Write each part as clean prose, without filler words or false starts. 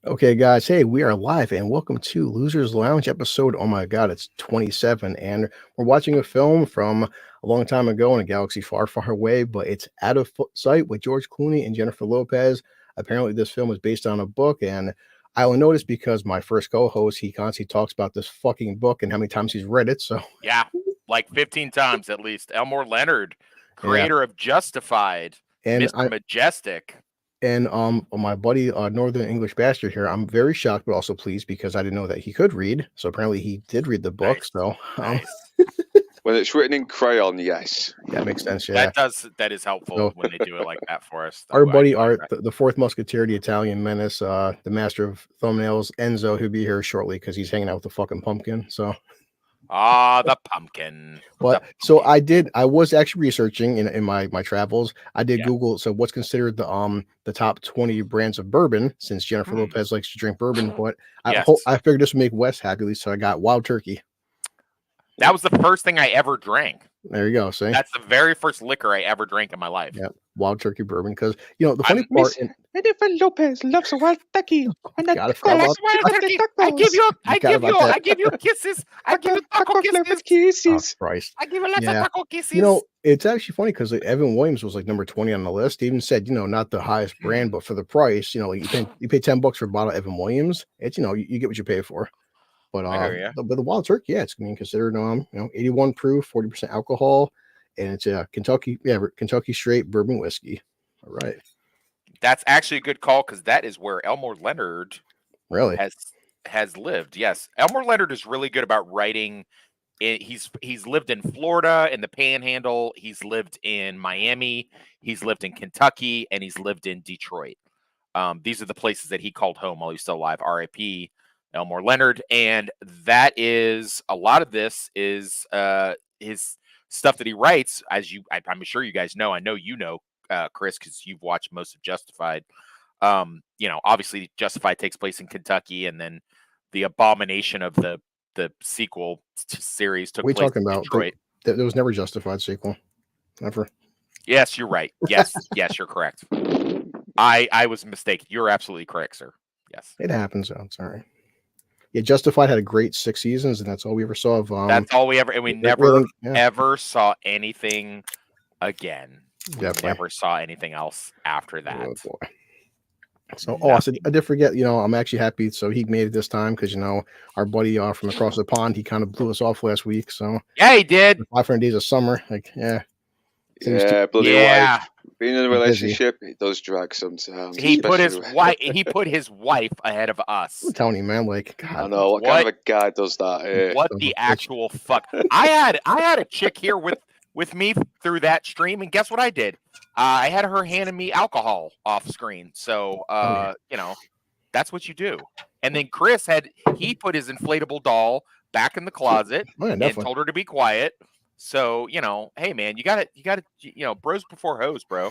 Okay, guys. Hey, we are live and welcome to Losers Lounge episode. Oh my God, it's 27. And we're watching a film from a long time ago in a galaxy far, far away, but it's Out of Sight with George Clooney and Jennifer Lopez. Apparently, this film is based on a book. And I only noticed because my first co host, he constantly talks about this fucking book and how many times he's read it. So, Yeah, like 15 times at least. Elmore Leonard, yeah. creator of Justified, And Mr. Majestic. my buddy, Northern English Bastard here, I'm very shocked, but also pleased because I didn't know that he could read. So apparently he did read the book. Nice. So Nice. When it's written in crayon, yes. that makes sense. Yeah. That is helpful So when they do it like that for us. our I buddy do like Art, that. the fourth musketeer, the Italian menace, the master of thumbnails, Enzo, he'll be here shortly because he's hanging out with the fucking pumpkin. So, Ah, the pumpkin. but The so pumpkin. I was actually researching in my travels. I did Yeah. Google. So what's considered the top 20 brands of bourbon since Jennifer Hmm. Lopez likes to drink bourbon. But Yes. I figured this would make Wes happy, so I got Wild Turkey. That was the first thing I ever drank. There you go. See, That's the very first liquor I ever drank in my life. yeah, Wild Turkey bourbon. Because the funny part. Jennifer Lopez loves a wild turkey. And God, I forgot about- I give you kisses. I give you taco kisses. Oh, Christ. I give you lots Yeah. of taco kisses. It's actually funny because Evan Williams was like number 20 on the list. He even said, not the highest brand, but for the price, like you pay $10 for a bottle of Evan Williams. It's you get what you pay for. But I hear ya. but the Wild Turkey, yeah, it's being considered 81 proof, 40% alcohol, and it's a Kentucky straight bourbon whiskey. All right. That's actually a good call because that is where Elmore Leonard Really? has lived. Yes, Elmore Leonard is really good about writing. He's lived in Florida in the Panhandle. He's lived in Miami. He's lived in Kentucky, and he's lived in Detroit. These are the places that he called home while he's still alive. R.I.P. Elmore Leonard, and that is a lot of this is his stuff that he writes. I'm sure you guys know. I know you know, Chris, because you've watched most of Justified. Obviously Justified takes place in Kentucky, and then the abomination of the sequel series took What are place you talking in about? Detroit. There was never Justified sequel. Never. Yes, you're right. Yes, you're correct. I was mistaken. You're absolutely correct, sir. Yes. It happens. It's all right. Yeah, Justified had a great 6 seasons, and that's all we ever saw of. That's all we ever, and we never ever saw anything again. Definitely. Never saw anything else after that. Oh, boy. So, I did forget, I'm actually happy. So he made it this time because, our buddy from across the pond, he kind of blew us off last week. So, yeah, he did. 500 days of summer. Like, yeah. Yeah, bloody yeah. Being in a relationship, it does drag sometimes. He put his wife ahead of us. I'm telling you, man. Like, God. I know what kind of a guy does that. What the actual fuck? I had a chick here with me through that stream, and guess what I did? I had her handing me alcohol off screen. So that's what you do. And then Chris he put his inflatable doll back in the closet and told her to be quiet. So, hey man, you gotta, bros before hoes, bro.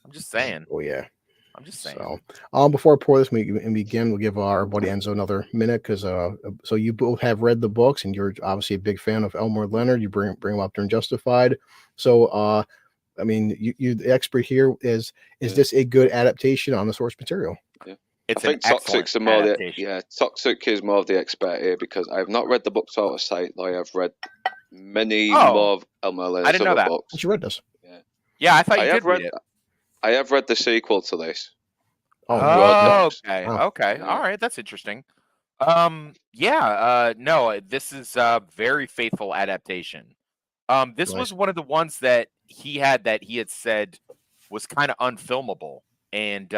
I'm just saying. Oh yeah. I'm just saying. So, before I pour this and begin, we'll give our buddy Enzo another minute because so you both have read the books and you're obviously a big fan of Elmore Leonard. You bring him up during Justified. So, I mean, you the expert here is this a good adaptation on the source material? Yeah. I think Toxic's Toxic is more of the expert here because I have not read the books Out of Sight, though I have read many more of Elmore Leonard's I didn't know that. books. But you read this? Yeah, I thought you did read it. I have read the sequel to this. Oh, okay. Okay. All right. That's interesting. No, this is a very faithful adaptation. This was one of the ones that he had said was kind of unfilmable. And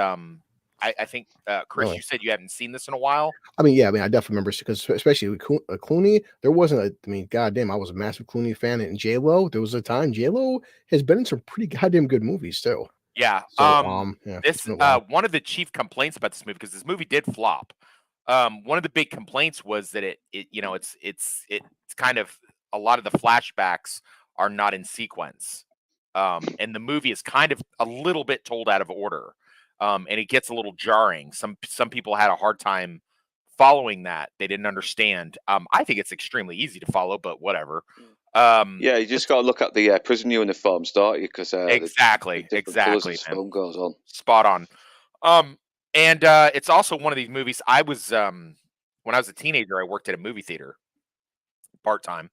I think, Chris, you said you haven't seen this in a while. I mean, I definitely remember because especially with Clooney, there wasn't goddamn, I was a massive Clooney fan. And J-Lo, there was a time J-Lo has been in some pretty goddamn good movies too. Yeah. So, this one of the chief complaints about this movie, because this movie did flop. One of the big complaints was that it's kind of a lot of the flashbacks are not in sequence. And the movie is kind of a little bit told out of order. And it gets a little jarring. Some people had a hard time following that. They didn't understand. I think it's extremely easy to follow, but whatever. You just got to look at the prison uniforms, don't you? Because exactly, the film goes on. Spot on. And it's also one of these movies. I was when I was a teenager, I worked at a movie theater part-time.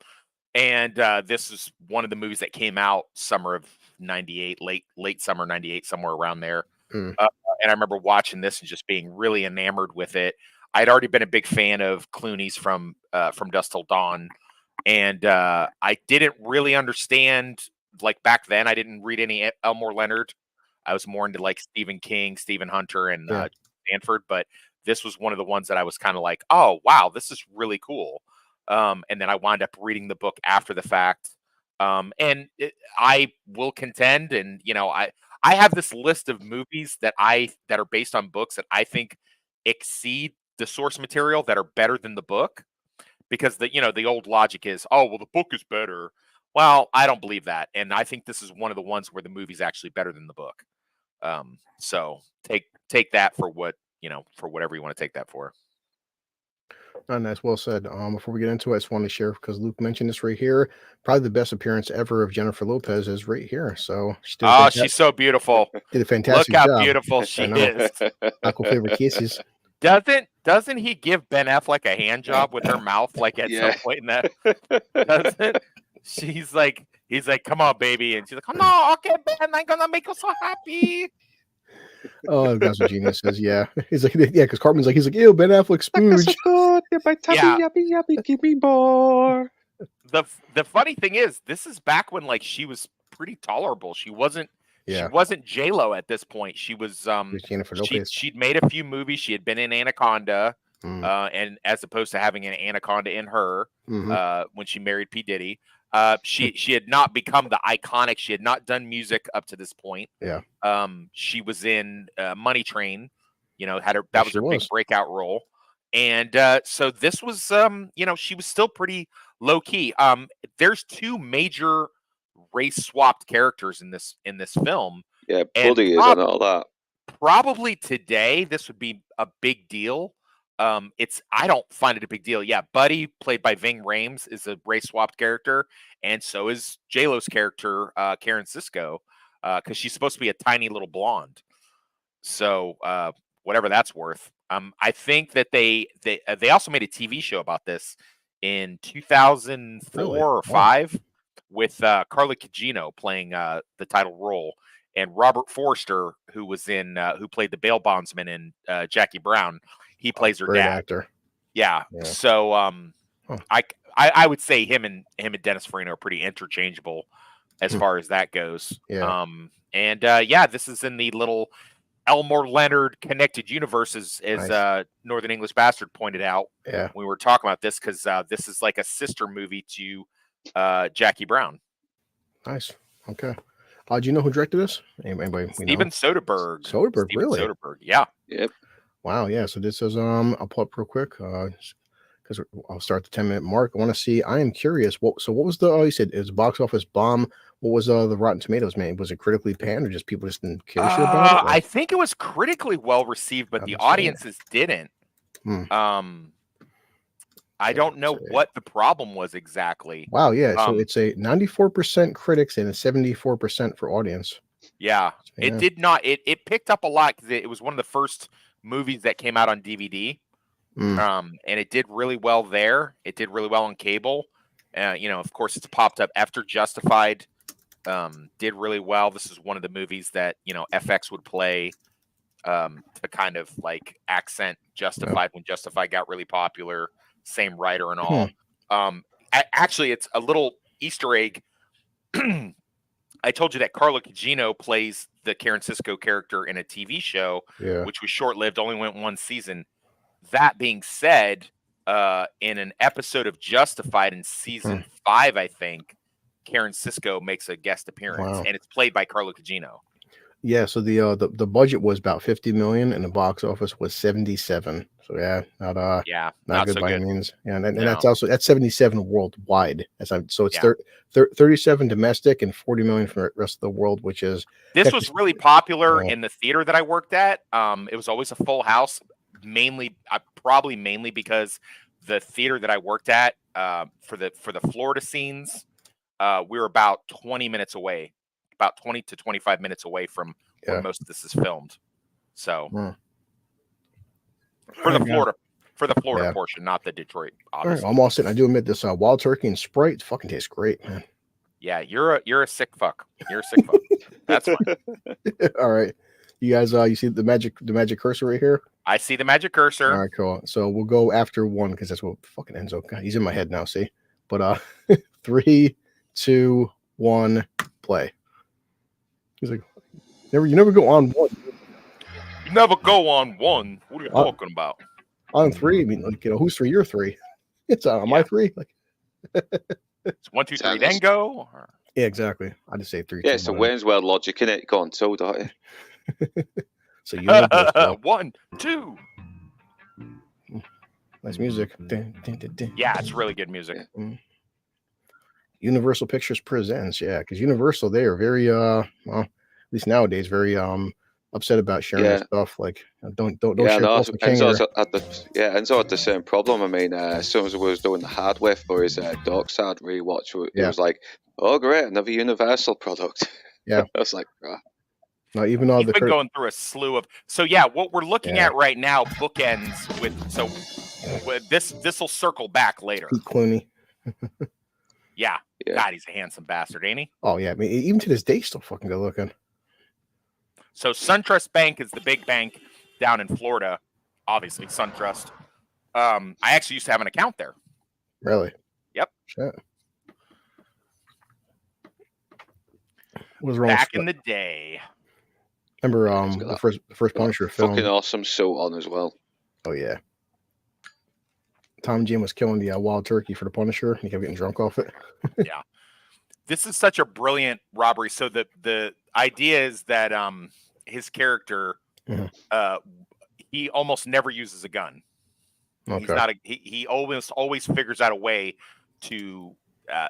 And this is one of the movies that came out summer of 98, late summer 98, somewhere around there. And I remember watching this and just being really enamored with it. I'd already been a big fan of Clooney's from Dusk Till Dawn. And I didn't really understand, like back then, I didn't read any Elmore Leonard. I was more into like Stephen King, Stephen Hunter, and Stanford. But this was one of the ones that I was kind of like, oh, wow, this is really cool. And then I wound up reading the book after the fact. I will contend, and I have this list of movies that are based on books that I think exceed the source material, that are better than the book, because the old logic is, oh, well, the book is better. Well, I don't believe that, and I think this is one of the ones where the movie's actually better than the book. So take that for what for whatever you want to take that for. Oh, nice, well said. Before we get into it, I just want to share, because Luke mentioned this right here. Probably the best appearance ever of Jennifer Lopez is right here. So she's so beautiful. Did a fantastic job. Look how beautiful she is. Uncle favorite kisses. Doesn't he give Ben Affleck a hand job with her mouth, like at some point in that? Doesn't? He's like, come on, baby, and she's like, oh no, okay, Ben, I'm gonna make you so happy. Oh, that's what Genius says. Yeah, he's like, because Cartman's like, he's like, ew, Ben Affleck spooge. Give me more. The funny thing is, this is back when like she was pretty tolerable. She wasn't J-Lo at this point. She was Jennifer Lopez. She'd made a few movies. She had been in Anaconda, and as opposed to having an anaconda in her when she married P. Diddy. She had not become the iconic. She had not done music up to this point. Yeah. She was in Money Train. That was her big breakout role. And so this was, she was still pretty low key. There's two major race swapped characters in this film. Yeah, Buddy is and all that. Probably today this would be a big deal. I don't find it a big deal. Yeah, Buddy, played by Ving Rhames, is a race swapped character, and so is J-Lo's character, Karen Sisco, because she's supposed to be a tiny little blonde. So whatever that's worth. I think that they also made a TV show about this in 2004 or 5 with Carla Gugino playing the title role, and Robert Forster, who played the bail bondsman in Jackie Brown. He plays her dad. Actor. Yeah. So I would say him and Dennis Farina are pretty interchangeable as far as that goes. Yeah. This is in the little Elmore Leonard connected universe, as nice. Northern English Bastard pointed out. Yeah. When we were talking about this, because this is like a sister movie to Jackie Brown. Nice. Okay. Do you know who directed this? Anybody? Steven Soderbergh. Soderbergh, really? Soderbergh. Yeah. Yep. Wow. Yeah. So this is I'll pull up real quick because I'll start the 10-minute mark. I want to see. I am curious. What was the? You said it was box office bomb. What was the Rotten Tomatoes, man? Was it critically panned, or just people just didn't care shit about it? I think it was critically well received, but the audiences didn't. I don't know what the problem was exactly. Wow, yeah. So it's a 94% critics and a 74% for audience. Yeah, it did not. It picked up a lot because it was one of the first movies that came out on DVD. And it did really well there. It did really well on cable. Of course, it's popped up after Justified. Did really well. This is one of the movies that FX would play to kind of like accent Justified when Justified got really popular. Same writer and all. Actually, it's a little Easter egg. I told you that Carla Gugino plays the Karen Sisco character in a TV show, which was short-lived, only went one season. That being said, in an episode of Justified in season 5, I think, Karen Sisco makes a guest appearance, and it's played by Carla Gugino. Yeah, so the budget was about $50 million, and the box office was 77. So not good by any means. Yeah, and that's 77 worldwide. So it's 37 domestic and 40 million from the rest of the world, which is this was really popular in the theater that I worked at. It was always a full house, probably mainly because the theater that I worked at for the Florida scenes, we were about 20 minutes away. About 20 to 25 minutes away from where most of this is filmed. So, For the Florida portion, not the Detroit. All right, I'm all set. I do admit this wild turkey and Sprite fucking tastes great, man. Yeah, you're a sick fuck. You're a sick fuck. That's fine. All right, you guys, you see the magic cursor right here? I see the magic cursor. All right, cool. So we'll go after 1 because that's what fucking Enzo. God, he's in my head now. See, but 3, 2, 1, play. He's like, you never go on 1. You never go on 1. What are you talking about? On 3, I mean, like, who's 3? You're 3. It's on my 3. Like, it's 1, 2, 3, then go. Or... Yeah, exactly. I just say 3. Yeah, it's the Wayne's World logic in it. Go on, so don't you? So you know 1, 2. Nice music. Yeah, it's really good music. Universal Pictures presents, because Universal, they are very well, at least nowadays, very upset about sharing stuff. Like don't share. Enzo had the same problem. I mean, as soon as we was doing the hardware for his Darkside rewatch, it was like, oh great, another Universal product. Yeah. I was like, No, even though he's been going through a slew of. So yeah, what we're looking at right now bookends with. So this will circle back later. Pete Clooney. Yeah. God, he's a handsome bastard, ain't he? Oh yeah, I mean, even to this day, still fucking good looking. So SunTrust Bank is the big bank down in Florida. Obviously, SunTrust. I actually used to have an account there. Really? Yep. Shit. What was wrong? Back in the day. Remember the first Punisher film? Fucking awesome suit on as well. Oh yeah. Tom Jim was killing the wild turkey for the Punisher, and he kept getting drunk off it. Yeah. This is such a brilliant robbery. So the idea is that his character he almost never uses a gun. Okay. He's not he always figures out a way to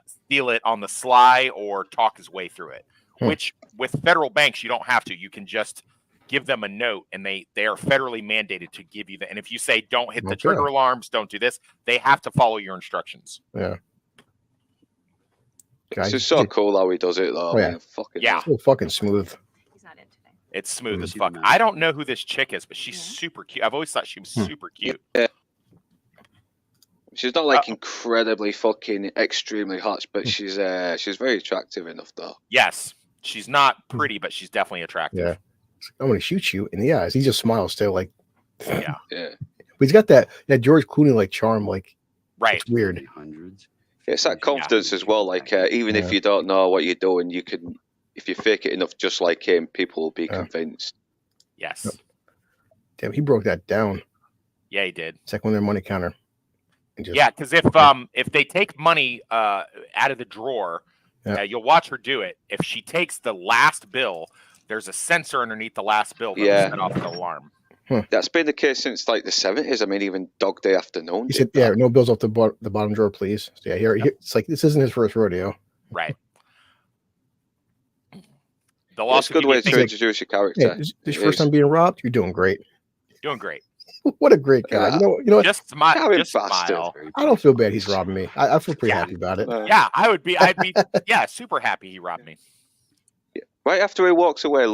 steal it on the sly or talk his way through it. Which with federal banks you don't have to. You can just give them a note, and they are federally mandated to give you that. And if you say don't hit the trigger alarms, don't do this, they have to follow your instructions. Yeah. It's just so cool how he does it, though. Oh, yeah. It's so fucking smooth. He's not in today. It's smooth as fuck. I don't know who this chick is, but she's super cute. I've always thought she was super cute. Yeah. She's not like incredibly fucking extremely hot, but she's very attractive enough, though. Yes, she's not pretty, but she's definitely attractive. Yeah. I'm gonna shoot you in the eyes. He just smiles still, like. Yeah. But he's got that George Clooney like charm, like. Right. It's weird. It's that confidence as well. Like even if you don't know what you're doing, you can, if you fake it enough, just like him, people will be convinced. Yes. Damn, he broke that down. Yeah, he did. It's like when their money counter. Yeah, because if they take money out of the drawer, you'll watch her do it. If she takes the last bill, there's a sensor underneath the last bill that will set off the alarm. That's been the case since like the 70s. I mean, even Dog Day Afternoon. He said, no bills off the bottom drawer, please. So yeah, here, it's like this isn't his first rodeo. Right. That's a good way to introduce your character. Yeah, this is your first time being robbed. You're doing great. Doing great. What a great guy. You know what? Just smile. Just smile. I don't feel bad he's robbing me. I feel pretty happy about it. Yeah, I'd be super happy he robbed me. Right after he walks away,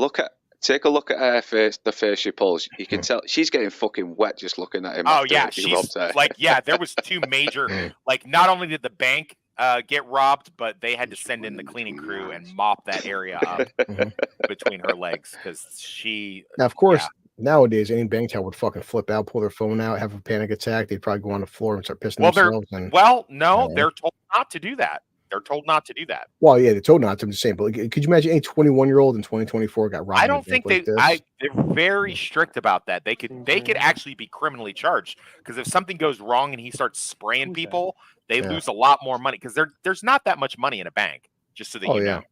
take a look at her face, the face she pulls. You can tell she's getting fucking wet just looking at him. Oh yeah, she's like, there was 2 major, like not only did the bank get robbed, but they had to send in the cleaning crew and mop that area up between her legs because she. Now, of course, nowadays any bank teller would fucking flip out, pull their phone out, have a panic attack. They'd probably go on the floor and start pissing themselves. They're told not to do that. They're told not to do that. Well, yeah, they're told not to. I'm just saying, but could you imagine any 21-year-old in 2024 got robbed? I don't think they're very strict about that. They could actually be criminally charged because if something goes wrong and he starts spraying people, they lose a lot more money because there's not that much money in a bank. Just so that you know.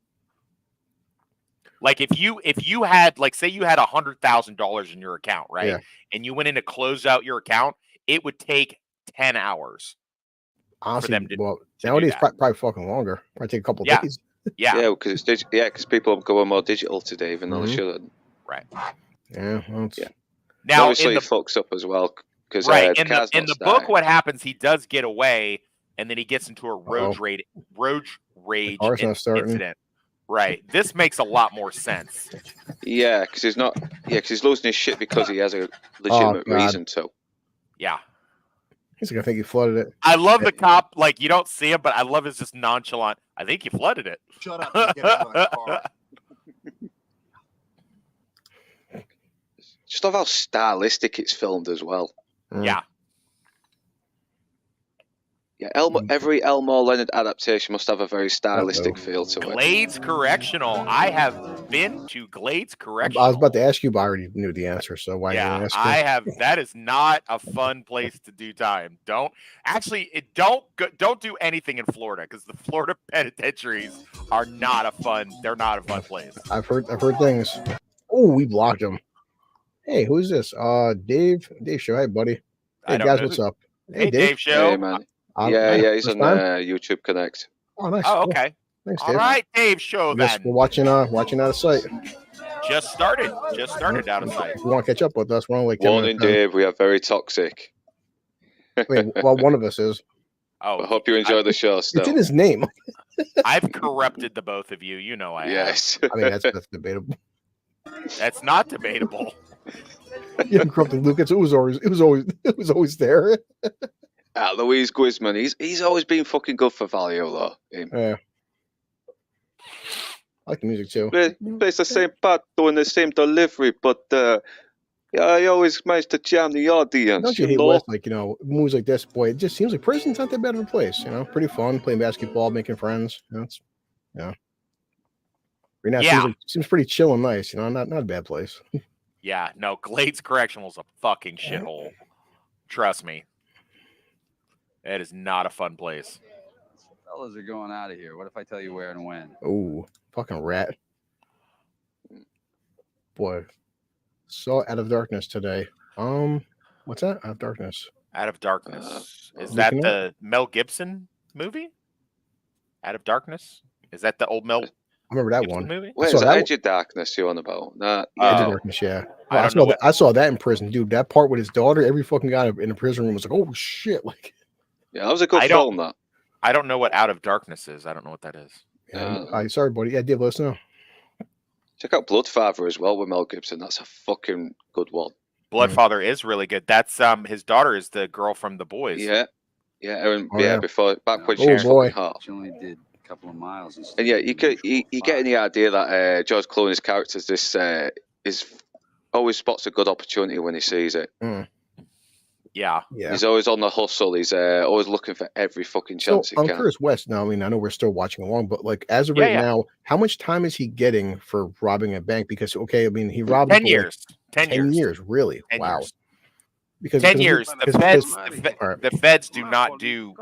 Like if you had, like, say you had $100,000 in your account, right? Yeah. And you went in to close out your account, it would take 10 hours. Honestly, nowadays probably fucking longer. Probably take a couple of days. Yeah, because people are going more digital today, even though they shouldn't. Right. Yeah. Now, obviously, he fucks up as well because in the book, what happens? He does get away, and then he gets into a road rage incident. Right. This makes a lot more sense. Yeah, because he's not. Yeah, because he's losing his shit because he has a legitimate reason to. Yeah. He's like, I think he flooded it. I love the cop. Like, you don't see him, but I love his just nonchalant. I think you flooded it. Shut up and get out of the car. Just love how stylistic it's filmed as well. Yeah. Yeah, every Elmore Leonard adaptation must have a very stylistic feel to it. Glades Correctional. I have been to Glades Correctional. I was about to ask you, but I already knew the answer. So why didn't you ask me? I have. That is not a fun place to do time. Don't do anything in Florida because the Florida penitentiaries are not a fun. They're not a fun place. I've heard things. Oh, we blocked him. Hey, who's this? Dave Show. Hey, buddy. Hey, guys, what's up? Hey, Dave Show. Hey, man. Yeah, he's on YouTube Connect. Oh, nice. Oh, okay. Thanks, All Dave. right, Dave Show. Yes, we're watching out of sight. Just started out of sight. If you want to catch up with us, we're only like 10 Warning, Dave, we are very toxic. Wait, well, one of us is. Oh, I hope you enjoy the show still. It's in his name. I've corrupted the both of you. You know I have. Yes. I mean, that's debatable. That's not debatable. You haven't corrupted Lucas. It was always there. Louise Guizman, he's always been fucking good for Valio though. Yeah. I like the music too. Plays the same part, doing the same delivery, but he always managed to jam the audience. Don't you hate West? Like, movies like this, boy, it just seems like prison's not that bad of a place. Pretty fun, playing basketball, making friends. Right now, seems pretty chill and nice. Not a bad place. Yeah, no, Glades Correctional is a fucking shithole. Trust me. It is not a fun place. Fellas are going out of here. What if I tell you where and when? Oh, fucking rat. Boy. Saw Out of Darkness today. What's that? Out of Darkness. Out of Darkness. Is that the Mel Gibson movie? Out of Darkness? Is that the old Mel I remember that Gibson one. movie? Wait, is Edge of Darkness you on about? Edge of Darkness, yeah. I saw that in prison, dude. That part with his daughter, every fucking guy in the prison room was like, oh shit. Like, yeah, that was a good film, that. I don't know what Out of Darkness is. I don't know what that is. Sorry, buddy. Yeah, Dave, let us know. Check out Bloodfather as well with Mel Gibson. That's a fucking good one. Bloodfather is really good. That's his daughter is the girl from The Boys. Yeah. Yeah, back when she was boy. hot. She only did a couple of miles. And yeah, you get the idea that George Clooney's character is always spots a good opportunity when he sees it. Yeah. He's always on the hustle. He's always looking for every fucking chance he can. Chris West. Now, I mean, I know we're still watching along, but like as of right now, how much time is he getting for robbing a bank? Because I mean, he robbed 10 years. 10 years, really? 10 wow. Years. Because 10 years. The feds do not do.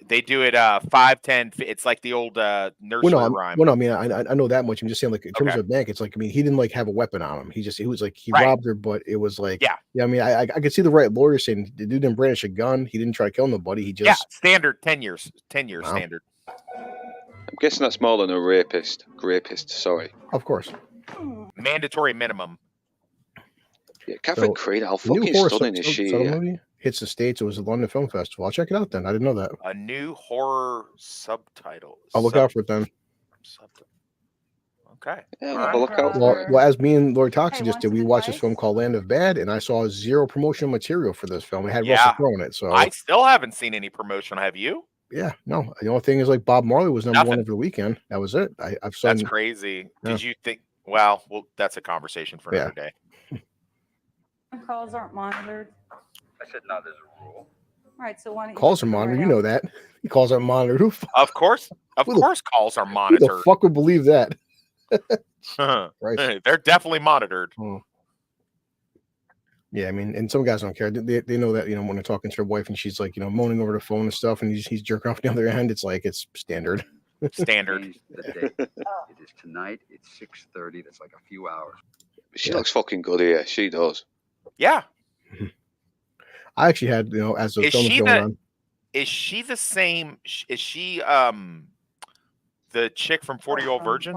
They do it 5, 10. It's like the old nursery rhyme. Well, no, I mean, I know that much. I'm just saying, like in terms of bank, it's like, I mean, he didn't like have a weapon on him. He was like he robbed her, but it was like, yeah. I mean, I could see the right lawyer saying the dude didn't brandish a gun. He didn't try to kill nobody. He just standard 10 years. 10 years standard. I'm guessing that's more than a rapist. Sorry. Of course. Mandatory minimum. Yeah, Catherine Creed, how fucking stunning is she? Movie hits the States. It was the London Film Festival. I'll check it out then. I didn't know that. A new horror subtitle. I'll look out for it then. Okay. Yeah, I'll look out. Well, as me and Lord Toxic just did, we watched this film called Land of Bad, and I saw zero promotional material for this film. It had Russell Crowe in it, so I still haven't seen any promotion. Have you? Yeah, no. The only thing is, like, Bob Marley was number one over the weekend. That was it. I've seen. That's crazy. Did you think? Well, that's a conversation for another day. Calls aren't monitored. I said not as a rule. All right, so why don't calls are monitored? You know that. Calls aren't monitored. Of course, calls are monitored. Who the fuck would believe that? Right. They're definitely monitored. Yeah, I mean, and some guys don't care. They know that, when they're talking to their wife and she's like, moaning over the phone and stuff, and he's jerking off the other end. It's like it's standard. Standard. It is tonight. It's 6:30. That's like a few hours. She looks fucking good here. She does. Yeah. I actually had, as the film was going on. Is she the same? Is she the chick from 40-Year-Old Virgin?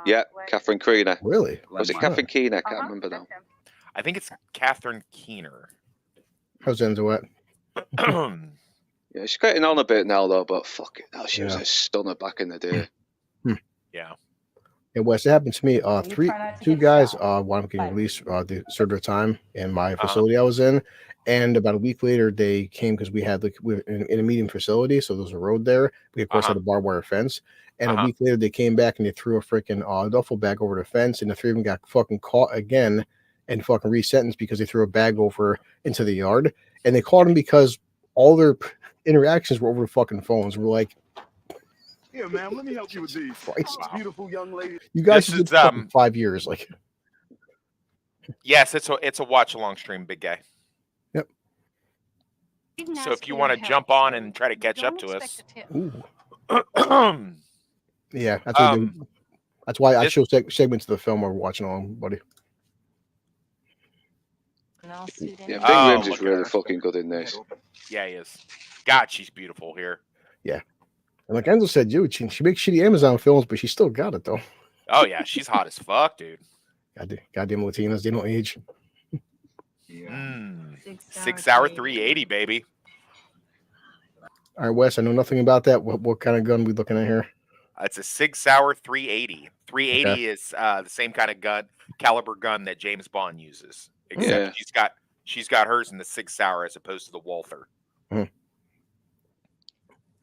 Yeah, Catherine Keener. Really? Was it Catherine Keener? I can't remember now. I think it's Catherine Keener. How's Enzo at? Yeah, she's getting on a bit now though, but fuck it. No, she was a stunner back in the day. Yeah. Hey Wes, it happened to me. You try not to Two get guys shot. wound up getting Bye. released. They served their time in my Uh-huh. facility I was in, and about a week later they came because we were in a meeting facility, so there was a road there. We of course Uh-huh. had a barbed wire fence, and a Uh-huh. week later they came back and they threw a freaking duffel bag over the fence, and the three of them got fucking caught again and fucking resentenced because they threw a bag over into the yard, and they caught them because all their interactions were over the fucking phones. We're like, Here, man, let me help you with these. Christ. Beautiful young lady. you guys This should is, get fucking 5 years. Like, Yes, it's a watch along stream, big guy. Didn't So ask if you for want your to help, jump on so and try to catch don't up to us. expect a tip. ooh, yeah, that's what they, that's why I this- show segments of the film we're watching on, buddy. And I'll suit Yeah, any- Big Oh, Rims look is at really her. fucking good in this. Yeah, he is. God, she's beautiful here. And like Enzo said, dude, she makes shitty Amazon films, but she still got it though. Oh yeah, she's hot as fuck, dude. Goddamn Latinas, they don't age. Yeah. Mm. 6 6 hour 380, baby. All right, Wes, I know nothing about that. What kind of gun we looking at here? It's a 6 hour 380. 380 is the same kind of caliber gun that James Bond uses, except she's got hers in the 6 hour as opposed to the Walther. I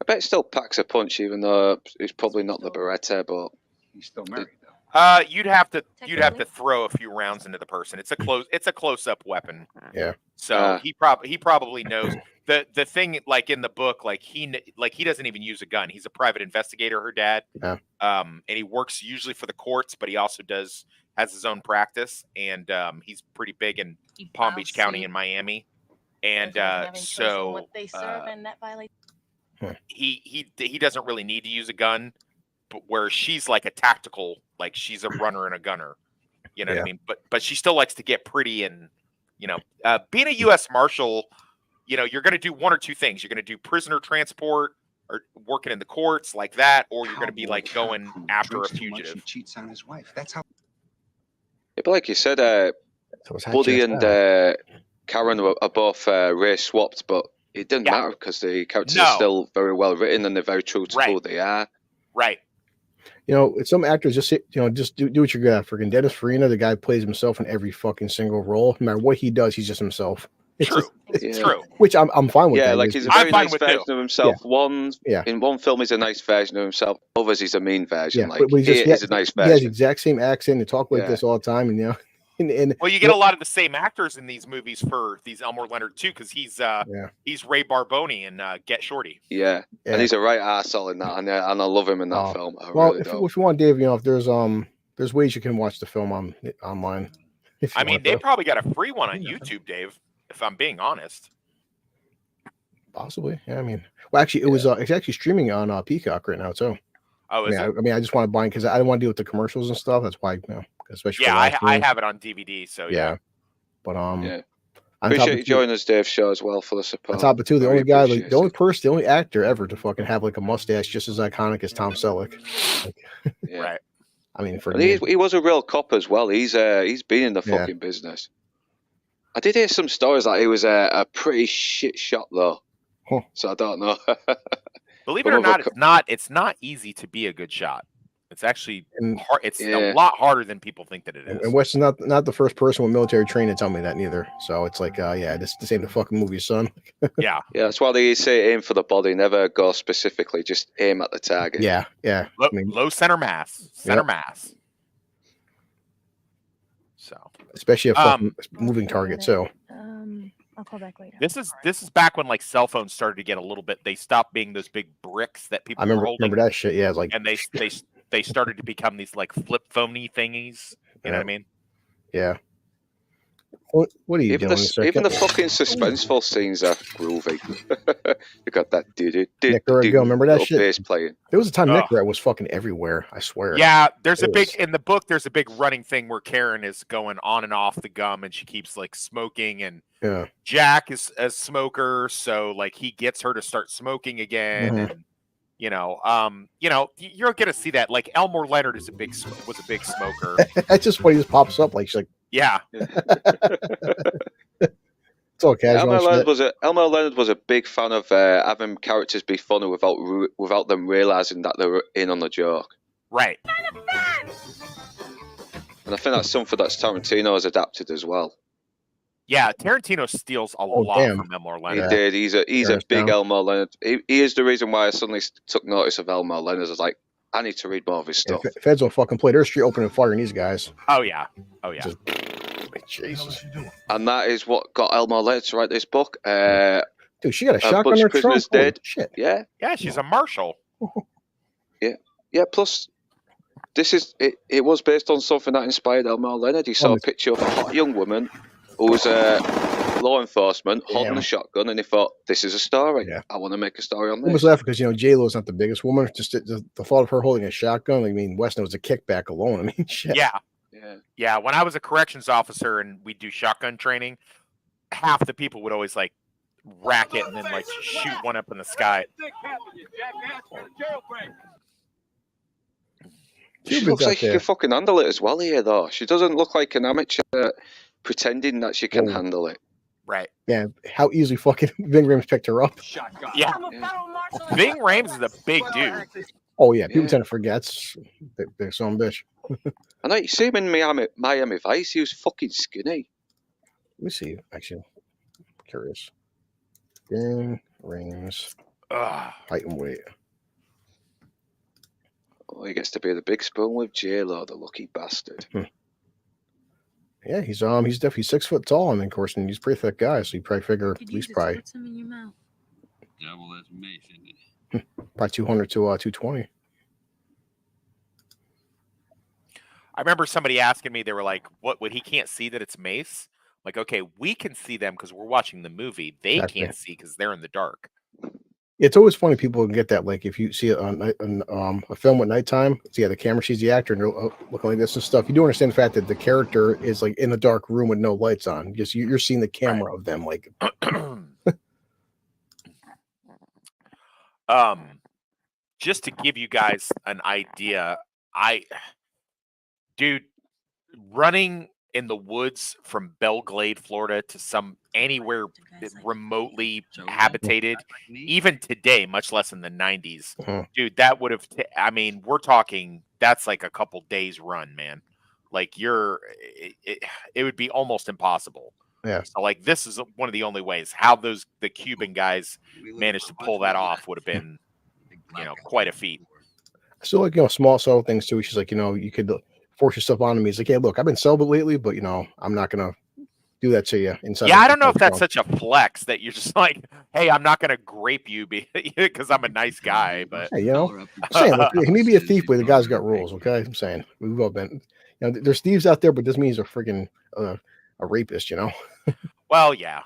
bet it still packs a punch, even though it's probably not the Beretta, but He's still married, though. You'd have to Technically. throw a few rounds into the person. It's a close up weapon. Yeah. So he probably knows the thing. Like in the book, like he doesn't even use a gun. He's a private investigator. Her dad. Yeah. And he works usually for the courts, but he also has his own practice, and he's pretty big in You Palm found Beach County suit. in Miami. And Doesn't have interest in so what they serve, and that violates. he doesn't really need to use a gun, but where she's like a tactical, like she's a runner and a gunner, you know what I mean? But she still likes to get pretty, and being a U.S. Marshal, you're going to do one or two things. You're going to do prisoner transport or working in the courts like that, or you're going to be like going after a fugitive. He cheats on his wife. That's how. yeah, but like you said, So it's Buddy hatchet and as Karen are both race swapped, but it didn't Yeah. matter because the characters No. are still very well written and they're very true to Right. who they are. Right. it's some actors just just do what you're good at. Freaking Dennis Farina, the guy plays himself in every fucking single role. No matter what he does, he's just himself. It's True. just- It's Yeah. true. which I'm fine with. Yeah, that. like It's- he's a I'm very fine nice with it. version of himself. Yeah. In one film, he's a nice version of himself. Others, he's a mean version. yeah, Like but he's he just is a nice he has the version. exact same accent and talk like Yeah. this all the time, and and Well, you get a lot of the same actors in these movies for these Elmore Leonard too, because he's Ray Barboni in Get Shorty. Yeah. Yeah. And he's a right arsehole in that, and I love him in that Oh. film. I Well, really if do. you want, Dave, if there's ways you can watch the film online. If you I mean, want they to. probably got a free one on Yeah. YouTube, Dave. If I'm being honest. Possibly, yeah. I mean, well, actually, it's actually streaming on Peacock right now too. Oh, is it? I mean, I just want to buy it because I don't want to deal with the commercials and stuff. That's why, especially Yeah, for live I streaming. have it on DVD. So Yeah, but Yeah. on Appreciate top you of two, joining us, Dave Show, as well, for the support. on top of two, the Very only guy, appreciated. the only person, the only actor ever to fucking have like a mustache just as iconic as Tom Selleck. Like, Yeah. right. I mean, for And he was a real cop as well. He's been in the Yeah. fucking business. I did hear some stories that he was a pretty shit shot though. Huh. So I don't know. Believe But it or over not, it's not easy to be a good shot. It's actually And- hard. It's Yeah. a lot harder than people think that it is. and Wes is not the first person with military training to tell me that neither. So it's like, this ain't the fucking movie, son. Yeah, that's why they say aim for the body, never go specifically, just aim at the target. Yeah. Low, I mean, low center mass. Center mass. So especially a fucking moving target. So I'll call back later. this is back when like cell phones started to get a little bit. They stopped being those big bricks that people I were holding, remember that shit. Yeah, it's like, and they started to become these like flip phony thingies. You know what I mean? yeah. What are you Even doing? even the fucking suspenseful scenes are groovy. You got that Nick Rat, remember that little shit? bass playing. There was a time Ugh. Nick Rat was fucking everywhere. I swear. Yeah, there's a It big was- in the book. There's a big running thing where Karen is going on and off the gum, and she keeps like smoking, and Yeah. Jack is a smoker, so like he gets her to start smoking again, Mhm. and you're gonna see that. Like Elmore Leonard was a big smoker. That's just what he just pops up like she's like, Yeah, it's all casual. Elmer Leonard was a big fan of having characters be funny without them realizing that they were in on the joke. right. And I think that's something that's Tarantino has adapted as well. Yeah, Tarantino steals a lot damn. from Elmore He Leonard. did. He's a Turn us big down. Elmore Leonard. He is the reason why I suddenly took notice of Elmore Leonard. I was like, I need to read more of his Yeah, stuff. Feds will fucking play their street opening fire in these guys. Oh yeah. Oh yeah. Just- Jesus. And that is what got Elmore Leonard to write this book. Dude, she got a shotgun bunch in her of prisoners trunk. Holy dead. shit. Yeah. Yeah, she's a marshal. Yeah, plus this is it was based on something that inspired Elmore Leonard. He saw a picture of a hot young woman who was law enforcement holding Damn. a shotgun, and he thought, this is a story. Yeah. I want to make a story on I was this. laughing because, you know, J-Lo's not the biggest woman. Just the thought of her holding a shotgun, I mean, West knows a kickback alone. I mean, shit. Yeah. Yeah. Yeah. When I was a corrections officer and we do shotgun training, half the people would always like rack it and then like shoot one up in the sky. She Cuban's looks out like she there. can fucking handle it as well here, though. She doesn't look like an amateur pretending that she can Oh. handle it. Right. Yeah, how easily fucking Ving Rhames picked her up. Yeah. Ving Rhames is a big dude. Oh, yeah, people Yeah. tend to forget. They're some bitch. I know you see him in Miami Vice. He was fucking skinny. Let me see, actually. I'm curious. Ving Rhames, Ugh. height and weight. Oh, he gets to be the big spoon with J-Lo, the lucky bastard. Yeah, he's definitely 6 foot tall, and of course, and he's a pretty thick guy, so you probably figure at least probably some in your mouth. Double as mason. probably 200 to 220. I remember somebody asking me, they were like, what, he can't see that it's Mace? Like, okay, we can see them because we're watching the movie. They Exactly. can't see because they're in the dark. It's always funny people can get that. Like if you see it on a film at nighttime, so yeah, the camera sees the actor and they're looking like this and stuff. You do understand the fact that the character is like in a dark room with no lights on. Just you're seeing the camera of them. Like, Just to give you guys an idea, dude, running in the woods from Belglade, Florida to anywhere remotely habitated, even today, much less in the 90s, dude, that would have, I mean, we're talking, that's like a couple days run, man. Like it would be almost impossible. Yeah. So like, this is one of the only ways how the Cuban guys managed to pull that off would have been, you know, quite a feat. still like, you know, small subtle things too. She's like, you know, you could force yourself onto me. He's like, hey, look, I've been celibate lately, but you know, I'm not gonna do that to you inside. Yeah, I don't know if that's such a flex that you're just like, hey, I'm not gonna grape you because I'm a nice guy, but hey, you know, I'm saying look, he may be a thief, but the guy's got rules. Okay, I'm saying we've all been, you know, there's thieves out there, but this means a freaking a rapist. You know. Well, yeah.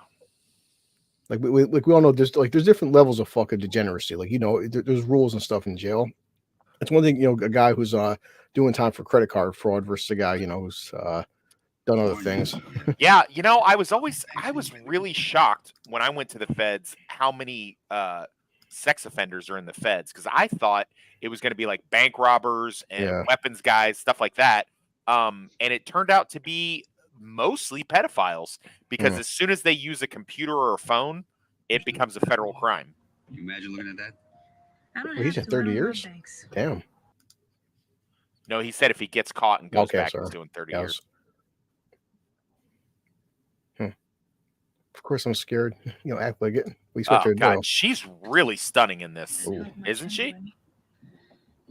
Like we all know there's different levels of fucking degeneracy. Like, you know, there's rules and stuff in jail. It's one thing, you know, a guy who's doing time for credit card fraud versus a guy, you know, who's done other things. Yeah, you know, I was really shocked when I went to the feds how many sex offenders are in the feds, because I thought it was going to be like bank robbers and weapons guys, stuff like that. And it turned out to be mostly pedophiles, because as soon as they use a computer or a phone, it becomes a federal crime. Can you imagine looking at that? Well, he's at 30 years. Damn. No, he said if he gets caught and goes back, sorry. he's doing 30 Yeah, years. Of course, I'm scared. You know, act like it. We Oh, switch her God, down. she's really stunning in this, Ooh. isn't she?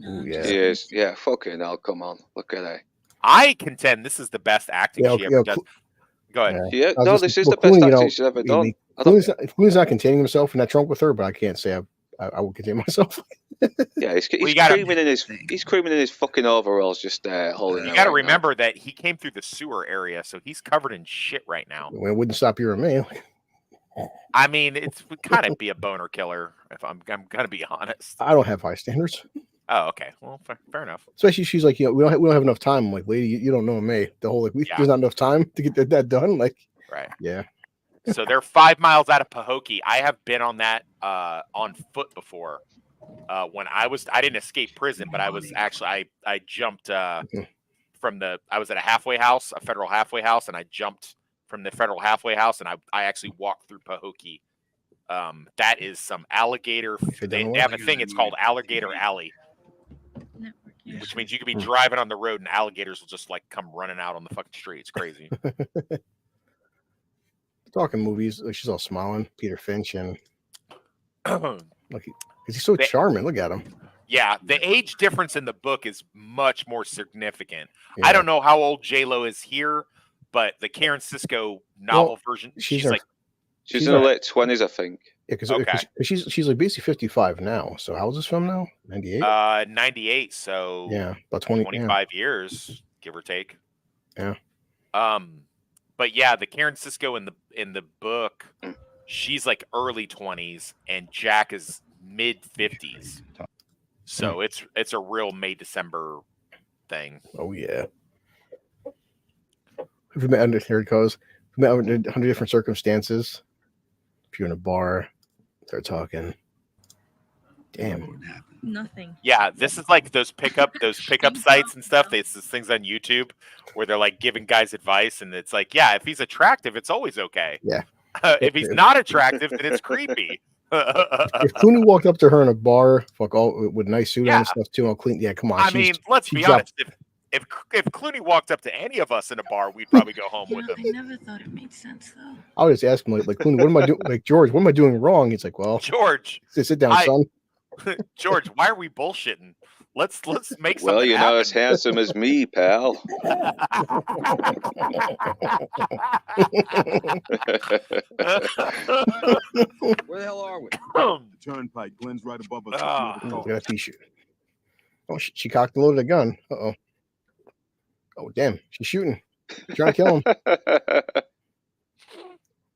Ooh, yeah. He is. Yeah, fucking hell, come on. Look at that. I contend this is the best acting Yeah, she yeah, ever does. Go ahead. Yeah, I was no, just- this is well, the best Clooney, you acting know, she's ever done. I don't, Clooney's not containing himself in that trunk with her, but I can't say I would contain myself. yeah, he's you gotta- creaming in his fucking overalls, just holding. You her got to right now. remember that he came through the sewer area, so he's covered in shit right now. It wouldn't stop you or me. I mean, it would kind of be a boner killer if I'm gonna be honest. I don't have high standards. Oh, okay. Well, fair enough. Especially she's like, you know, we don't have enough time. I'm like, lady, you don't know me. The whole like, there's not enough time to get that done. Like, Right. Yeah. So they're 5 miles out of Pahokee. I have been on that on foot before. When I didn't escape prison, but I was actually I jumped I was at a federal halfway house, and I jumped from the federal halfway house, and I actually walked through Pahokee. That is some alligator. They have a thing. It's called Alligator Alley. which means you could be driving on the road and alligators will just like come running out on the fucking street. It's crazy. Talking movies, like she's all smiling. Peter Finch and Yeah, like he's so charming. Look at him. the age difference in the book is much more significant. Yeah. I don't know how old J-Lo is here, but the Karen Cisco novel version, she's her- like She's in her late 20s, I think. Yeah, because Okay. she's like basically 55 now. So how old is this film now? 98. 98, so Yeah, about 20. 25 years, give or take. Yeah. But yeah, the Karen Cisco in the book, she's like early 20s, and Jack is mid 50s. So it's a real May-December thing. Oh yeah. If we met under here it goes. We met under 100 different circumstances. If you're in a bar, they're talking. Damn. Nothing. Yeah, this is like those pickup sites and stuff. There's these things on YouTube where they're like giving guys advice, and it's like, yeah, if he's attractive, it's always okay. Yeah. If he's not attractive, then it's creepy. If Clooney walked up to her in a bar, fuck all with a nice suit on Yeah. and stuff too, all clean. Yeah, come on. I mean, let's be honest. If Clooney walked up to any of us in a bar, we'd probably go home with I him. never thought it made sense though. I would just ask him like Clooney, what am I doing? Like George, what am I doing wrong? He's like, well, George, sit down, son. George, why are we bullshitting? Let's make something Well, you're happen. not as handsome as me, pal. Where the hell are we? Turnpike. Glenn's right above us. Oh, got a t-shirt. Oh, she cocked and loaded a gun. Uh-oh. Oh, damn. She's shooting. She's trying to kill him.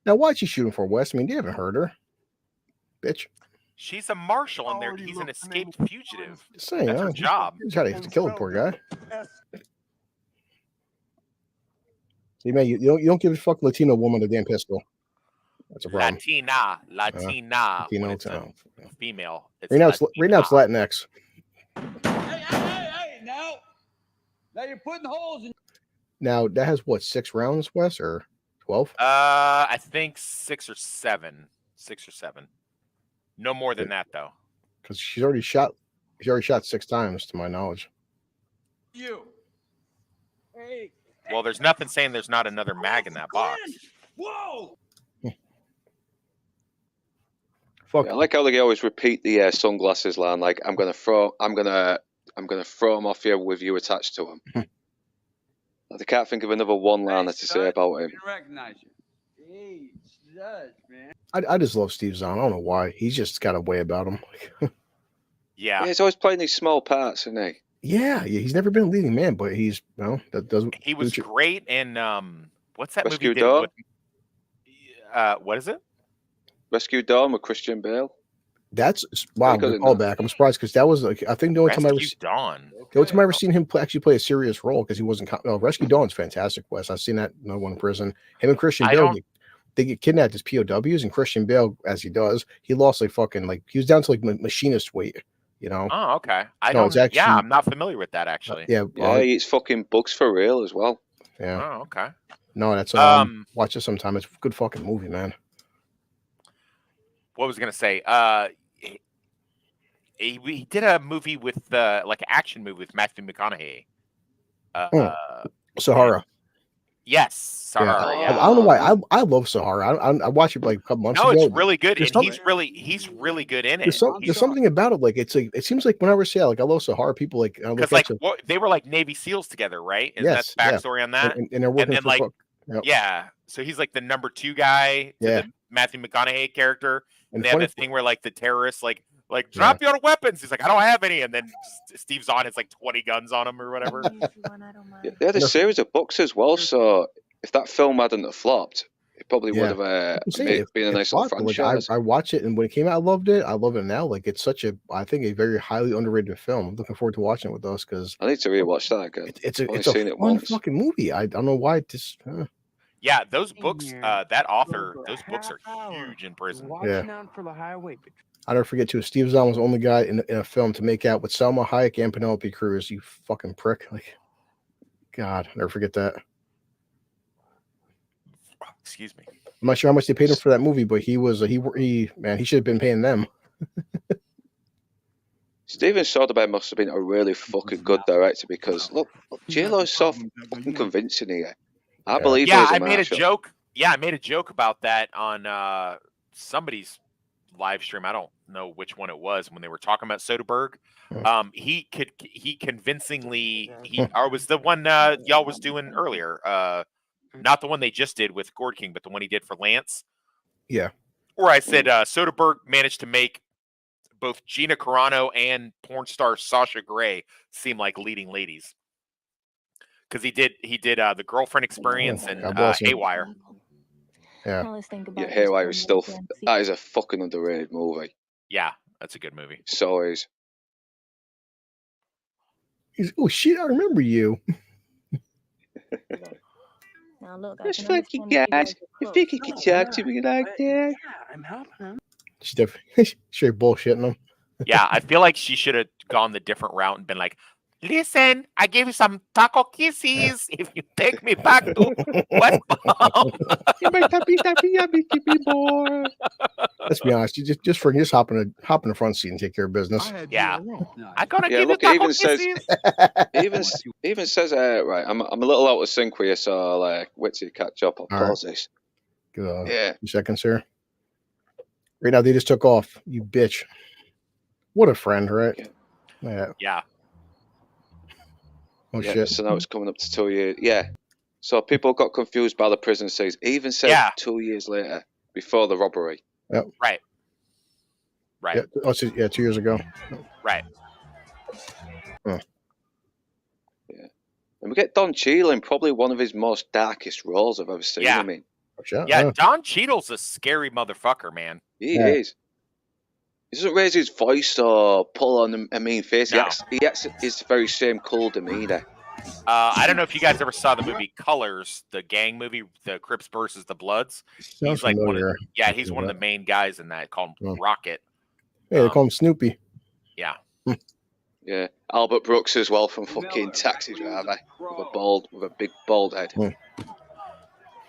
Now, why'd she shoot him for, Wes? I mean, you haven't heard her. Bitch. She's a marshal in there. He's an escaped fugitive. Just saying. That's her huh? job. You try to kill the poor guy. See, man, you don't give a fuck Latino woman a damn pistol. That's a problem. Latina. Latino when it's a town. female. It's Right now, it's Latina. Latinx. Hey, now you're putting holes in. Now, that has what, 6 rounds, Wes, or 12? I think 6 or 7. 6 or 7. No more than that, though. Because she's already shot 6 times, to my knowledge. You. Hey. Well, there's nothing saying there's not another mag in that box. Whoa. Fuck. I like how they always repeat the sunglasses line. Like, I'm gonna throw them off you with you attached to them. Like, they can't think of another one-liner to say about him. Recognize you. Hey, judge, man. I just love Steve Zahn. I don't know why. He's just got a way about him. Yeah. Yeah, he's always playing these small parts, isn't he? Yeah, he's never been a leading man, but he's that doesn't. He was great in what's that Rescue movie? Dawn? What is it? Rescue Dawn with Christian Bale. That's wow. Good Good enough. callback. I'm surprised because that was like I think the only time I ever Rescue Dawn. the only time I ever seen him actually play a serious role because he wasn't. Rescue Dawn's fantastic. Wes, I've seen that another one in prison. Him and Christian I Bale. don't- They get kidnapped as POWs, and Christian Bale, as he does, he lost he was down to like machinist weight. You know. Oh, okay. No, it's actually- Yeah, I'm not familiar with that actually. Yeah. Yeah, he eats fucking bugs for real as well. Yeah. Oh, okay. No, that's watch it sometime. It's a good fucking movie, man. What was I gonna say? We did a movie with like an action movie with Matthew McConaughey. Sahara. Yes, Sahara. Yeah. I don't know why. I love Sahara. I watched it like a couple months No, ago. it's really good, There's and he's really good in it. There's something about it. Like it seems like whenever I say like I love Sahara, people like Because like they were like Navy SEALs together, right? Is Yes, that the backstory on that? and they're working then, for like, Yep. Yeah. So he's like the number 2 guy to Yeah. the Matthew McConaughey character. And And they have funny- this thing where like the terrorists like drop your weapons. He's like, I don't have any. And then Steve Zahn has like 20 guns on him or whatever. They had a series of books as well, so if that film hadn't have flopped, it probably would have I'm saying, been a it nice little flopped, like, franchise. I watched it, and when it came out, I loved it. I love it now. Like it's such I think a very highly underrated film. I'm looking forward to watching it with us because I need to rewatch that again. it's Only a seen it fun once. fucking movie. I don't know why it just. Yeah, those books, that author, those books are huge in prison. Yeah. out for the highway. I never forget too. Steve Zahn was the only guy in a film to make out with Selma Hayek and Penelope Cruz. You fucking prick! Like, God, I'll never forget that. Excuse me. I'm not sure how much they paid him for that movie, but he was he should have been paying them. Steven Soderbergh must have been a really fucking good director because look J-Lo's so fucking convincing here. I believe her Yeah, as a I made a Marshall. joke. Yeah, I made a joke about that on somebody's live stream. I don't know which one it was when they were talking about Soderbergh. He convincingly or was the one y'all was doing earlier. Not the one they just did with Gord King, but the one he did for Lance. Yeah. Where I said Soderbergh managed to make both Gina Carano and porn star Sasha Grey seem like leading ladies. Because he did the Girlfriend Experience and God bless him. Haywire. Yeah. Now let's think about Yeah, this Haywire for a is still minute. that is a fucking underrated movie. Yeah, that's a good movie. So is. Oh shit! I remember you. Now look, I That's can fucking understand that you guys. are You close. think you can talk to me like that? Yeah, I'm helping him. She's definitely straight bullshitting him. Yeah, I feel like she should have gone the different route and been like, listen, I gave you some taco kisses if you take me back to West Palm. Let's be honest. You just hop in the front seat and take care of business. I had Yeah. you all wrong. I'm gonna Yeah, give look, you it taco even says- kisses. Even says right. I'm a little out of sync with you, so I'll wait till you catch up. I'll All right. pause this. Yeah. 2 seconds here. Right now, they just took off. You bitch. What a friend, right? Yeah. Yeah. Oh Yeah, shit. so now it's coming up to 2 years. Yeah. So people got confused by the prison scenes. It even says Yeah. 2 years later, before the robbery. Right. Yeah. Oh, so, 2 years ago. Right. And we get Don Cheadle in probably one of his most darkest roles I've ever seen Yeah. him in. Oh, shit. Yeah, Don Cheadle's a scary motherfucker, man. He Yeah. is. He doesn't raise his voice or pull on a mean face. No. He acts his very same cool demeanor. I don't know if you guys ever saw the movie Colors, the gang movie, the Crips versus the Bloods. Sounds He's like one of, familiar. yeah, he's one of the main guys in that called Oh. Rocket. Hey, they call him Snoopy. Yeah. Yeah. Albert Brooks as well from fucking Taxi Driver. With a big bald head.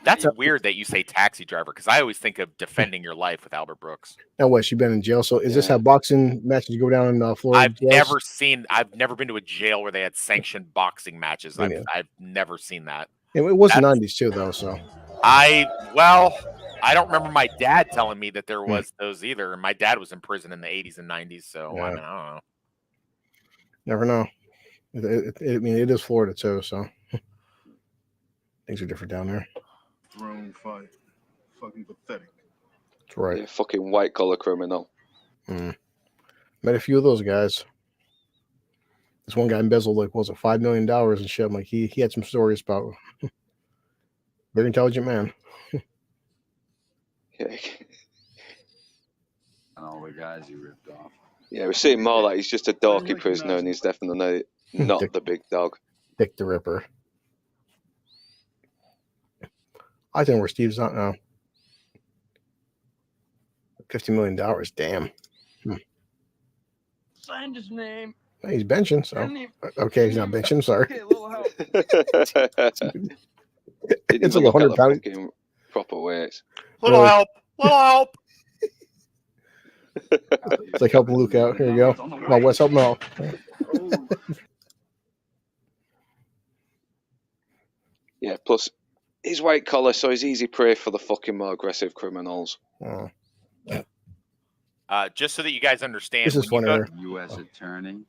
That's weird that you say Taxi Driver because I always think of Defending Your Life with Albert Brooks. Now what? She been in jail. So is this Yeah. how boxing matches go down in Florida? I've never been to a jail where they had sanctioned boxing matches. Me neither. I've never seen that. It was the That's- 90s too, though. So I don't remember my dad telling me that there was those either. And my dad was in prison in the 80s and 90s. So Yeah. I don't know. never know. I mean, it is Florida too, so things are different down there. Throne fight. Fucking pathetic. That's right. Yeah, fucking white collar criminal. Met a few of those guys. This one guy embezzled like, what was it, $5 million and shit. I'm like, he had some stories about. Very intelligent man. Yeah. And all the guys he ripped off. Yeah, we're seeing more like he's just a dorky prisoner and he's definitely not the big dog. Dick the Ripper. I think where Steve's not now. $50 million. Damn. Signed his name. Hey, he's benching, so. And he- Okay, he's not benching. Sorry. Okay, a little help. It's like 100 pounds. Fucking proper weights. Little Really? help. Little help. It's like helping Luke out. Here you go. Well, Wes, help him out. Yeah, plus he's white collar, so he's easy prey for the fucking more aggressive criminals. Oh, Just so that you guys understand. this is when funny. you There. U.S. attorney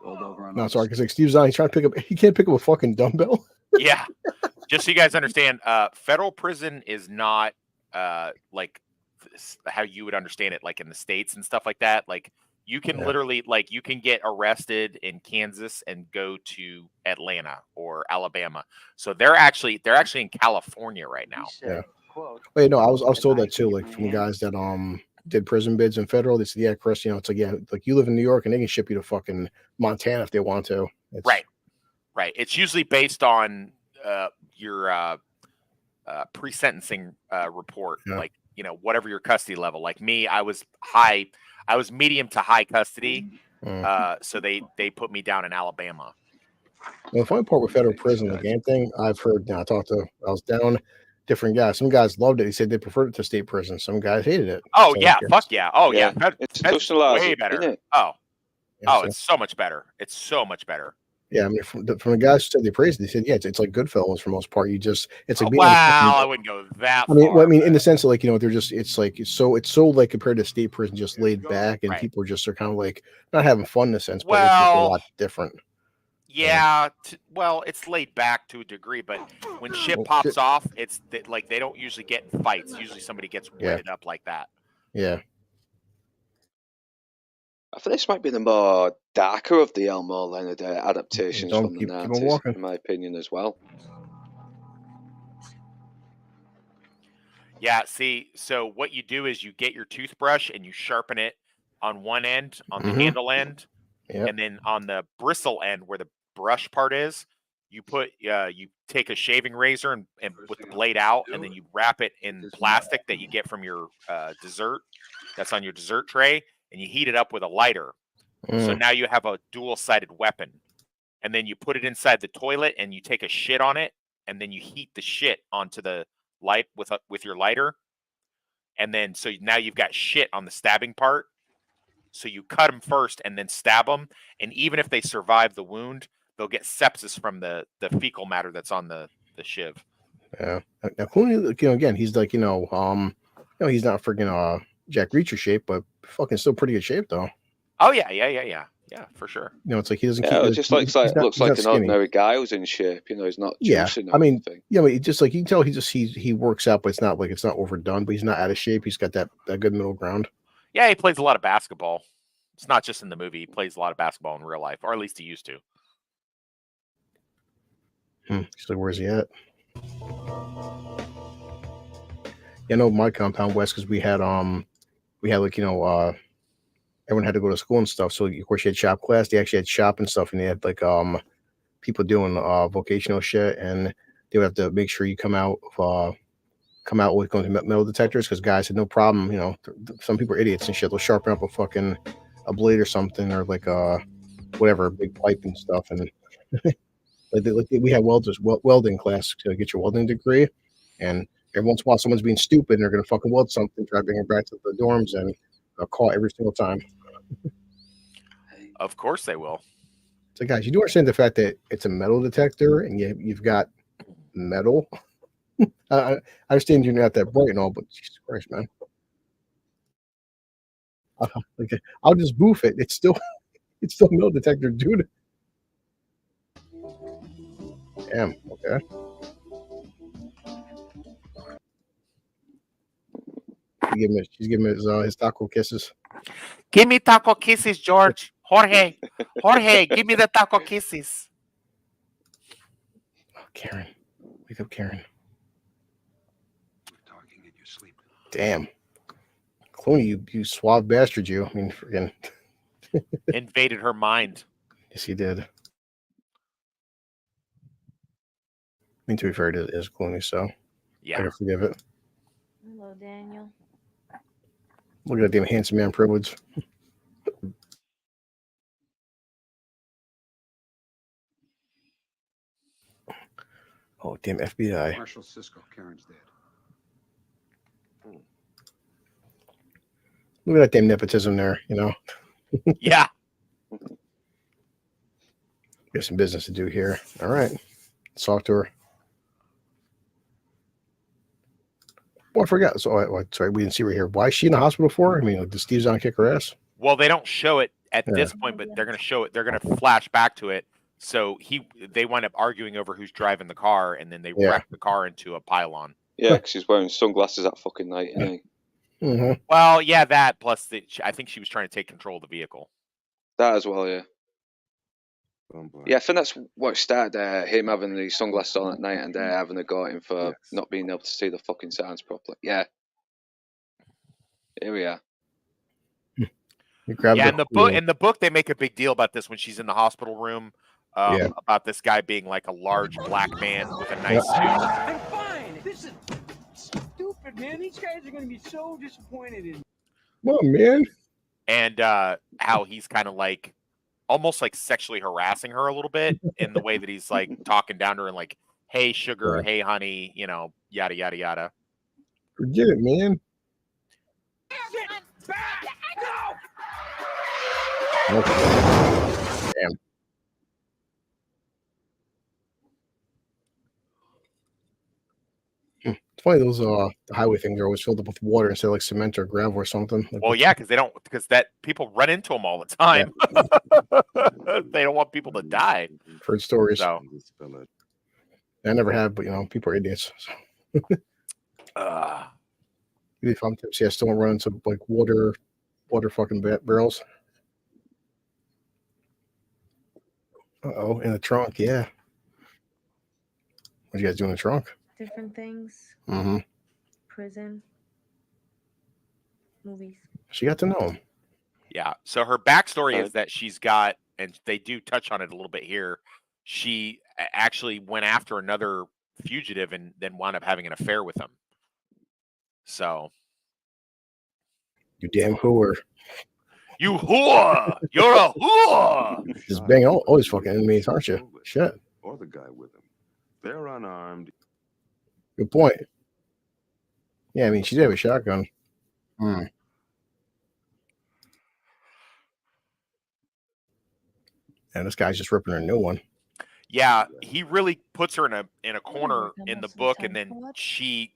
rolled over on No, us. sorry, because like Steve's on. He's trying to pick up. He can't pick up a fucking dumbbell. Yeah. Just so you guys understand, federal prison is not like how you would understand it, like in the States and stuff like that. Like you can literally, like, you can get arrested in Kansas and go to Atlanta or Alabama. So they're actually in California right now. Yeah. Wait, no, I was told that too. Like from guys that did prison bids in federal. They said, yeah, Chris, you know, it's like, yeah, like you live in New York and they can ship you to fucking Montana if they want to. It's, Right. It's usually based on your pre-sentencing report, Yeah. like, you know, whatever your custody level. Like me, I was medium to high custody. So they put me down in Alabama. Well, the funny part with federal prison, the game thing, I've heard now. I was down different guys. Some guys loved it. He said they preferred it to state prison. Some guys hated it. Oh So, yeah, fuck yeah. Oh yeah. That's Institutionalized, way isn't better. it? Oh, Oh, so- it's so much better. It's so much better. Yeah, I mean, from the guys who said they praised it, they said, yeah, it's like Goodfellas for the most part. It's like being Wow, I wouldn't go that I mean, far. well, I mean, in the sense of like, they're just it's so like compared to state prison, just laid back, and Right. people are kind of like not having fun in a sense, but it's just a Well, lot different. yeah, well, it's laid back to a degree, but when shit Well, pops shit. off, it's like they don't usually get in fights. Usually somebody gets Yeah. wetted up like that. Yeah, I think this might be the more darker of the Elmore Leonard adaptations Don't from the keep on 90s, walking. in my opinion, as well. Yeah, see, so what you do is you get your toothbrush and you sharpen it on one end, on the Mhm. handle end, Yep. and then on the bristle end where the brush part is, you take a shaving razor and with the blade out, and then you wrap it in plastic that you get from your dessert that's on your dessert tray, and you heat it up with a lighter. So now you have a dual-sided weapon. And then you put it inside the toilet and you take a shit on it, and then you heat the shit onto the light with your lighter. And then so now you've got shit on the stabbing part. So you cut them first and then stab them, and even if they survive the wound, they'll get sepsis from the fecal matter that's on the shiv. Yeah. Now Clooney, again, he's like, he's not friggin' Jack Reacher shape, but fucking still pretty good shape though. Oh yeah, for sure. It's like he doesn't. Yeah, it just looks like he's not an skinny. ordinary guy who's in shape. He's not Yeah, juicing or I mean, anything. yeah, but just like you can tell, he works out, but it's not overdone, but he's not out of shape. He's got that good middle ground. Yeah, he plays a lot of basketball. It's not just in the movie. He plays a lot of basketball in real life, or at least he used to. So where's he at? My compound west, because we had like everyone had to go to school and stuff. So of course you had shop class. They actually had shop and stuff, and they had like people doing vocational shit, and they would have to make sure you come out with going to metal detectors, because guys had no problem. Some people are idiots and shit. They'll sharpen up a blade or something, or like whatever, a big pipe and stuff, and we had welding class to get your welding degree, and every once in a while someone's being stupid and they're gonna fucking weld something, try to bring it back to the dorms, and caught every single time. Of course they will. So guys, you do understand the fact that it's a metal detector and you've got metal. I understand you're not that bright and all, but Jesus Christ, man. Okay, I'll just boof it. It's still metal detector, dude. Damn. Okay. She's giving his taco kisses. Give me taco kisses, George. Jorge, give me the taco kisses. Oh, Karen, wake up, Karen. Talking in your sleep. Damn. Clooney, you suave bastard, you. I mean, friggin'. Invaded her mind. Yes, he did. I mean, to be fair, it is Clooney, so I Yeah. can forgive it. Hello, Daniel. Look at that damn handsome man privilege. Oh, damn FBI. Marshal Cisco, Karen's dead. Look at that damn nepotism there, Yeah. Got some business to do here. All right. Let's talk to her. Oh, I forgot. So, sorry, we didn't see her here. Why is she in the hospital for? I mean, did Steve Zahn kick her ass? Well, they don't show it at Yeah. this point, but they're going to show it. They're going to flash back to it. So they wind up arguing over who's driving the car, and then they wreck the car into a pylon. Yeah, because he's wearing sunglasses that fucking night, isn't he? Mm-hmm. Well, yeah, that plus I think she was trying to take control of the vehicle. That as well, yeah. Yeah, I think that's what started him having the sunglasses on at night and having a go at him for not being able to see the fucking signs properly. Yeah. Here we are. Yeah, in the book they make a big deal about this when she's in the hospital room. About this guy being like a large black man with a nice suit. I'm fine. This is stupid, man. These guys are going to be so disappointed in me. Come on, man. And how he's kind of like almost like sexually harassing her a little bit in the way that he's like talking down to her and like, hey, sugar, hey, honey, yada, yada, yada. Forget it, man. Back! No! Okay. Damn. It's funny those highway things are always filled up with water instead of like cement or gravel or something. Like, Well, yeah, because that people run into them all the time. They don't want people to die. I've heard stories. So, I never have, but people are idiots. So. If I'm tipsy, I still don't run into like water fucking barrels. In the trunk, yeah. What you guys do in the trunk? Different things. Mm-hmm. Prison. Movies. She got to know him. yeah. So her backstory is that she's got, and they do touch on it a little bit here. She actually went after another fugitive and then wound up having an affair with him. So. You damn whore. You whore! You're a whore! Just banging all these fucking enemies, aren't you? Shit. Or the guy with him. They're unarmed. Good point. Yeah, I mean, she did have a shotgun. And this guy's just ripping her a new one. Yeah, he really puts her in a corner in the book, and then she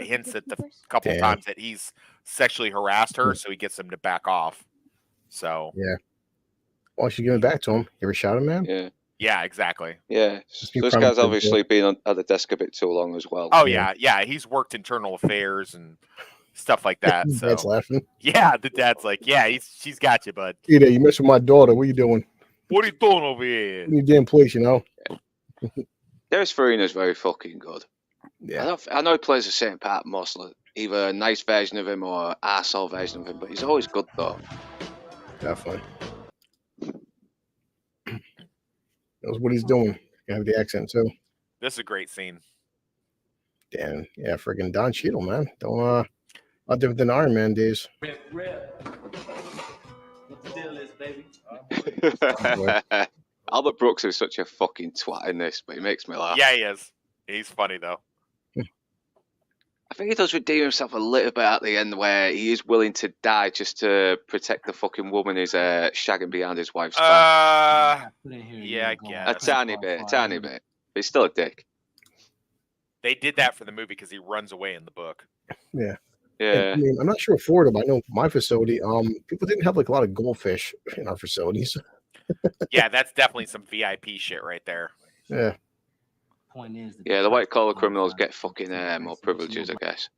hints at the couple times that he's sexually harassed her, so he gets him to back off. So yeah. Well, she's giving it back to him. You ever shot him, man? Yeah. Yeah, exactly. Yeah. This guy's obviously been at the desk a bit too long as well. Oh yeah. He's worked internal affairs and stuff like that. So Dad's laughing. Yeah, the dad's like, yeah, she's got you, bud. Either you messing with my daughter. What are you doing? What are you doing over here? In your damn place, Darius Farina's very fucking good. Yeah. I know he plays the same part mostly, either a nice version of him or an arsehole version of him, but he's always good though. Definitely. Knows what he's doing. You have the accent too. This is a great scene. Damn, yeah, friggin' Don Cheadle, man. Don't not different than Iron Man days. Rip. What the deal is, baby? Albert Brooks is such a fucking twat in this, but he makes me laugh. Yeah, he is. He's funny though. I think he does redeem himself a little bit at the end, where he is willing to die just to protect the fucking woman who's shagging behind his wife's back. Yeah, I guess. A tiny bit. But he's still a dick. They did that for the movie because he runs away in the book. Yeah. Yeah. I mean, I'm not sure Florida, but I know my facility, people didn't have like a lot of goldfish in our facilities. Yeah, that's definitely some VIP shit right there. Yeah. Point is, Yeah, the white collar criminals get fucking more privileges, I guess.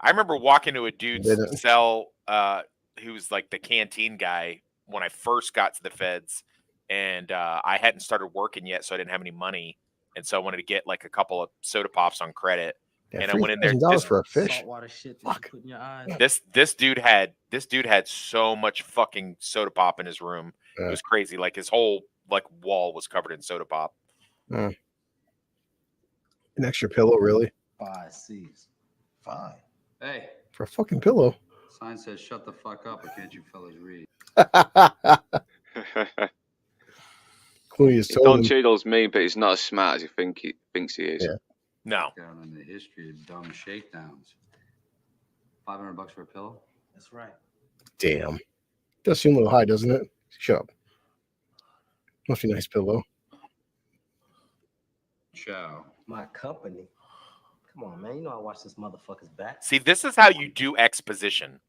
I remember walking to a dude's cell who was like the canteen guy when I first got to the feds, and I hadn't started working yet, so I didn't have any money, and so I wanted to get like a couple of soda pops on credit. Yeah, and I went in there $3,000 for a fish. Fuck. In your eyes. This dude had so much fucking soda pop in his room. It was crazy. Like his whole like wall was covered in soda pop. An extra pillow, really? 5 C's. 5. Hey, For a fucking pillow. sign says shut the fuck up, or can't you fellas read? Clooney is Don told him. Cheadle's mean, but he's not as smart as he thinks he is. Yeah. No. Down in the history of dumb shakedowns. $500 for a pillow? That's right. Damn. Does seem a little high, doesn't it? Shut up. Must be a nice pillow. Ciao. My company. Come on, man. You know I watch this motherfucker's back. See, this is how you do exposition.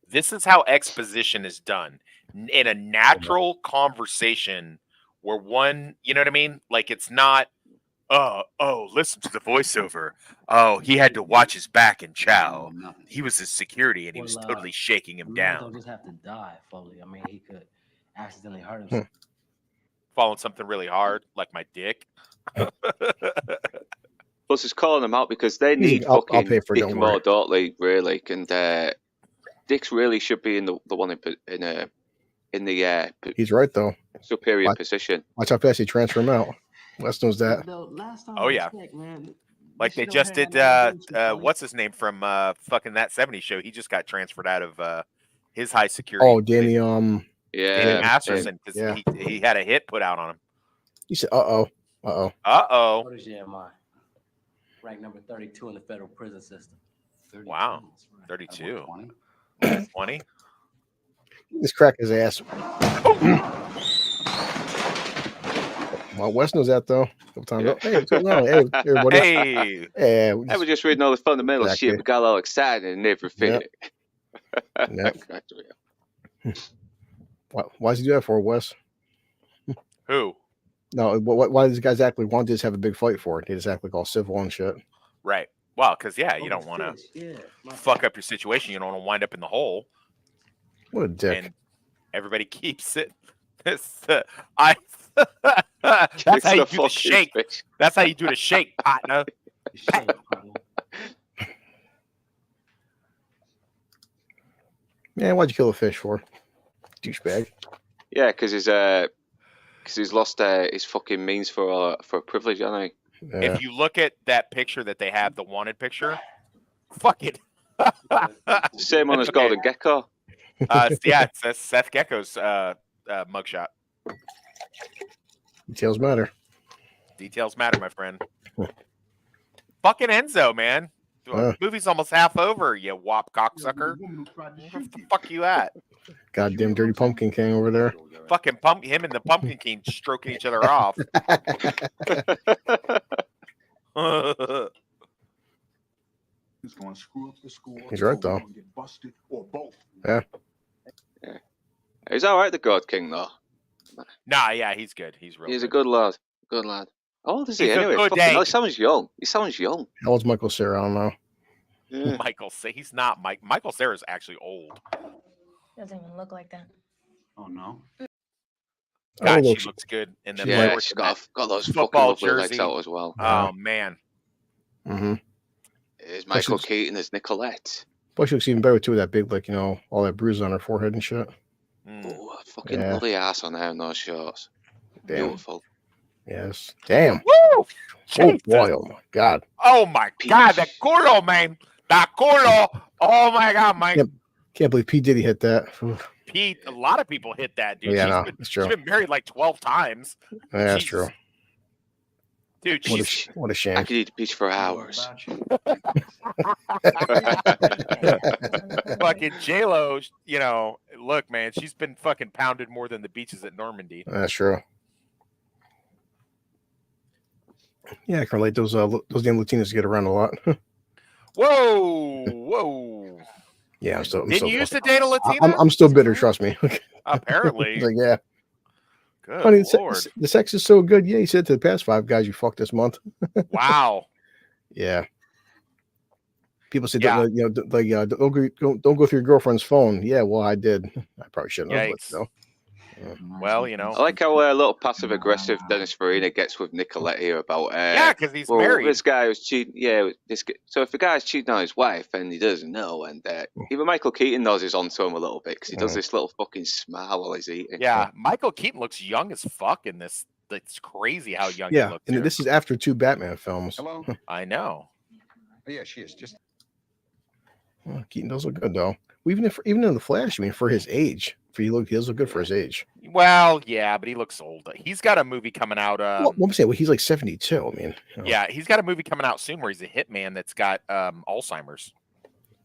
This is how exposition is done in a natural conversation where one, you know what I mean? Like it's not, listen to the voiceover. Oh, he had to watch his back and chow. Nothing. He was his security and he was totally shaking him down. Don't just have to die, fully. I mean, he could accidentally hurt himself. Following something really hard, like my dick. Plus, he's calling them out because they need I'll fucking pay for it, Dick don't more worry. Dortley, really. And Dick's really should be in the one in the He's right, though. superior What? position. Watch how fast he transfer him out. Wes knows that. Oh, yeah. Like they just did, what's his name from fucking That 70s Show? He just got transferred out of his high security. Oh, Danny, Danny Yeah. Masterson, because yeah. he had a hit put out on him. he said, uh-oh. What is Jeremiah? Ranked number 32 in the federal prison system. 32. Wow. That's right. 32. 20? 20? Just crack his ass. Well, Wes knows that though. A couple times. Yeah. Hey, what's going on? Hey, everybody. Hey, Yeah, I was just reading all the fundamental Exactly. shit. We got all excited and everything. Yep. Why does he do that for, Wes? who? No, why does these guys act like want to just have a big fight for it? They just act like all civil and shit. Right. Well, because you don't want to fuck up your situation. You don't want to wind up in the hole. What a dick. And everybody keeps it. That's how you do the shake. That's how you do the shake, partner. Man, why'd you kill a fish for? Douchebag. Yeah, because he's lost his fucking means for a privilege, hasn't he? Yeah. If you look at that picture that they have, the wanted picture, fuck it. Same one as Okay. Golden Gecko. Yeah, it's Seth Gecko's mugshot. Details matter. Details matter, my friend. Fucking Enzo, man. The movie's almost half over, you wop cocksucker. Where the fuck you at? Goddamn dirty pumpkin king over there. Fucking him and the Pumpkin King stroking each other off. He's going to screw up the score. He's right, though. Get busted or both. Yeah. He's all right, the God King, though. Nah, yeah, he's good. He's real. He's a good lad. Good lad. How old is he He's a anyway? good Fucking hell, egg. he sounds young. He sounds young. How old's Michael Cera? I don't know. Yeah. He's not Mike. Michael Cera's actually old. Doesn't even look like that. Oh no. God, look, she looks good in them Yeah, shorts she's and got those fucking football lovely legs jersey. out as well. Oh man. Mm-hmm. Is Michael she's- Keaton as Nicolette? Plus, she looks even better too with that big, like, you know, all that bruise on her forehead and shit. Mm. Oh, fucking Yeah. lovely ass on her in those shorts. Damn. Beautiful. Yes. Damn. Woo! Oh Jesus. boy. Oh my God. Oh my God, the culo, man. The culo. Oh my God, Mike. Yep. Can't believe P. Diddy hit that. Oof. Pete, a lot of people hit that, dude. Yeah, She's no, been, it's true. she's been married like 12 times. Yeah, that's Jesus. true. Dude, What a, she's what a I shame. could eat a peach for hours. fucking J-Lo, you know, look, man, she's been fucking pounded more than the beaches at Normandy. That's true. Yeah, I can relate. Those damn Latinas get around a lot. Whoa. Yeah, I'm still. Didn't you used to date a Latina? I'm still bitter. Trust me. Apparently. Like, yeah. Good Honey, Lord. the sex is so good. Yeah, you said to the past 5 guys you fucked this month. Wow. Yeah. People said, Yeah. you know, like, don't go through your girlfriend's phone. Yeah, well, I did. I probably shouldn't have. Yikes. But, no. Well, you know. I like how a little passive aggressive Dennis Farina gets with Nicolette here about. Yeah, because he's well, married. this guy was cheating. Yeah, so if the guy's cheating on his wife and he doesn't know, and even Michael Keaton knows he's onto him a little bit because he does this little fucking smile while he's eating. Yeah, Michael Keaton looks young as fuck in this. It's crazy how young he Yeah, looks. and here. this is after 2 Batman films. Hello? I know. Oh, yeah, she is. Just Well, Keaton does look good though. Even in the Flash, I mean, for his age, he does look good for his age. Well, yeah, but he looks old. He's got a movie coming out. Well, I'm saying, he's like 72. I mean, you know. Yeah, he's got a movie coming out soon where he's a hitman that's got Alzheimer's.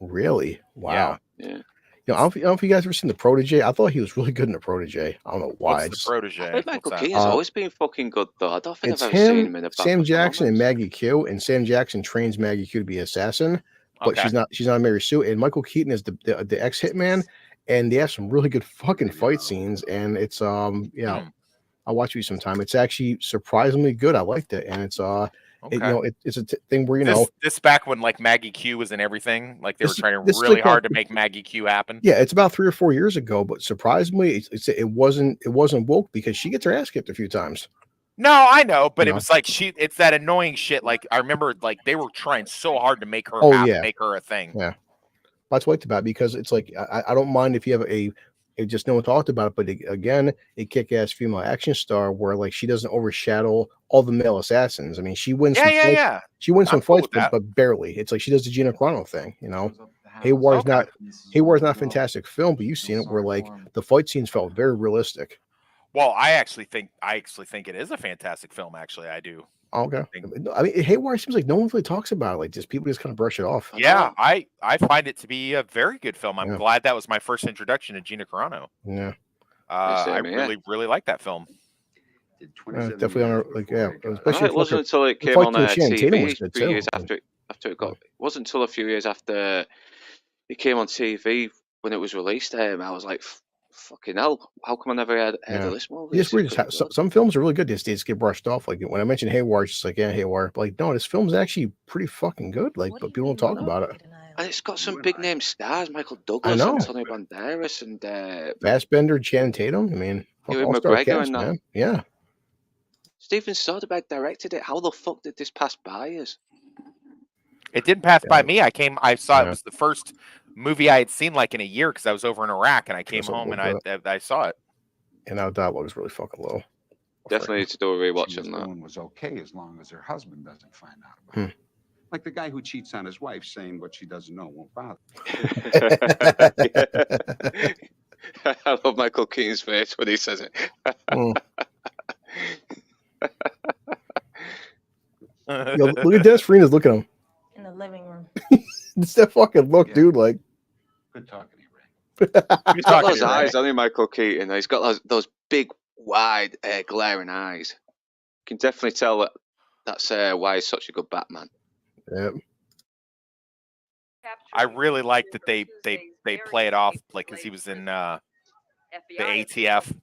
Really? Wow. Yeah. You know, I don't know if you guys ever seen The Protege. I thought he was really good in The Protege. I don't know why. What's the protege? I think Michael What's that? Keaton's always been fucking good though. I don't think It's I've ever seen him, him in a Sam bad Jackson, and performance. Maggie Q. And Sam Jackson trains Maggie Q to be an assassin, but Okay. she's not Mary Sue. And Michael Keaton is the ex hitman, and they have some really good fucking fight scenes. And it's yeah, I'll watch you sometime. It's actually surprisingly good. I liked it, and it's Okay. it's a thing where, you know, this back when like Maggie Q was in everything, like they were This- trying this is really like hard a- to make Maggie Q happen. yeah, it's about 3 or 4 years ago, but surprisingly, it wasn't woke because she gets her ass kicked a few times. No, I know, but You it know? was like it's that annoying shit. Like I remember, like they were trying so hard to make her Oh, happen, yeah. make her a thing. Yeah. That's what I liked about it, because it's like I don't mind if you have it just no one talked about it, but again, a kick-ass female action star where like she doesn't overshadow all the male assassins. I mean, she wins. some fights, Yeah. She wins some I'm cool fights, with that. but barely. It's like she does the Gina Carano thing, you know. Haywar's not a fantastic film, but you've seen it where like the fight scenes felt very realistic. Well, I actually think it is a fantastic film. Actually, I do. Okay. think- I mean, Haywire seems like no one really talks about it. Like, just people just kind of brush it off. Yeah, I find it to be a very good film. I'm Yeah. glad that was my first introduction to Gina Carano. Yeah. I same here. really like that film. Did 27 Definitely on years our, like, before yeah, I got especially it wasn't until it the came fight on with Channing Tatum was TV good, a few too. years after it got. It wasn't until a few years after it came on TV when it was released. I was like, fucking hell! How come I never heard Yeah. of this movie? Just This is weird. pretty good. Some films are really good. They just get brushed off. Like when I mentioned Haywire, it's just like, yeah, Haywire. But like, no, this film's actually pretty fucking good. Like, What but do you people don't mean talk you about look it. at an island? And it's got some and big I- name stars: Michael Douglas, know. Antonio Banderas, and Fassbender, Channing Tatum. I mean, Ewan all-star McGregor cast, and that. man. Yeah. Steven Soderbergh directed it. How the fuck did this pass by us? It didn't pass by Yeah. me. I saw Yeah. it was the first movie I had seen like in a year because I was over in Iraq and I came That's a home and little I saw it. And our dialogue is really fucking low. Definitely need to do a She rewatch was on that. doing was okay as long as her husband doesn't find out about it. Like the guy who cheats on his wife, saying what she doesn't know won't bother. I love Michael Keaton's face when he says it. Mm. Yo, look at Dennis Farina's look at him. In the living room. It's that fucking look, Yeah. dude. Like, Good talking to you, Ray. He's got those eyes, hasn't he, Michael Keaton? He's got those big, wide, glaring eyes. You can definitely tell that's why he's such a good Batman. yeah. I really like that they play it off like because he was in the ATF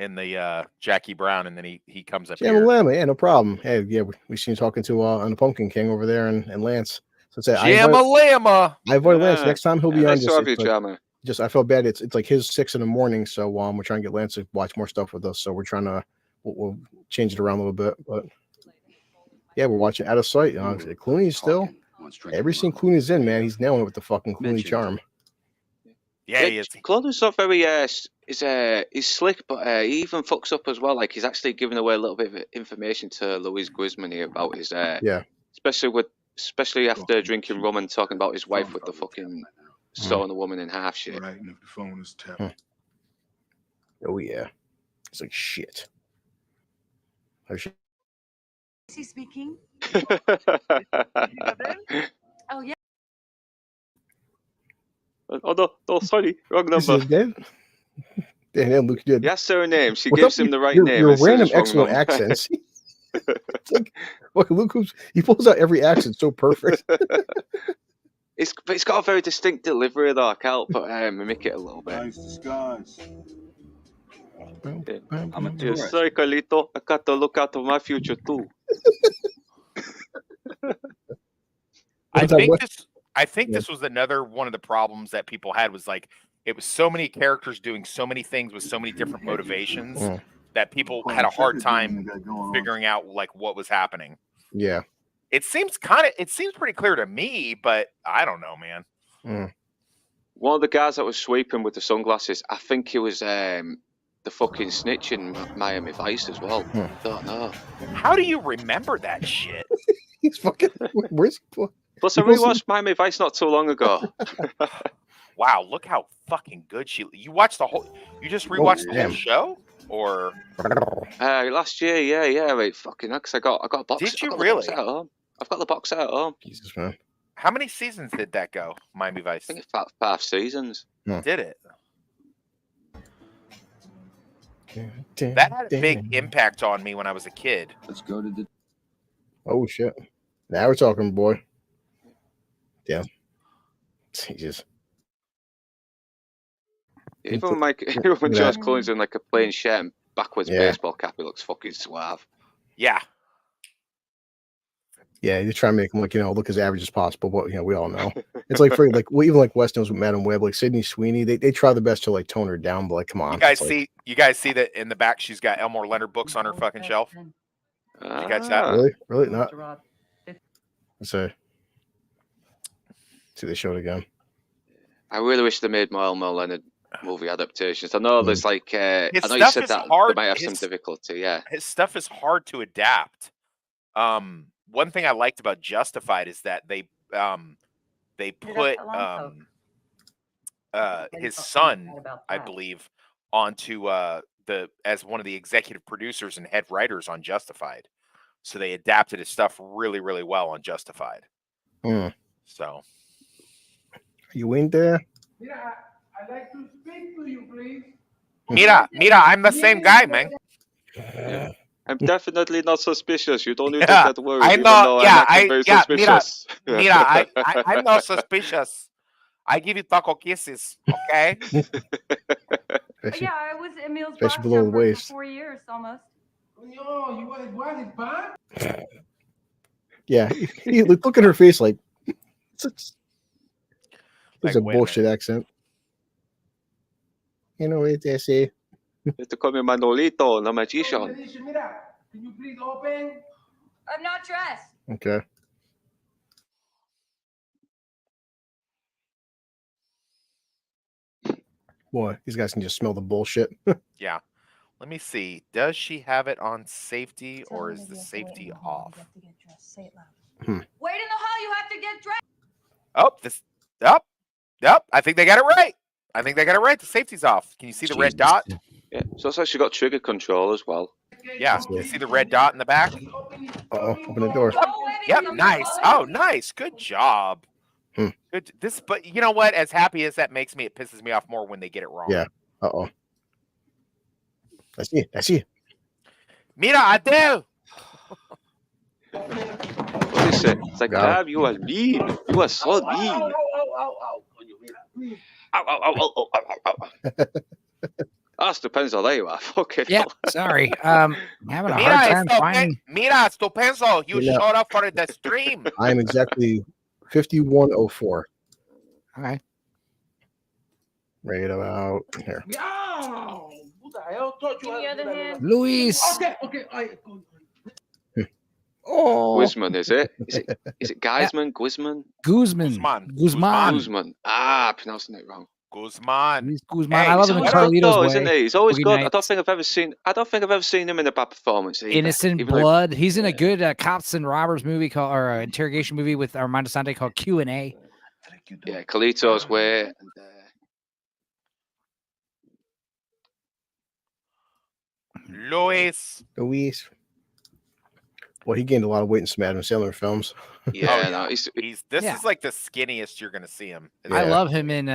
in the Jackie Brown and then he comes up here. Jamalama, yeah, no problem. Hey, yeah, we seen you talking to on the Pumpkin King over there and Lance. So it's I Jamalama. avoid Lance next time he'll be on. Nice to have you, It's like, Jammer. just I feel bad. It's like his 6 a.m, so we're trying to get Lance to watch more stuff with us. So we're trying to we'll change it around a little bit, but yeah, we're watching Out of Sight. You know, Clooney's still Talking, wants to drink every alone. scene Clooney's in, man. He's nailing it with the fucking Clooney Mentioned. charm. Yeah, he is. Claudius not very he's slick, but he even fucks up as well. Like he's actually giving away a little bit of information to Louise Guzman here about his Yeah, especially after drinking rum and talking about his wife with the fucking sawing the woman in half shit. Right, and if the phone is tapped. oh yeah. It's like shit. Oh, shit. Is he speaking? Oh yeah. no, sorry, wrong This number. is Dave. Damn, Luke, you did. He asked her name. She What's gives up, him the right your, name. Your and says random it's wrong excellent number. accents. It's like, fucking Luke, he pulls out every accent so perfect. But it's got a very distinct delivery though. I can't help but mimic it a little bit. Nice disguise. I'm a Yeah, tourist. sorry, Carlito. I got to look out for my future too. I What's that, think what? this Yeah. this was another one of the problems that people had was like it was so many characters doing so many things with so many different motivations Mm. that people had a hard time figuring out like what was happening. Yeah. It seems pretty clear to me, but I don't know, man. Mm. One of the guys that was sweeping with the sunglasses, I think he was the fucking snitch in Miami Vice as well. Don't know. How do you remember that shit? He's fucking. Where's Plus, I He was- rewatched Miami Vice not too long ago. Wow, look how fucking good she. You watched the whole. You just rewatched the whole damn. show, or Last year, yeah, right, fucking hell, 'cause I got a box. Did you I got the box really? set at home. I've got the box set at home. Jesus, man? how many seasons did that go? Miami Vice I think it's about 5 seasons. did it. That had a big impact on me when I was a kid. Let's go to the. Oh shit! Now we're talking, boy. Damn. Jesus. Even when even when Yeah. George Clooney's in like a plain shirt and backwards Yeah. baseball cap, he looks fucking suave. Yeah, Yeah, you try to make him look as average as possible, but we all know it's like for even like Weston's with Madam Web, like Sydney Sweeney, they try the best to like tone her down, but like come on, you guys it's like, you guys see that in the back. She's got Elmore Leonard books on her fucking shelf. You catch that? really not. Let's see they showed it again. I really wish they made more Elmer Leonard movie adaptations. I know there's like I His know you stuff said is that hard. they might have some His- difficulty. Yeah, His stuff is hard to adapt. One thing I liked about Justified is that they put his son, I believe, onto as one of the executive producers and head writers on Justified, So they adapted his stuff really, really well on Justified. Hmm. So You in there? Yeah, I'd like to speak to you, please. Mira, I'm the same guy, man. I'm definitely not suspicious. You don't need Yeah, to get worried, I even know. though Yeah, I'm acting very Mira, suspicious. I'm not suspicious. I give you taco kisses, okay? Especially, Yeah, I was Emil's especially boss below the job for waist. 4 years almost. No, you what is bad? Yeah, look at her face like it's Like, a wait a bullshit accent. You know what they say? You have to call me Manolito, no magician. Alicia, mira, can you please open? I'm not dressed. Okay. Boy, these guys can just smell the bullshit. Yeah. Let me see. Does she have it on safety Tell or them is that the you have to wait in safety the hall. off? You have to get dressed. Say it loud. Wait in the hall, you have to get dressed. Oh, this. Yep. I think they got it right. The safety's off. Can you see the red dot? Yeah, so it's actually got trigger control as well. Yeah. Can you see the red dot in the back? Uh-oh, open the door. Yep. Nice. Oh, nice. Good job. Hmm. Good. But you know what? As happy as that makes me, it pisses me off more when they get it wrong. Yeah. Uh-oh. I see. Mira, I do. What is it? It's like, Got it. damn, you are mean. You are so mean. That's depends on how you are. Fucking Yeah, hell. sorry. Having a hard time finding. Mira, Stupenso, you Yeah. showed up for the stream. I am exactly 5104. Okay. Right about here. Yeah. Who the hell taught you Give me how to the do other that? hand. Luis. Okay. Oh, Guzman, is it? Is it Geisman? Guzman? Guzman. Guzman. Ah, pronouncing it wrong. Guzman. Luis Guzman. Hey, I love He's him in always good Carlito's though, way. isn't he? He's always Boogie good. I Nights. don't think I've ever seen him in a bad performance either. Innocent Even though- Blood. He's in a good cops and robbers movie called, or interrogation movie with Armando Sante called Q&A. Yeah, Carlito's Way. And, Luis. Well, he gained a lot of weight in some Adam Sandler films. yeah, no, he's This Yeah. is like the skinniest you're gonna see him. I Yeah. love him in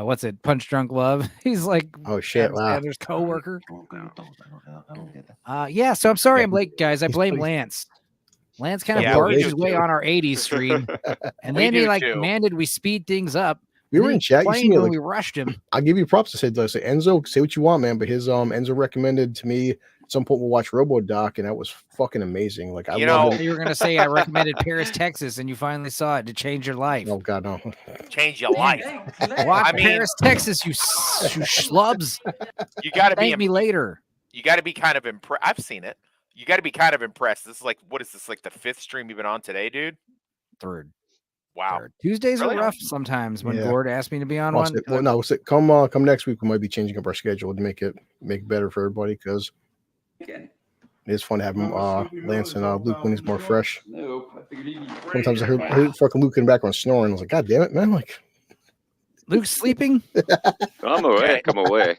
what's it, Punch Drunk Love. He's like Oh shit! Adam Wow. Sandler's coworker. Yeah, so I'm sorry I'm late, guys. I He's blame pretty- Lance. Lance kind of Yeah, we barged do his way too. on our 80s stream, and We then he do like too. demanded we speed things up. We and were then in he chat. You see complained me when like we rushed him. I give you props. I said, Enzo, say what you want, man. But his Enzo recommended to me at some point we'll watch RoboDoc, and that was fucking amazing. Like I You love know- it. You were gonna say I recommended Paris, Texas, and you finally saw it to change your life. Oh god, no. Change your life. Watch I mean- Paris, Texas, you schlubs. You gotta be Thank me later. you gotta be kind of impressed. I've seen it. You gotta be kind of impressed. This is like, what is this, like the 5th stream you've been on today, dude? Third. Wow. Tuesdays Really? are rough sometimes when Yeah. Gord asked me to be on Well, one. well, no, come next week. We might be changing up our schedule to make it better for everybody because it's fun having Lance and Luke when he's more fresh. Sometimes I heard fucking Luke in the background snoring. I was like, God damn it, man! Like, Luke's sleeping. I'm awake. I'm awake.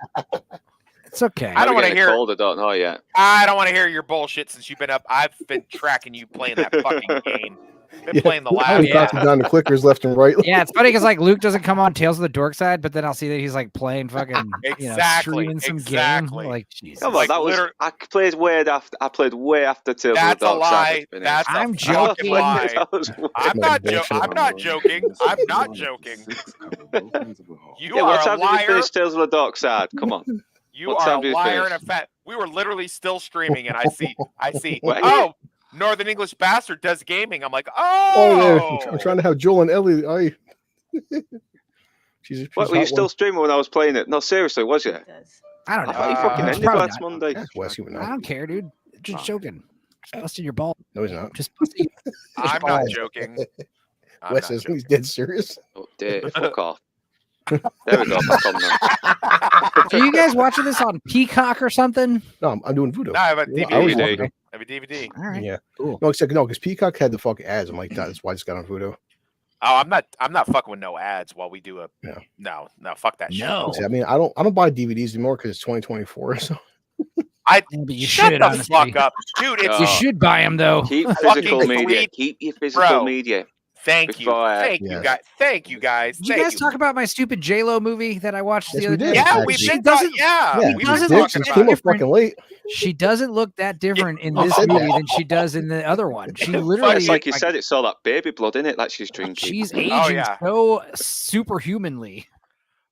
It's okay. I don't want to hear. Cold, I don't know yet. I don't want to hear your bullshit since you've been up. I've been tracking you playing that fucking game. Been playing the I last. was bouncing down the clickers left and right. Yeah, it's funny because like Luke doesn't come on Tales of the Dork Side, but then I'll see that he's like playing fucking Exactly, streaming some exactly. game. Like Jesus. Come on, Like, that was. liter- I played way after. I played way after Tales of That's the a Dark Side lie. was finished. That's I'm a joking. fucking lie. That was way- I'm not joking. I'm not joking. I'm not joking. You Yeah, what are a time did you liar. finish Tales of the Dark Side? Come on. You What are time a did you liar and a finish? fat. We were literally still streaming, and I see. What? Oh, Northern English Bastard does gaming. I'm like, Oh, yeah. I'm trying to have Joel and Ellie. She's What, were you hot still one. streaming when I was playing it? No, seriously, was you? I don't I know. thought you fucking It's ended probably last not. Monday. That's Wes, you would I know. don't care, dude. Just joking. Just busting your ball. No, he's not. Just busting. I'm not joking. I'm Wes not says joking. he's dead serious. Oh, dear, fuck off. There we go. Back on now. Are you guys watching this on Peacock or something? No, I'm doing voodoo. No, I have a Yeah, DVD. I was DVD. watching. I have a DVD. All right. Yeah. Cool. No, except no, because Peacock had the fucking ads. I'm like, that's why I just got on voodoo. Oh, I'm not fucking with no ads while we do a. Yeah. No, fuck that shit. No. See, I mean, I don't buy DVDs anymore because it's 2024. So I Yeah, but you shut should, the honestly. fuck up, dude. It's You should buy them though. Keep Fucking physical media. tweet- Keep your physical Bro. media. thank you, Before I- thank you Yes. guys, thank you guys. Did you thank guys talk about my stupid J-Lo movie that I watched Yes, the we other did, day? Yeah, we've actually. been talking. Yeah, We've we been doesn't did. talking She about came it. up fucking late. She doesn't look that different in I this said movie that. than she does in the other one. She Fuck, literally, It's like you said, it's all that baby blood in it, like she's drinking. she's aging yeah. so superhumanly.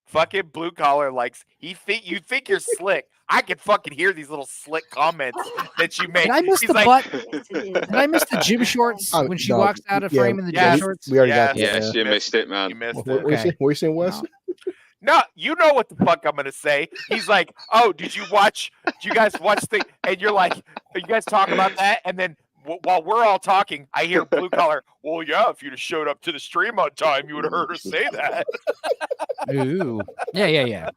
Fucking blue collar likes you think you're slick. I can fucking hear these little slick comments that you make. Did I miss He's the like, butt? Did I miss the gym shorts when she No, walks out of yeah, frame in the yes, gym shorts? We already got yes. that. Yes, you missed it, man. You missed What, it. what, you saying, what you saying, Wes? No, you know what the fuck I'm gonna say. He's like, "Oh, did you guys watch the?" And you're like, "You guys talk about that?" And then while we're all talking, I hear blue collar. Well, yeah, if you'd have showed up to the stream on time, you would have heard her say that. Ooh, yeah.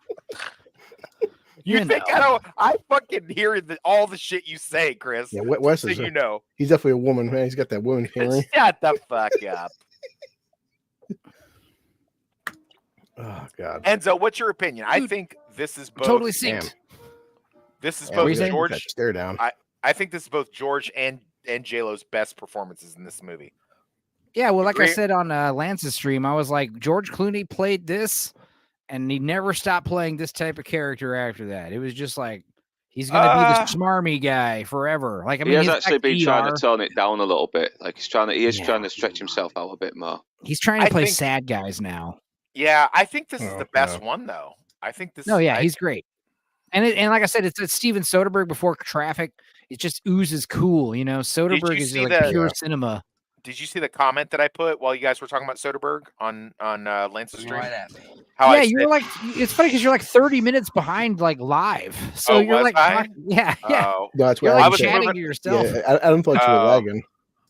You think I don't? I fucking hear all the shit you say, Chris. Yeah, Wes So is. you know. He's definitely a woman, man. He's got that woman hearing. Shut the fuck up, Oh God. Enzo. What's your opinion? I Dude, think this is both. Totally Damn. synced. This is Yeah, both we got George. that stare down. I think this is both George and J-Lo's best performances in this movie. Yeah, well, like I Agree. said on Lance's stream, I was like, George Clooney played this, and he never stopped playing this type of character after that. It was just like he's gonna be the smarmy guy forever. Like I mean, He has he's actually back been to trying ER. to tone it down a little bit. Like he is Yeah. trying to stretch himself out a bit more. He's trying to I play think- sad guys now. Yeah, I think this is Oh, the best no. one though. I think this. No, yeah, I- he's great. And like I said, it's Steven Soderbergh before Traffic. It just oozes cool, you know. Soderbergh is see like the- pure cinema. Did you see the comment that I put while you guys were talking about Soderbergh on Lance's stream? Right at me. How Yeah, I you're said, like it's funny because you're like 30 minutes behind like live. So Oh, you're was like I? talking- yeah. No, that's You're what like I was chatting moving- to yourself. Yeah, I don't thought you were Oh. lagging.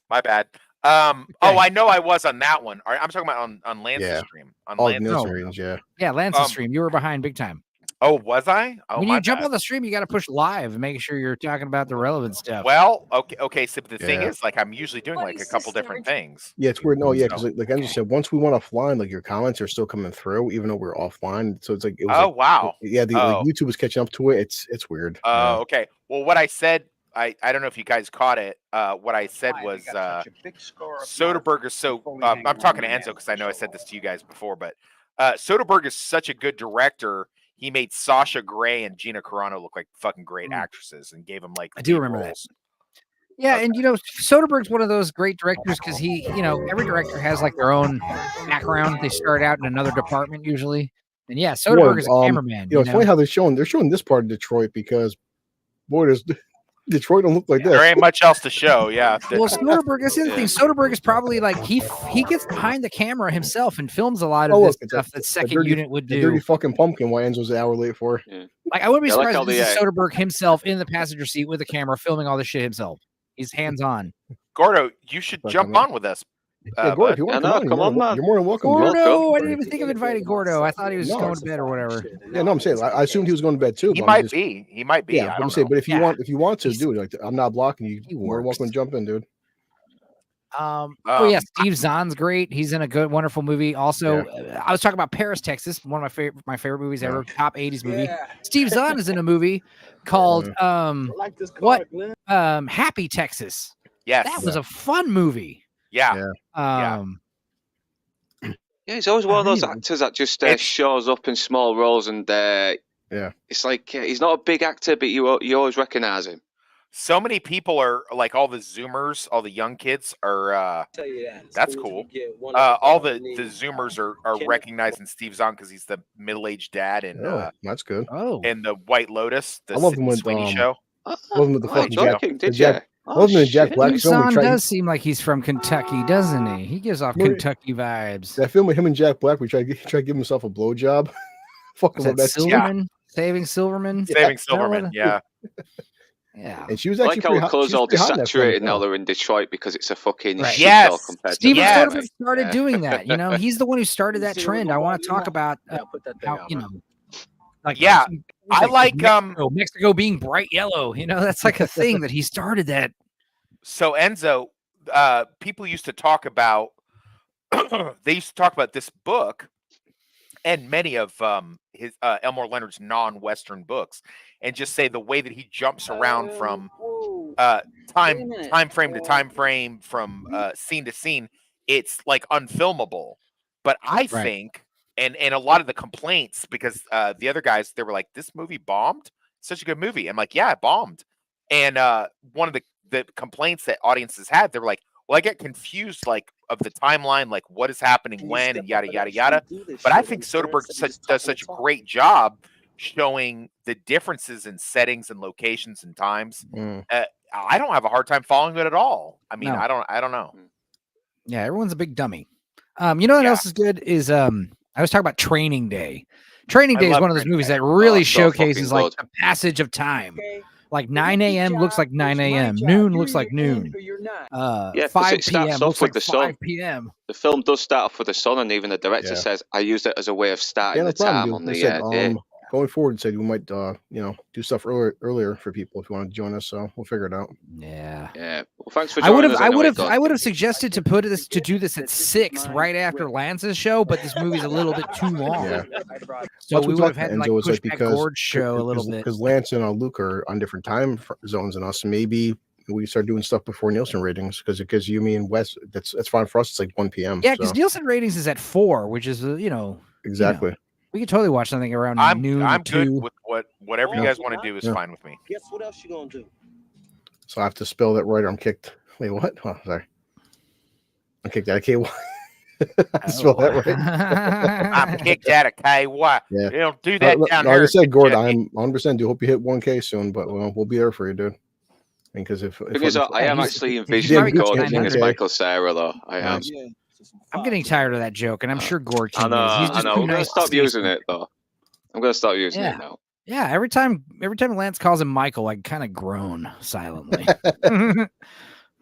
my bad. Oh, I know I was on that one. All right, I'm talking about on Lance's Yeah. stream. On All the Lance's. Nielsen No. ratings, yeah. Yeah, Lance's Um, stream. You were behind big time. Oh, was I? Oh, When my you jump bad. on the stream, you got to push live and make sure you're talking about the relevant stuff. Well, okay. So the thing Yeah. is, like, I'm usually doing like a couple different things. Yeah, it's weird. No, yeah, because So- like Andrew said, once we went offline, like your comments are still coming through, even though we're offline. So it's like, it was Oh, like, wow. yeah, Oh. like YouTube was catching up to it. It's weird. Oh, okay. Well, what I said, I don't know if you guys caught it. What I said was Soderbergh is so. I'm talking to Enzo because I know I said this to you guys before, but Soderbergh is such a good director. He made Sasha Grey and Gina Carano look like fucking great actresses and gave them like. I do lead remember that. roles. Yeah, and you know, Soderbergh's one of those great directors because he, you know, every director has like their own background. They start out in another department usually. And yeah, Soderbergh is a cameraman. You know, it's funny how they're showing this part of Detroit because boy, does Detroit don't look like There this. ain't much else to show. Yeah. Well, Soderbergh, that's the other Yeah. thing. Soderbergh is probably like he gets behind the camera himself and films a lot of Oh, this look, stuff that the second dirty- unit would The do. dirty fucking pumpkin Wayans was an hour late for. Like I wouldn't be Yeah, I like surprised how if this is they, Soderbergh himself in the passenger seat with a camera filming all this shit himself. He's hands on. Gordo, you should Fucking jump man. on with us. Yeah, Gordo, if you I want know, to come on, man. you're more than welcome. dude. Gordo, I didn't even think of inviting Gordo. I thought he was No, going to bed or whatever. Yeah, no, I'm saying I assumed he was going to bed too. He but I'm might just- be. He might be. Yeah, I but I'm don't saying, know. but if you Yeah. want to He's- do it, like I'm not blocking you. He You're more than welcome to jump in, dude. Oh Um, yeah, Steve Zahn's great. He's in a good, wonderful movie. Also, I was talking about Paris, Texas, one of my favorite movies ever, top 80s movie. Steve Zahn is in a movie called Happy Texas. Yes. That was a fun movie. Yeah. Yeah. Yeah, he's always one of those really- actors that just It's- shows up in small roles, and Yeah. it's like he's not a big actor, but you always recognize him. So many people are like all the Zoomers, all the young kids are. That's cool. All the Zoomers are recognizing Steve Zahn because he's the middle-aged dad in That's good. Oh, in the White Lotus, the I love him with, Sweeney show. Love him with the Oh, fucking John Jack. King, the did you? Jack- love him in the Jack shit. Black Steve film. Zahn We tried- does seem like he's from Kentucky, doesn't he? He gives off Where- Kentucky vibes. That film with him and Jack Black, we tried to give himself a blowjob. Fucking Was love that that scene. Silverman? Saving Silverman? Saving Is that what Silverman. it- Yeah. Yeah. And she was I actually like how pretty the hot. colours She's all pretty hot in that film, desaturated now yeah. they're in Detroit because it's a fucking Right. shit Yes. show compared Steven to Yes. Soderbergh started doing that. You know, he's the one who started that trend. I want to talk about how, you know, like Yeah, I like, Mexico being bright yellow. You know, that's like a thing that he started that. So Enzo, people used to talk about they used to talk about this book, and many of his Elmore Leonard's non-Western books, and just say the way that he jumps around from time frame to time frame, from scene to scene, it's like unfilmable. But I think, and a lot of the complaints, because the other guys, they were like, this movie bombed. Such a good movie. I'm like, yeah, it bombed. And one of the complaints that audiences had, they were like, well, I get confused, like, of the timeline, like what is happening when, and yada yada yada. But I think Soderbergh does such a great job showing the differences in settings and locations and times. I don't have a hard time following it at all. I mean, I don't know. Yeah, everyone's a big dummy. You know what else is good is I was talking about Training Day. Training Day is one of those movies that really showcases like the passage of time. Like 9 a.m. looks like 9 a.m. Noon looks like noon. 5 p.m. looks like 5 p.m. The film does start off with the sun, and even the director says, "I used it as a way of starting the time on the day." Going forward, said we might, do stuff earlier for people if you want to join us. So we'll figure it out. Yeah. Well, thanks for joining us. I would have suggested to do this at 6 right after Lance's show, but this movie's a little bit too long. Yeah. So we would have had to like push back Gord's show a little bit. Because Lance and Luke are on different time zones than us. Maybe we start doing stuff before Nielsen ratings, because it gives you, me, and Wes. That's fine for us. It's like 1 p.m. Yeah, because Nielsen ratings is at 4, which is exactly. We could totally watch something around noon. I'm good 2. with whatever you guys want to do is fine with me. Guess what else you gonna do? So I have to spell that right, or I'm kicked. Wait, what? Oh, sorry. I'm kicked out of KY. Spell that right. I'm kicked out of KY. Yeah. You don't do that down like there. I said, Gord, I'm 100% do hope you hit 1K soon, but we'll be there for you, dude. Because if I am actually envisioning Gord hitting as Michael Cera, though. I am. I'm getting tired of that joke, and I'm sure Gord can. I know. I'm gonna stop using it though. I'm gonna stop using it now. Yeah, every time Lance calls him Michael, I kind of groan silently. I'm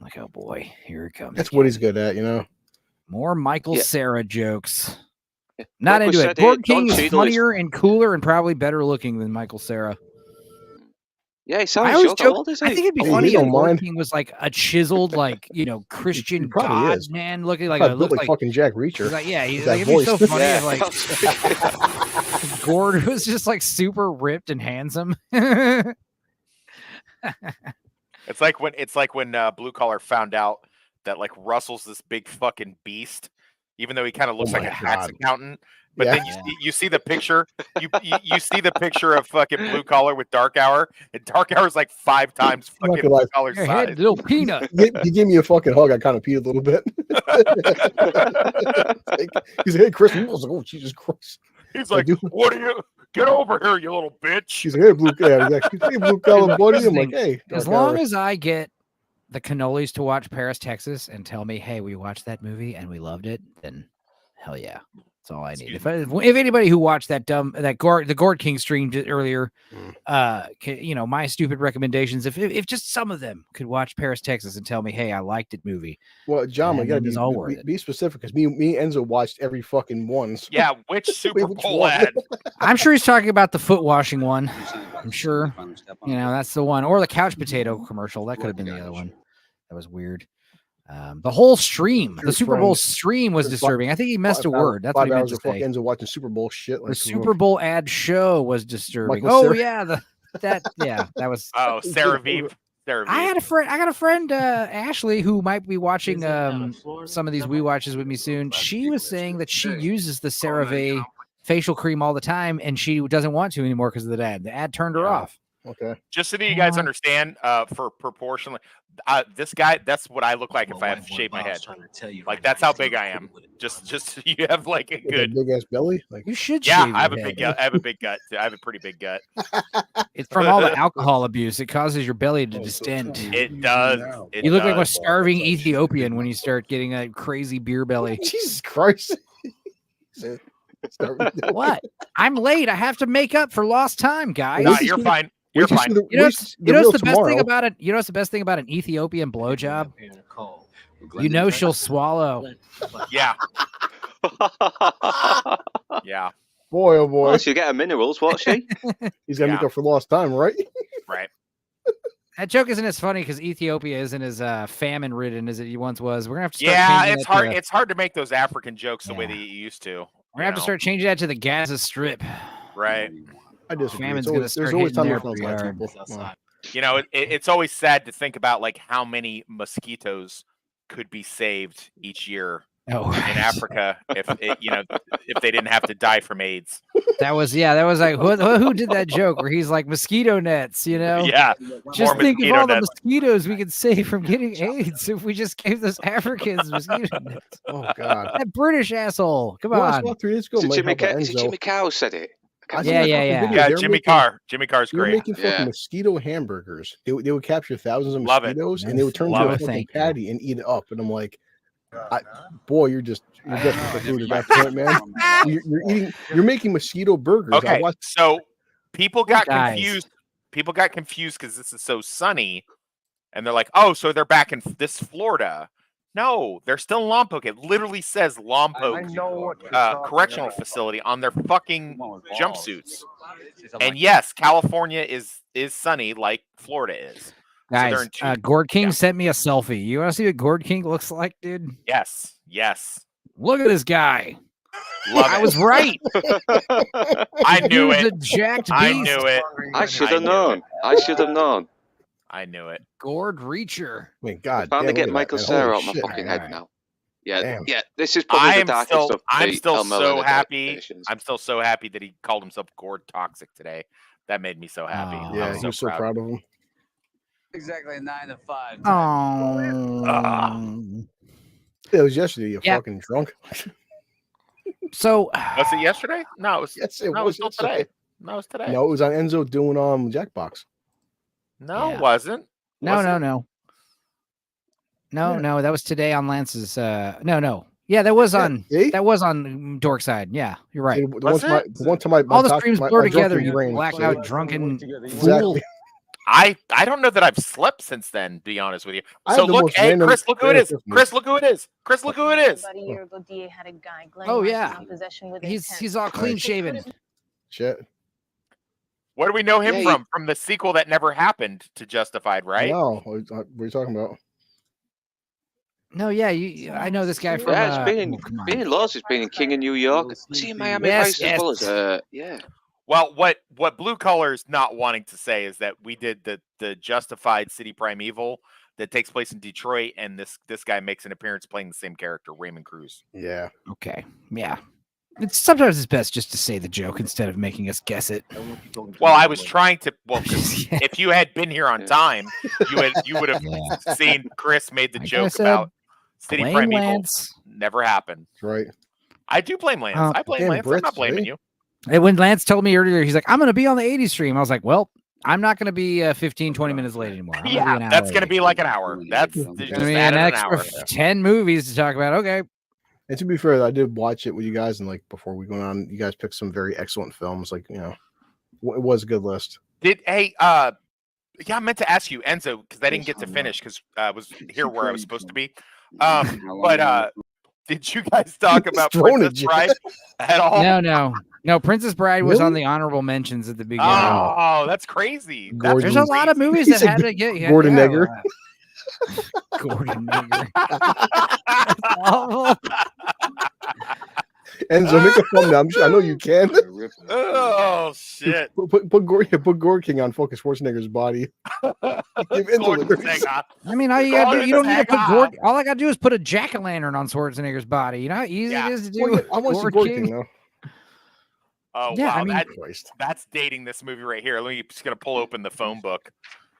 like, oh boy, here it comes. That's what he's good at, More Michael Cera jokes. Not Like into it. Gord King is funnier and cooler and probably better looking than Michael Cera. Yeah, he sounds short. How old is he? I think it'd be funny if Gord King was like a chiseled, like, Christian God man, looking like like fucking Jack Reacher. Like, yeah, it'd be so funny if like Gord was just like super ripped and handsome. It's like when Blue Collar found out that like Russell's this big fucking beast, even though he kind of looks like a tax accountant. But then you see the picture, you see the picture of fucking Blue Collar with Dark Hour, and Dark Hour is like 5 times fucking Blue Collar's size. Little peanut. You gave me a fucking hug. I kind of peed a little bit. He's like, hey, Chris. I was like, oh, Jesus Christ. He's like, what are you? Get over here, you little bitch. He's like, hey, Blue Collar buddy. I'm like, hey. As long as I get the cannolis to watch Paris, Texas, and tell me, hey, we watched that movie and we loved it, then hell yeah. That's all I need. If anybody who watched the Gord King stream earlier, my stupid recommendations, if just some of them could watch Paris, Texas, and tell me, hey, I liked it movie. Well, John, you gotta be specific, because me and Enzo watched every fucking one. So. Yeah, which Super Bowl ad? I'm sure he's talking about the foot washing one. I'm sure. That's the one, or the couch potato commercial. That could have been the other one. That was weird. The whole stream, the Super Bowl stream was disturbing. I think he missed a word. That's what he meant to say. Ends up watching Super Bowl shit. The Super Bowl ad show was disturbing. That was. Oh, Sarah Vive. I got a friend, Ashley, who might be watching some of these We Watches with me soon. She was saying that she uses the CeraVe facial cream all the time, and she doesn't want to anymore because of the ad. The ad turned her off. Okay. Just so that you guys understand, for proportionally, this guy, that's what I look like if I have to shave my head. Like, that's how big I am. Just so you have like a good big ass belly. Like, you should. Yeah, shave I have a your big head. gut. I have a big gut. I have a pretty big gut. It's from all the alcohol abuse. It causes your belly to distend. It does. You look like a starving Ethiopian when you start getting a crazy beer belly. Jesus Christ. What? I'm late. I have to make up for lost time, guys. No, you're fine. You're fine. You know what's the best thing about it? You know what's the best thing about an Ethiopian blowjob? She'll swallow. Yeah. Yeah. Boy, oh boy. Well, she'll get her minerals, won't she? He's gonna make up for lost time, right? Right. That joke isn't as funny because Ethiopia isn't as famine ridden as it once was. We're gonna have to start it's hard. It's hard to make those African jokes the way that you used to. We're gonna have to start changing that to the Gaza Strip. Right. I disagree. Famine's It's gonna always, there's start always hitting time there to find pretty people. hard. Well, You know, it's always sad to think about like how many mosquitoes could be saved each year Oh, in Africa if they didn't have to die from AIDS. that was like who did that joke where he's like mosquito nets, you know? Yeah. Just more think of mosquito all the nets. mosquitoes we could save from getting AIDS if we just gave those Africans mosquito nets. oh God. That British asshole. Come Well, I on. saw 3 days ago. Is it might Jimmy, help with is it Enzo. Jimmy Cow said it? I saw Yeah, that yeah, fucking yeah. video. Yeah, They were Jimmy making- Carr. Jimmy Carr's They were great. making fucking Yeah. mosquito hamburgers. They would capture thousands of Love it. mosquitoes and they would turn Love into a it. fucking Thank you. patty and eat it up. And I'm like, boy, you're desperate for food at that point, man. You're making mosquito burgers. I Okay, watched so people got Guys. confused. People got confused because this is so sunny, and they're like, "Oh, so they're back in this Florida." No, they're still in Lompoc. It literally says Lompoc Correctional Facility on their fucking jumpsuits. And yes, California is sunny like Florida is. they're Guys, in two- Gord King yeah. sent me a selfie. You want to see what Gord King looks like, dude? Yes, yes. Look at this guy. Love I it. was right. I He knew was it. a jacked beast. I knew it. I should have knew known. it. I should have known. I knew it. Gord Reacher. I mean, God, Trying to damn, get look at Michael that, man. Cera Holy out my shit. fucking head Alright. now. Yeah, Damn. yeah. This is probably the darkest of I'm the still El so Melena happy. adaptations. I'm still so happy that he called himself Gord Toxic today. That made me so happy. Oh. Yeah, I'm he so was so proud. proud of him. Exactly 9 to 5. Oh. Yeah, it was yesterday. You Yeah. fucking drunk. So Was it yesterday? No, it was. Yes, it no, it was was still yesterday. today. No, it was today. No, it was on Enzo doing Jackbox. No, Yeah. it wasn't. no, Was no, it? no. Yeah. No, that was today on Lance's no. Yeah, that was Yeah, on see? Dork Side. Yeah, you're right. The one time All the top- streams my blur drunken together, you brain, blackout so- drunken fool. Exactly. I don't know that I've slept since then. To be honest with you. I So have the look, most hey, random Chris, look who it is. epiphany. Chris, look who it is. Chris, look who it is. About a year ago, DA had a guy, Glenn Oh, Larson, yeah. on possession with He's intent. he's all clean shaven. Shit. Where do we know him Yeah, from? From the sequel that never happened to Justified, right? No, what are you talking about? No, yeah, I know this guy from. Yeah, it's been oh, come on. in Laws. It's been in King of New York. Was he in Miami Yes, Vice as well as yeah. Well, what Blue Collar's not wanting to say is that we did the Justified City Primeval that takes place in Detroit, and this guy makes an appearance playing the same character, Raymond Cruz. Yeah. Okay, yeah. Sometimes it's best just to say the joke instead of making us guess it. Well, I was trying to. Well, 'cause Yeah. if you had been here on time, you would have Yeah. seen Chris made the Like I joke said, about City Blame Primeval. Lance. Never happened. That's right. I do blame Lance. Oh, I blame damn Lance. I'm not Brits, blaming eh? you. And when Lance told me earlier, he's like, I'm going to be on the 80s stream. I was like, well, I'm not going to be 15, 20 minutes late anymore. I'm gonna be an Yeah, hour that's going to late. be like an hour. That's It's just Gonna be added an an extra hour. 10 movies to talk about. Okay. And to be fair, I did watch it with you guys, and like before we went on, you guys picked some very excellent films. Like, it was a good list. Yeah, I meant to ask you, Enzo, because I didn't get to finish because I was here where I was supposed to be. But did you guys talk about thrown at Princess you. Bride at all? No. Princess Bride was on Really? the honorable mentions at the beginning. Oh, that's crazy. That's Gordon- There's a lot of crazy. movies He that said had to get Gordon Egger. Gordon Egger. Awful. Enzo, make a thumbnail. I know you can. Oh shit. Put Gord King on Focus Schwarzenegger's body. Give Enzo Gordon the- Sega. I mean, all you gotta do, Gordon you don't need to put Egger. all I gotta do is put a jack-o'-lantern on Schwarzenegger's body. You know how easy Yeah. it is to Well, do. yeah, I want to see Gord Gord King? King though. Oh Yeah, wow, I mean- Christ. that's dating this movie right here. Let me just gonna pull open the phone book.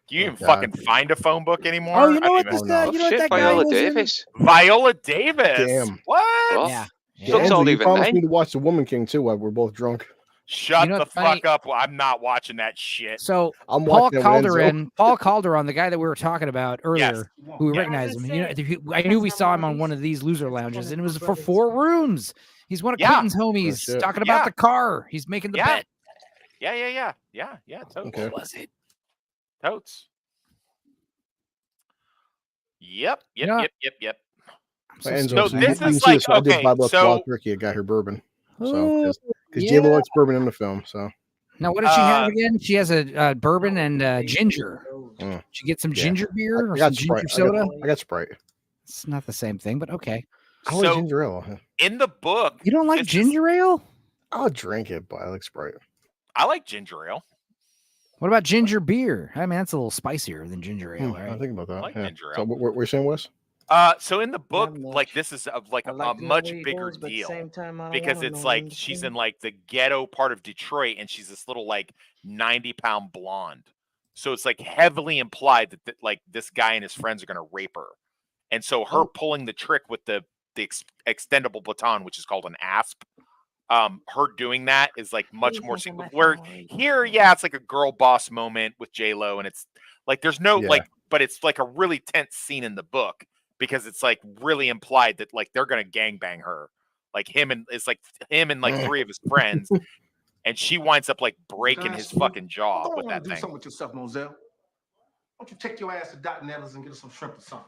Do you Oh, even God. fucking find a phone book anymore? Oh, you I know what don't this even- Oh, guy? no. You know what Shit, that guy Viola was in? Davis. Viola Davis. Damn. What? Oh. Yeah. Looks Enzo, old you even promised then. me to watch The Woman King too while we're both drunk. Shut You know the what's funny? fuck up. Well, I'm not watching that shit. So I'm Paul watching it with Enzo. Calderon, the guy that we were talking about earlier, who Yeah. recognized him. You know, I knew we saw him on one of these loser lounges, and it was for 4 rooms. He's one of Yeah. Clayton's homies shit. talking about Yeah. the car. He's making the Yeah. bet. Yeah. Totes. Okay. What was it? Totes. Yep. Yeah. Yep. I'm But Enzo, So so this you can is see like- this. I did okay, buy Wild so- Turkey. I got her bourbon. So Oh, because yeah. J-Lo likes bourbon in the film. So Now, what did she have Uh, again? She has a bourbon and ginger. Mm. Did she get some Yeah. ginger beer I or some got ginger Sprite. soda? I got Sprite. It's not the same thing, but okay. I like So ginger ale. in the book, You don't like this is- ginger ale? I'll drink it, but I like Sprite. I like ginger ale. What about ginger beer? I mean, that's a little spicier than ginger ale, I right? think about that. I like ginger So ale. what we're saying, Wes? So in the book, Not like much. this is like I a like to know much where he bigger goes, but at the deal same time, I don't because wanna it's know, like you she's understand? in like the ghetto part of Detroit and she's this little like 90-pound blonde. So it's like heavily implied that like this guy and his friends are gonna rape her. And so her pulling the trick with the extendable baton, which is called an asp, her doing that is like much more where here, yeah, it's like a girl boss moment with J-Lo, and it's like there's no Yeah. like, but it's like a really tense scene in the book because it's like really implied that like they're gonna gangbang her, like him and it's like him and like 3 of his friends, and she winds up like breaking his fucking jaw with that do thing. something with yourself, Moselle. Why don't you take your ass to Dot and Ellis and get us some shrimp or something?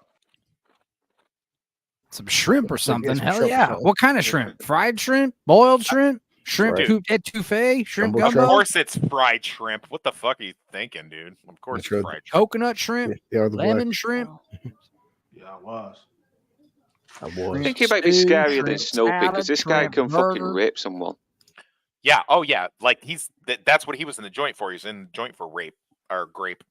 Some shrimp or something. some Hell shrimp or yeah. something. What kind of shrimp? Fried shrimp? Boiled shrimp? Shrimp Right. etouffee? Shrimp Jumbo Of gumbo? course, it's fried shrimp. What the fuck are you thinking, dude? Of course, it's good. fried shrimp. Coconut shrimp? They are the Lemon shrimp? Yeah, I was. black. I I was. think he might be Stew, scarier than shrimp Snoopy because salad, this guy shrimp can fucking burger. rape someone. Yeah. Oh, yeah. Like that's what he was in the joint for. He's in the joint for rape or grape.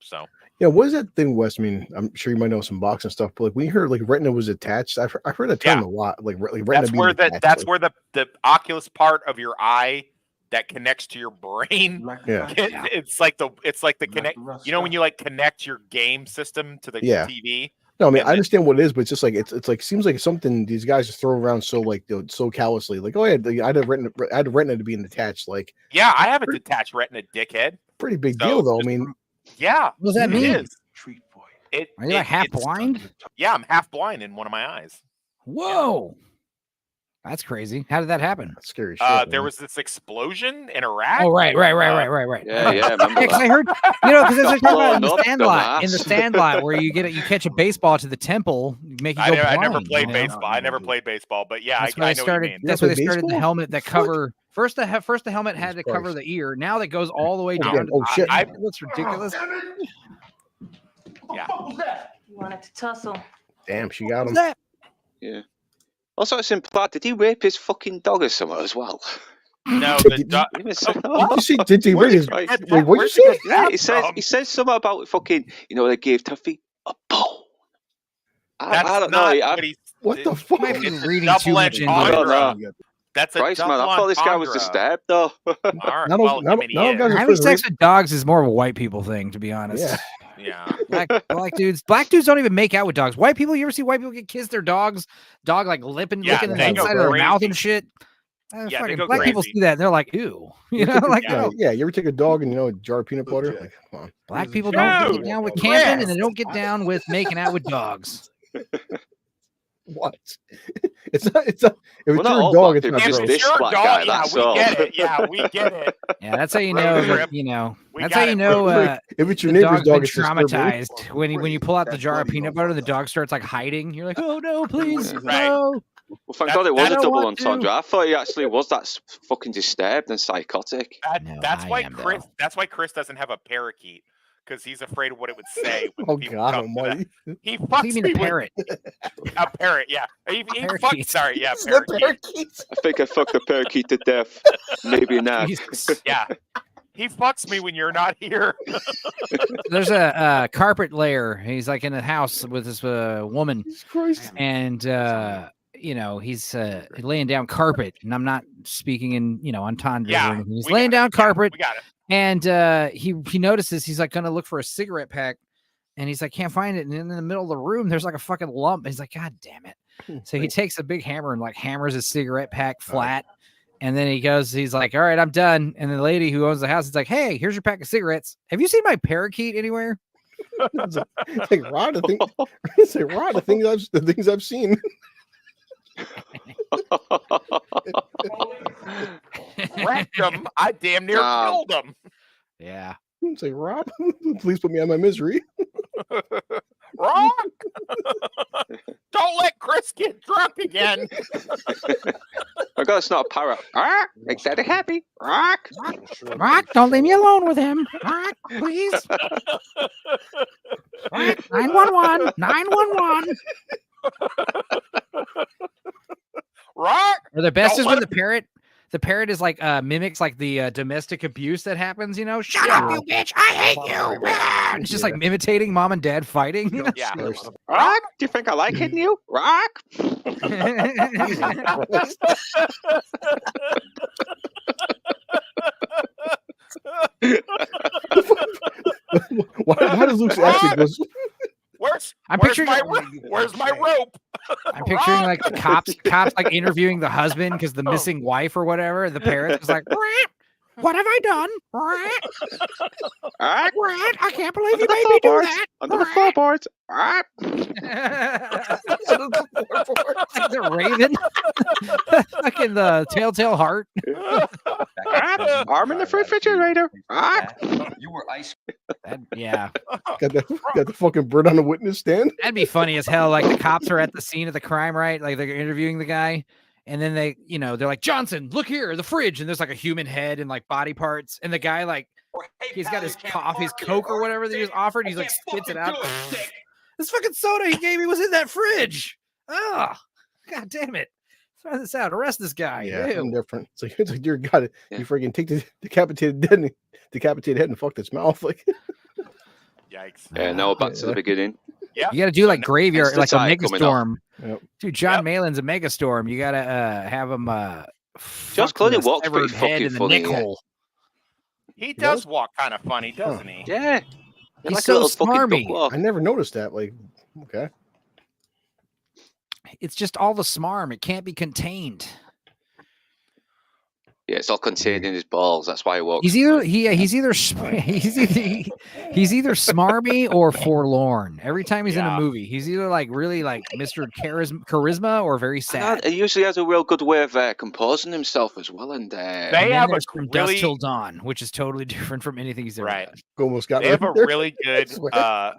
So Yeah, what is that thing, Wes? I mean, I'm sure you might know some boxing stuff, but like we heard like retina was attached. I've heard that term Yeah. a lot. Like retina that's being where attached, that's like- where the oculus part of your eye that connects to your brain. Yeah. It's like the connect. You know when you like connect your game system to the Yeah. TV. No, I mean and I then- understand what it is, but it's just like it's like seems like something these guys just throw around so like so callously. Like, oh yeah, I had retina to be attached. Like Yeah, I have a detached retina, dickhead. pretty big So, deal though. I just- mean, Yeah. What does that it mean? is. Treat boy. Are you like half it's- blind? Yeah, I'm half blind in one of my eyes. Whoa. That's crazy. How did that happen? that's scary shit. There man. was this explosion in Iraq. Oh, right. Yeah, yeah, remember Because I that. heard, because as I talking about in Blowing the up, Sandlot, dumbass. where you catch a baseball to the temple, make you I go never, blind. I never played you know? baseball. I never played baseball, but yeah, That's I why know they what started. you mean. That's why they play started the baseball? helmet that cover. First the helmet had to Jesus cover Christ. the ear. Now that goes all the way Oh, down. yeah. To Oh, the shit. eye. That's ridiculous. Yeah. What was that? You wanted to tussle. Damn, she got What's him. that? Yeah. Also, it's implied. Did he rape his fucking dog or something as well? No, Did the you- dog. Did he say- Did you see? Did he Where's bring his? it- Wait, what'd you say? Yeah, he says something about they gave Tuffy a bone. That's I don't not know. what he. What the it- fuck? Might be It's a reading too much double-edged into I don't entendre. know. That's a Christ, man, I double thought this guy was entendre. disturbed though. All right. Not Well, all- not- I mean, he not all is. guys are Having for sex with dogs is more of a white people thing, to be honest. Yeah. Yeah. Black dudes don't even make out with dogs. White people, you ever see white people get kissed their dog like licking Yeah, the they go inside of their mouth crazy. and shit? Yeah, they Fucking go black people crazy. see that and they're like, ew. You know, like Yeah. no. Yeah, you ever take a dog and a jar of peanut butter? Like, come on. Black people Dude, don't get down with camping and Chris. they don't get down with making out with dogs. What? It's not. It's not. If Well, it's not your all dog, black it's people, not If just gross. this it's your black dog, guy, yeah, that's we all. get it. Yeah, we get it. Yeah, that's how you Road know. trip. That's got how you it. know. If it's your The neighbor's dog's dog, been it's disturbing. traumatized when you pull out the jar of peanut butter. The dog starts like hiding. You're like, oh no, please, Right. no. Well, thank That- God it was that a I double want to. entendre. I thought he actually was that fucking disturbed and psychotic. No, That's I why am, Chris. though. That's why Chris doesn't have a parakeet because he's afraid of what it would say. When Oh people God come to that. Almighty! He What fucks do you mean me a with parrot? a parrot. Yeah, he Parakeet. fucks. Sorry, yeah, It's the parakeet. parakeets. I think I fucked a parakeet to death. Maybe not. Jesus. Yeah, he fucks me when you're not here. There's a carpet layer. He's like in a house with this woman, Jesus Christ! and he's laying down carpet. And I'm not speaking in entendre Yeah, or anything. He's we laying got it. down Yeah, carpet, we got it. and he notices he's like going to look for a cigarette pack, and he's like can't find it. And in the middle of the room, there's like a fucking lump. He's like, God damn it! So he takes a big hammer and like hammers his cigarette pack flat. And then he's like, all right, I'm done. And the lady who owns the house is like, hey, here's your pack of cigarettes. Have you seen my parakeet anywhere? It's like Rod. It's like Rod. The things I've seen. Wrecked him. I damn near killed him. Yeah. It's like Rob. Please put me out of my misery. Wrong. Don't let Chris get drunk again. I got it's not a parrot. Ah, make Daddy happy. Ah. Rock, don't leave me alone with him. Rock, please. Rock, 911. 911. Rock. Or the best Don't is let when the parrot is like mimics like the domestic abuse that happens, you know. Shut up, you bitch! I hate you. It's just like imitating mom and dad fighting. You know? Yeah. Rock, do you think I like hitting you? Rock. Why does Luke's accent go? Where's I'm where's picturing- where's my rope? I'm picturing like the cops like interviewing the husband because the missing wife or whatever. The parrot was like, "What have I done? Rock. I can't believe you made me do that." Under the floorboards. Rock. Like the raven, like in the Telltale Heart. Arm in the refrigerator. Rock. You were ice. Yeah, Got the fucking bird on the witness stand. that'd be funny as hell. Like the cops are at the scene of the crime, right? Like they're interviewing the guy, and then they, you know, they're like, "Johnson, look here, the fridge," and there's like a human head and like body parts, and the guy like he's got his Coke or whatever that he was offered. He's like spits it out. This fucking soda he gave me was in that fridge. Oh, god damn it! Throw this out. Arrest this guy. Yeah, Ew. I'm different. It's like, dear God, Yeah. you freaking take the decapitated head and fuck its mouth. Like, Yikes. Yeah, now back to the beginning. Yeah. You got to do like graveyard, the like a tide coming megastorm. Yep. Dude, John Yep. Malin's a megastorm. You got to have him. Josh Clooney walks pretty fucking funny, yeah. hole. He does walk kind of funny, doesn't he? Yeah. He's Like so a little fucking smarmy. duck walk. I never noticed that. Like, okay, It's just all the smarm. It can't be contained. Yeah, it's all contained in his balls. That's why he walks. He's either he's either smarmy or forlorn. Every time he's in Yeah. a movie, he's either like really like Mr. Charisma or very sad. He usually has a real good way of composing himself as well. And They And then have a there's From Dusk really Till Dawn, which is totally different from anything he's ever right. done. almost got They have a right there. really good Swear.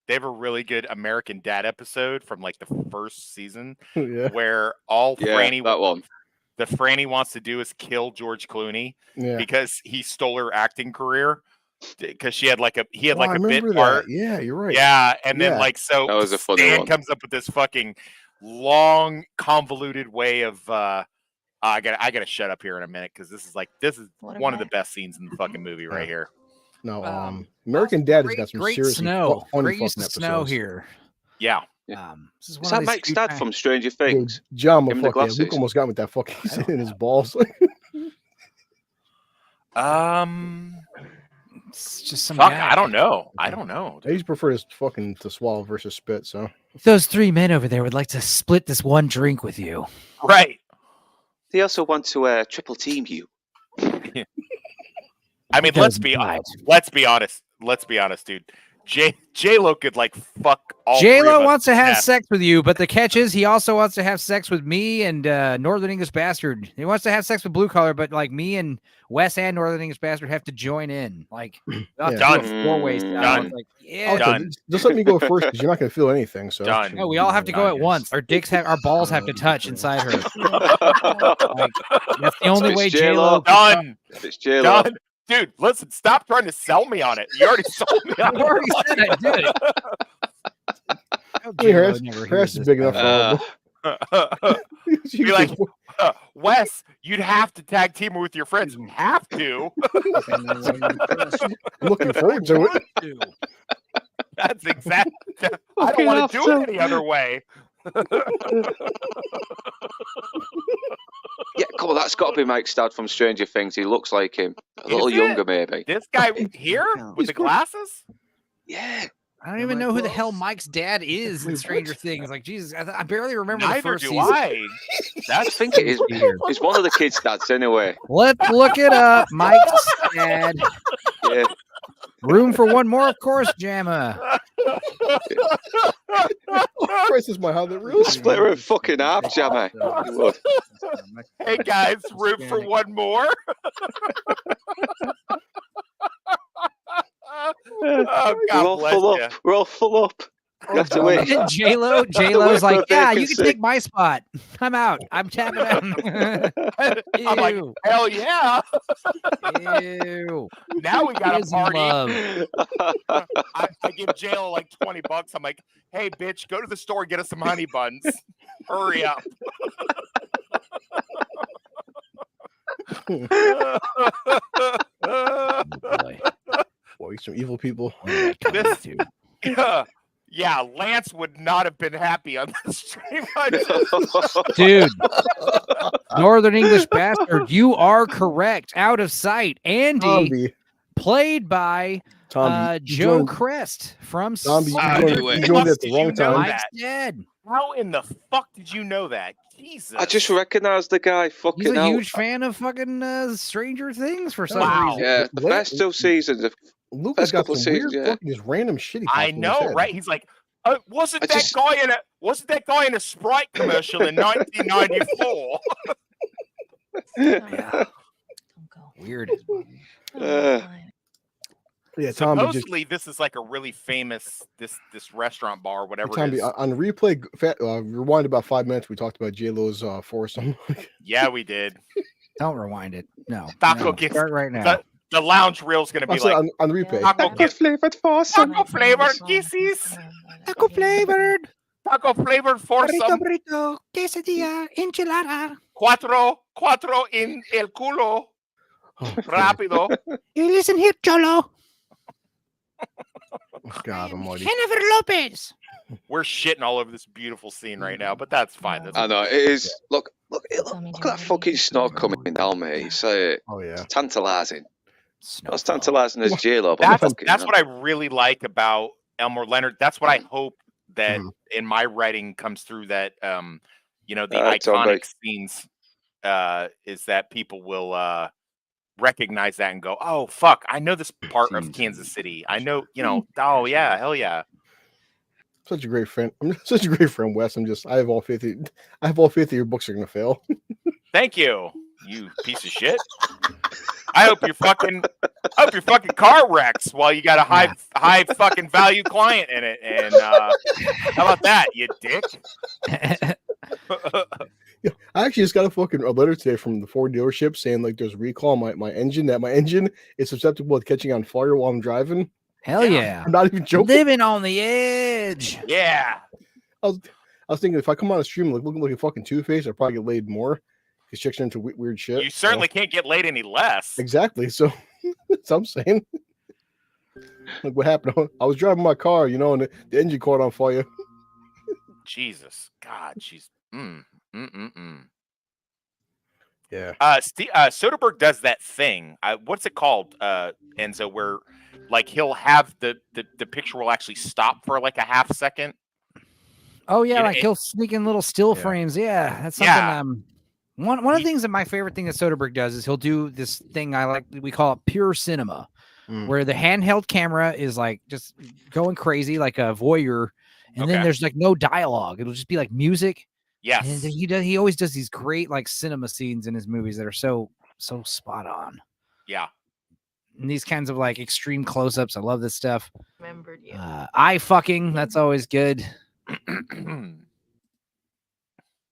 they have a really good American Dad episode from like the first season Yeah, where all yeah, Franny that one. the Franny wants to do is kill George Clooney yeah. because he stole her acting career because he had like a Oh, I bit remember part. that. Yeah, you're right. Yeah, and then Yeah. like so That was a funny Stan one. comes up with this fucking long convoluted way of I gotta shut up here in a minute because this is What one of am the best scenes in the fucking movie right here. No, Um, American Dad has got some great seriously snow. funny Great use fucking of snow episodes. here. Yeah. This is one Is of that these Mike's few dad times- from Stranger Dude, Things? John, Him with the Luke glasses. almost got with that fucking in his balls. It's just some Fuck, guy. I don't know. I don't know. I used to prefer this fucking to swallow versus spit. So Those three men over there would like to split this one drink with you. Right. They also want to triple team you. I mean, let's be honest. Let's be honest, dude. J-Lo could like fuck all three of J-Lo us wants to to have death. sex with you, but the catch is he also wants to have sex with me and Northern English Bastard. He wants to have sex with Blue Collar, but like me and Wes and Northern English Bastard have to join in. Like, we'll have to do Done. a four-way style. Done. It's like, yeah. okay, Done. just let me go first because you're not gonna feel anything. So Done. No, we all have to go Done. at once. Our balls have to touch inside her. Like, that's the only It's way J-Lo. J-Lo. Done. It's J-Lo. Done. Dude, listen, stop trying to sell me on it. You already sold me on I already it. said I did it. How Hey, J-Lo Harris- never Harris hears is this big enough stuff. You Be like, can- Wes, you'd have to tag team with your friends. Have to. I'm looking forward to it. That's exactly. I don't want to do it any other way. Yeah, come on, that's got to be Mike's dad from Stranger Things. He looks like him. A little Is it? younger, maybe. This guy here with the glasses? Yeah. I don't even know who the hell Mike's dad is in Stranger Things. Like, Jesus, I barely remember the Neither first do season. I. I That's think it is. Weird. It's one of the kids' dads, anyway. Let's look it up. Mike's dad. Yeah. Room for one more, of course, Jamma. Christ, is my how that really Split her in fucking half, Jammer. You would. Hey guys, room for one more. Oh, We're God all bless full you. up. We're all full up. You have to And wait. then J-Lo's wait like, for a yeah, you can vacancy." take my spot. I'm out. I'm tapping out. I'm like, Ew. hell yeah! Ew. Now we got a Kids party. love. I give J-Lo like $20. I'm like, hey, bitch, go to the store and get us some honey buns. Hurry up. Oh, boy. Boy, some evil people. What did I come This- to? Yeah, Lance would not have been happy on this stream. Dude, Northern English bastard, you are correct. Out of sight. Andy, Tomby. played by Tomby. you Joe joined- Crest from Tomby, Wow, you dude, joined, you what joined the at the fuck wrong did you know time. that? Mike's dead. How in the fuck did you know that? Jesus. I just recognised the guy. He's Fucking a hell. huge fan of fucking Stranger Things for some Wow. reason. Yeah, the What? first two seasons. Lucas First got couple some of weird, seasons, yeah. fucking just random shit. he I popped in his know, head. right? He's like, wasn't I that just- guy in a Sprite commercial in 1994? Yeah. Don't go. Weird. Uh, Yeah, Tommy. Just Supposedly, this is like a really famous this restaurant bar, whatever it Tommy, is. on the replay, rewind about 5 minutes. We talked about J Lo's foursome. Yeah, we did. Don't rewind it. No. Taco no. gets- Start right now. The lounge reel's gonna I be said like on the replay. Taco gets flavored foursome. taco flavored kisses, Taco flavored. taco flavored foursome, burrito, quesadilla, enchilada. cuatro in el culo, Oh, rápido. You listen here, Cholo. God almighty. Jennifer Lopez. We're shitting all over this beautiful scene right now, but that's fine. That's I know it is. Look Tell me, at Jimmy, that what fucking do you snow think? coming down, mate. It's Oh yeah. tantalising. Not as Snowfall. tantalising as J-Lo, but that's fucking that's hell. what I really like about Elmore Leonard. That's what I hope that Mhm. in my writing comes through, that you know, the Tommy. iconic scenes is that people will recognize that and go, oh fuck, I know this part of Jeez. Kansas City. I know, you know, oh yeah, hell yeah. Such a great friend. I'm such a great friend, Wes. I have all 50. I have all 50 of your books are gonna fail. Thank you, you piece of shit. I hope your fucking car wrecks while you got a high fucking value client in it. And how about that, you dick? Yeah, I actually just got a letter today from the Ford dealership saying like there's a recall on my engine, that my engine is susceptible to catching on fire while I'm driving. Hell yeah. I'm not even joking. Living on the edge. Yeah. I was thinking if I come on a stream looking like a fucking Two-Face, I'd probably get laid more because chicks are into weird shit. You certainly can't get laid any less. Exactly. So that's what I'm saying. Like what happened? I was driving my car, you know, and the engine caught on fire. Jesus, God, she's Yeah. Soderbergh does that thing. What's it called, Enzo? Where like he'll have the picture will actually stop for like a half second. Oh yeah, You know, like he'll sneak in little still Yeah. frames. Yeah, that's something. Yeah. One of the things that my favorite thing that Soderbergh does is he'll do this thing we call it pure cinema, Mm. where the handheld camera is like just going crazy like a voyeur, and then Okay. there's like no dialogue. It'll just be like music. Yes. And he always does these great like cinema scenes in his movies that are so spot on. Yeah. And these kinds of like extreme close-ups. I love this stuff. Remembered you. Eye fucking, that's always good.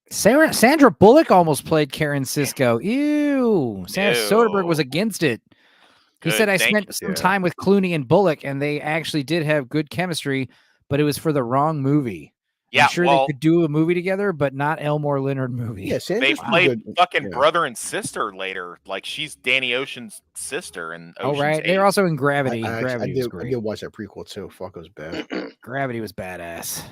Sandra Bullock almost played Karen Sisko. Ew. Soderbergh was Ew. against it. He Good, said I thank spent you. some Yeah. time with Clooney and Bullock, and they actually did have good chemistry, but it was for the wrong movie. Yeah. I'm sure Well, they could do a movie together, but not Elmore Leonard movie. Yeah, they Sandra's pretty played good. fucking Yeah. brother and sister later. Like she's Danny Ocean's sister in Oh, Ocean's right. 8. They're also in Gravity. I Gravity was did great. watch that prequel too. Fuck, it was bad. Gravity was badass.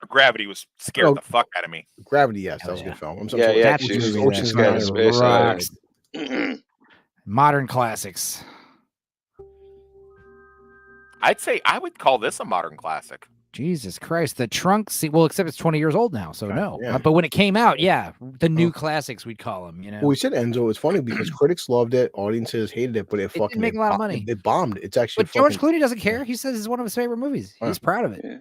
Gravity was scared Oh. the fuck out of me. Gravity, yes, that Hell was a yeah. good film. I'm Yeah, sorry, yeah, That's she was movie Ocean's scared of Nine space. rocks. Yeah. Modern classics. I'd say I would call this a modern classic. Jesus Christ, the trunk scene. Well, except it's 20 years old now, so Right, no. yeah. But when it came out, yeah, the new Oh. classics we'd call them. You know, Well, we said Enzo. It's funny because critics loved it, audiences hated it, but it didn't fucking make a lot of money. It bombed. It's actually but George fucking, Clooney doesn't care. He says it's one of his favorite movies. Wow. He's proud of it. Yeah.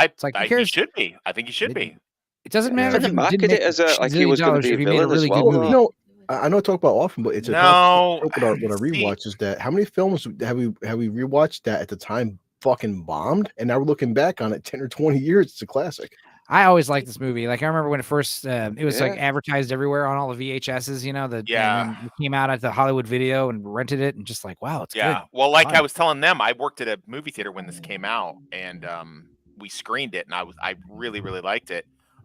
It's like, who He cares? should be. I think he should It- be. It doesn't Yeah. matter if Didn't he market didn't it make as a- like he zillion was gonna dollars be a if he made a villain as really well, good though. movie. you know. I know I talk about it often, but it's a No, with our rewatch is that how many films have we rewatched that at the time fucking bombed, and now we're looking back on it 10 or 20 years. It's a classic. I always liked this movie. Like I remember when it first, it was like Yeah. advertised everywhere on all the VHSs. You know, Yeah. and then it came out at the Hollywood Video and rented it, and just like, wow, it's Yeah. good. Well, like I Fun. was telling them, I worked at a movie theater when this came out, and we screened it, and I really liked it.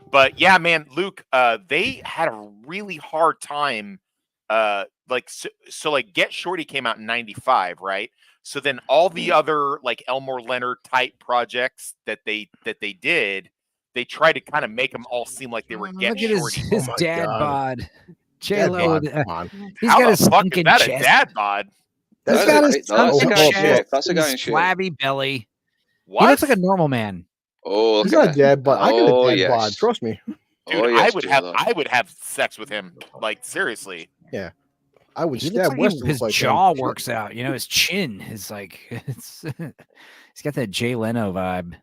But yeah, man, Luke, they had a really hard time like so like Get Shorty came out in 95, right? So then all the other like Elmore Leonard type projects that they did, they tried to kind of make them all seem like they were Get Look at his, Shorty. his Oh my dad God. bod. J Dad Lo, bod, come on. he's How got the his fuck is sunken that a chest. dad bod? He's That's got a- his no, that's a sunken guy in chest, shape. That's a guy his in shape. flabby belly. What? He looks like a normal man. Oh, He's look not at a dad bod. I got Oh, a dad yes. bod. Trust me. Dude, Oh, yes, J-Lo. I would have sex with him. Like seriously. I would He looks stab like West. his jaw works out. You know, his chin is like it's. He's got that Jay Leno vibe.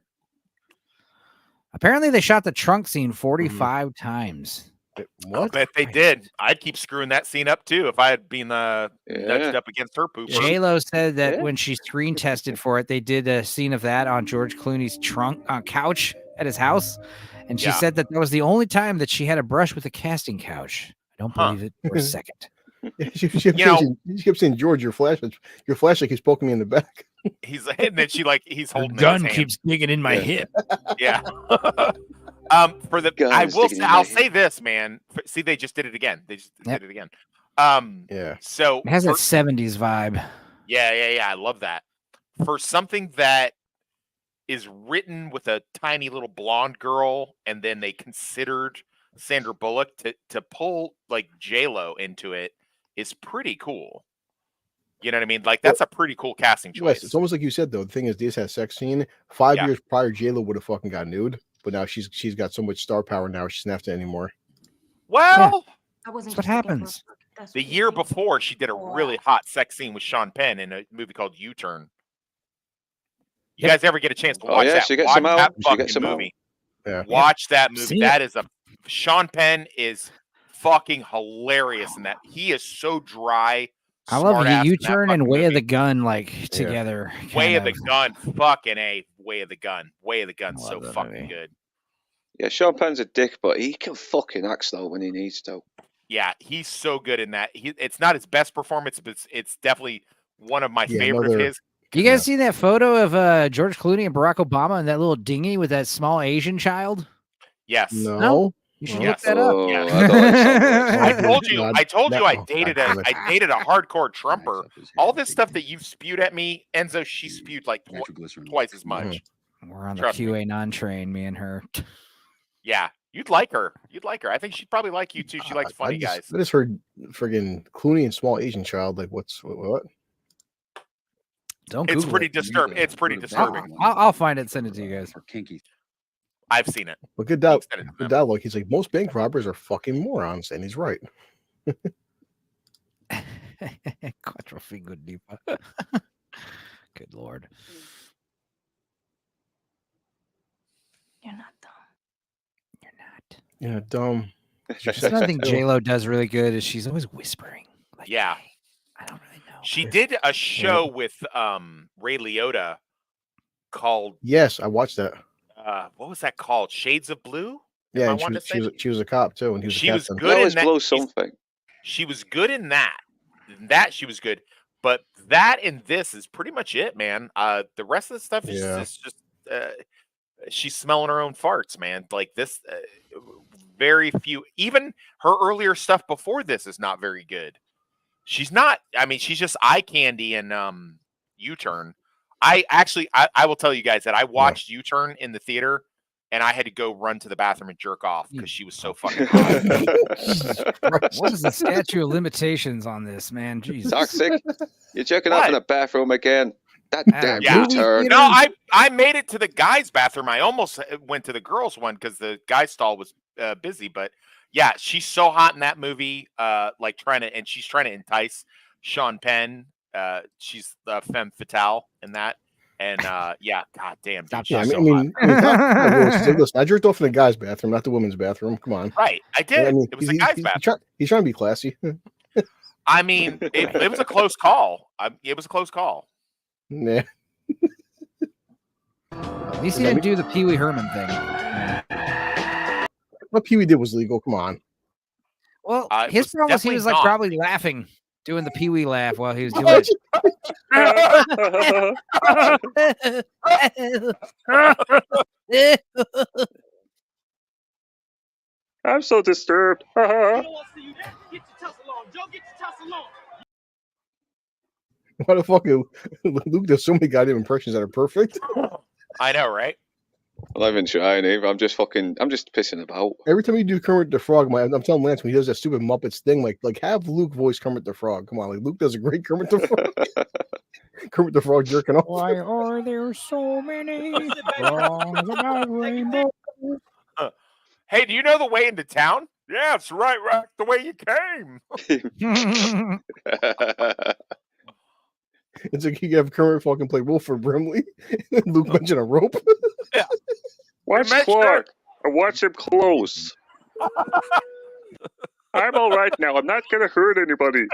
Apparently, they shot the trunk scene 45 times. I What? bet they did. I'd keep screwing that scene up too if I had been Yeah. nudged up against her pooper. J Lo said that Yeah. when she screen tested for it, they did a scene of that on George Clooney's couch at his house, and she Yeah. said that was the only time that she had a brush with a casting couch. I don't Huh. believe it for a second. She kept saying, George, your flashlight keeps poking me in the back. He's and then he's The holding gun his hand. keeps digging in my Yeah. hip. Yeah. For the Gun I is will sticking say in my I'll head. say this, man. See, they just did it again. They just Yep. did it again. Yeah. So It has that for- 70s vibe. yeah. I love that. For something that is written with a tiny little blonde girl, and then they considered Sandra Bullock to pull like J-Lo into it is pretty cool. You know what I mean? Like that's a pretty cool casting Wes, choice. it's almost like you said though. The thing is, this has sex scene. 5 Yeah. years prior, J-Lo would have fucking got nude, but now she's got so much star power now she's not after it anymore. Well, I wasn't That's what just looking for a happens. book. That's the what you year think. before she did a really hot sex scene with Sean Penn in a movie called U-Turn. You Yep. guys ever get a chance to Oh, watch yeah, that? she gets Watch them out. that She fucking gets them out. movie. Yeah. Watch that movie. Seen That is a Sean Penn is fucking hilarious in that. He is so dry. I love smart-ass in that U-Turn and fucking Way of movie. the Gun like together. Way of kind the Gun. Fucking A. Way of the Gun. Way of the Gun. Love So that fucking movie. good. Yeah, Sean Penn's a dick, but he can fucking act though when he needs to. Yeah, he's so good in that. It's not his best performance, but it's definitely one of my Yeah, favorite of another- his. You guys see that photo of George Clooney and Barack Obama in that little dinghy with that small Asian child? Yes. No. You should Well, look that up. Oh, Yeah. I don't like Sam I Rockwell. told you. God, I told you. I no, dated God a. damn it. I dated a hardcore Trumper. All this stuff that you've spewed at me, Enzo, she spewed like Nitroglycerin. twice as much. We're on the Trust me. QAnon train, me and her. Yeah, you'd like her. You'd like her. I think she'd probably like you too. She likes funny guys. I just heard friggin' Clooney and small Asian child. Like, what? Don't It's Google pretty it. disturbing. It's pretty disturbing. I'll find it and send it to you guys. For kinky. I've seen it. But good dialogue. Send it to Good them. dialogue. He's like, most bank robbers are fucking morons, and he's right. Quattro Figo Diva. Good lord. You're not dumb. You're not. Yeah, dumb. That's another thing J-Lo does really good is she's always whispering. Like, Yeah. "Hey, I don't really know. She did a show with Ray Liotta called Yes, I watched that. what was that called? Shades of Blue? Yeah, I and wanted to say she was a cop too, and he was she a was captain. good in Always that. blow something. She was good in that. In that she was good. But that and this is pretty much it, man. The rest of the stuff is Yeah. just she's smelling her own farts, man. Like this, very few. Even her earlier stuff before this is not very good. She's not. I mean, she's just eye candy and U-Turn. I will tell you guys that I watched U-Turn in the theater, and I had to go run to the bathroom and jerk off because she was so fucking hot. What is the statute of limitations on this, man? Jesus. Toxic. You're jerking off in the bathroom again. That damn Yeah. U-turn. No, I made it to the guys' bathroom. I almost went to the girls' one because the guys' stall was busy. But yeah, she's so hot in that movie. Like she's trying to entice Sean Penn. She's the femme fatale in that. And yeah, god damn, dude, Yeah, she's I so mean, hot. listen, I jerked off in the guy's bathroom, not the women's bathroom. Come on. Right, I did. I mean, It was the guys' bathroom. He's trying to be classy. I mean, it was a close call. It was a close call. Nah. At least he didn't do the Pee Wee Herman thing. What Pee Wee did was legal. Come on. Well, It his was problem was he definitely was like not. probably laughing, doing the Pee Wee laugh while he was doing it. I'm so disturbed. You don't want to see you there? Get your tussle on, Joe. Get your tussle on. Why the fuck? Luke does so many goddamn impressions that are perfect. I know, right? I'm not even trying, Eve. I'm just pissing about. Every time you do Kermit the Frog, I'm telling Lance when he does that stupid Muppets thing, like have Luke voice Kermit the Frog. Come on, like Luke does a great Kermit the Frog. Kermit the Frog jerking off. Why are there so many songs about rainbow? Hey, do you know the way into town? Yeah, it's right the way you came. It's like you have Kermit fucking play Wilford Brimley, and Luke mentioned a rope. Yeah. Watch Clark. Watch him close. I'm all right now. I'm not gonna hurt anybody.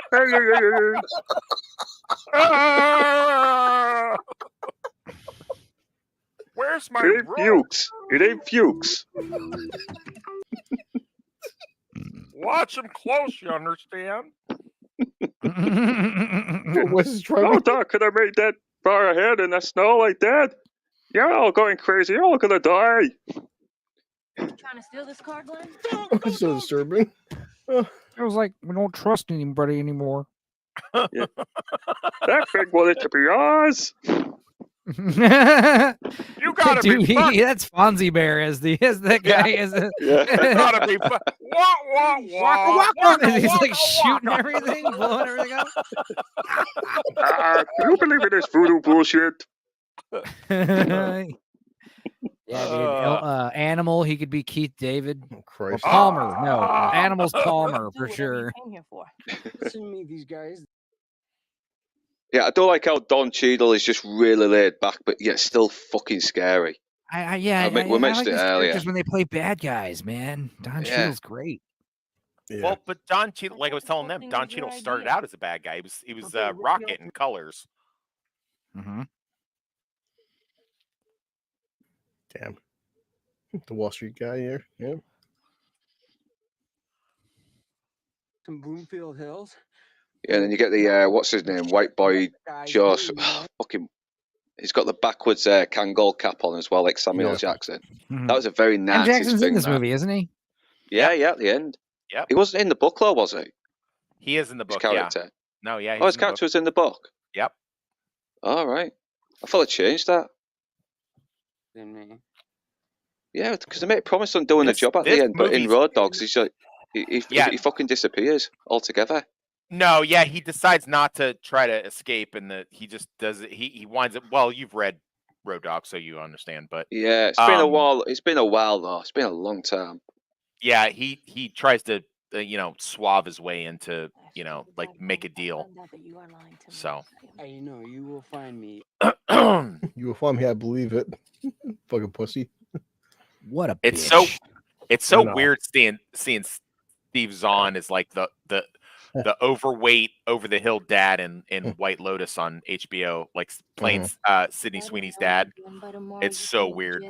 Where's my It ain't rope? Fuchs. It ain't Fuchs. Watch him close, you understand? Wes is trying. Oh, Doc, could I make that far ahead in the snow like that? You're all going crazy. You're all gonna die. Trying to steal this car, Glenn? It's so disturbing. It was like we don't trust anybody anymore. That thing wanted to be ours. You gotta Dude, be fun. that's Fonzie Bear as the guy is. You gotta be fun. Wah, wah, wah, Walk, waka, and he's like waka, shooting waka. everything, blowing everything up. Do you believe in this voodoo bullshit? Yeah, dude. Animal, he could be Keith David. Oh, Or Christ. Palmer. No, Animal's Palmer for Do whatever sure. you came here for. Listen to me, these guys. Yeah, I don't like how Don Cheadle is just really laid back, but yet still fucking scary. Yeah, I mean, we I mentioned like it these earlier. characters when they play bad guys, man. Don Yeah. Cheadle's great. Yeah. Well, but Don Cheadle, like I was telling them, Thing Don was your Cheadle started idea. out as a bad guy. He was Okay, what Rocket in Colors. Mm-hmm. Damn. The Wall Street guy here. Yeah. Some Broomfield Hills. Yeah, and then you get the what's his name, white boy Guys, Josh. you know. Fucking, he's got the backwards Kangol cap on as well, like Samuel Yeah. Jackson. Mhm. That was a very And 90s Jackson's thing. in this that. movie, isn't he? Yeah, at the end. Yep. He wasn't in the book, though, was he? He is in the His book, yeah. character. No, yeah. Oh, his in the book. character was in the book. Yep. All right. I thought they changed that. Than me. Yeah, because they made a promise on doing a This- job at this the end, but in movie's- Road Dogs, he's like, he Yeah. fucking disappears altogether. No, yeah, he decides not to try to escape, and he just does it. He winds up. Well, you've read Road Dogg, so you understand. But Yeah, it's been a Um, while. It's been a while, though. It's been a long time. yeah, he tries to suave his way into like make a deal. So I know you will find me. You will find me, I believe it. Fucking pussy. What a it's bitch. so No. weird seeing Steve Zahn as like the overweight, over the hill dad in White Lotus on HBO, like playing Sydney Sweeney's dad. It's so weird.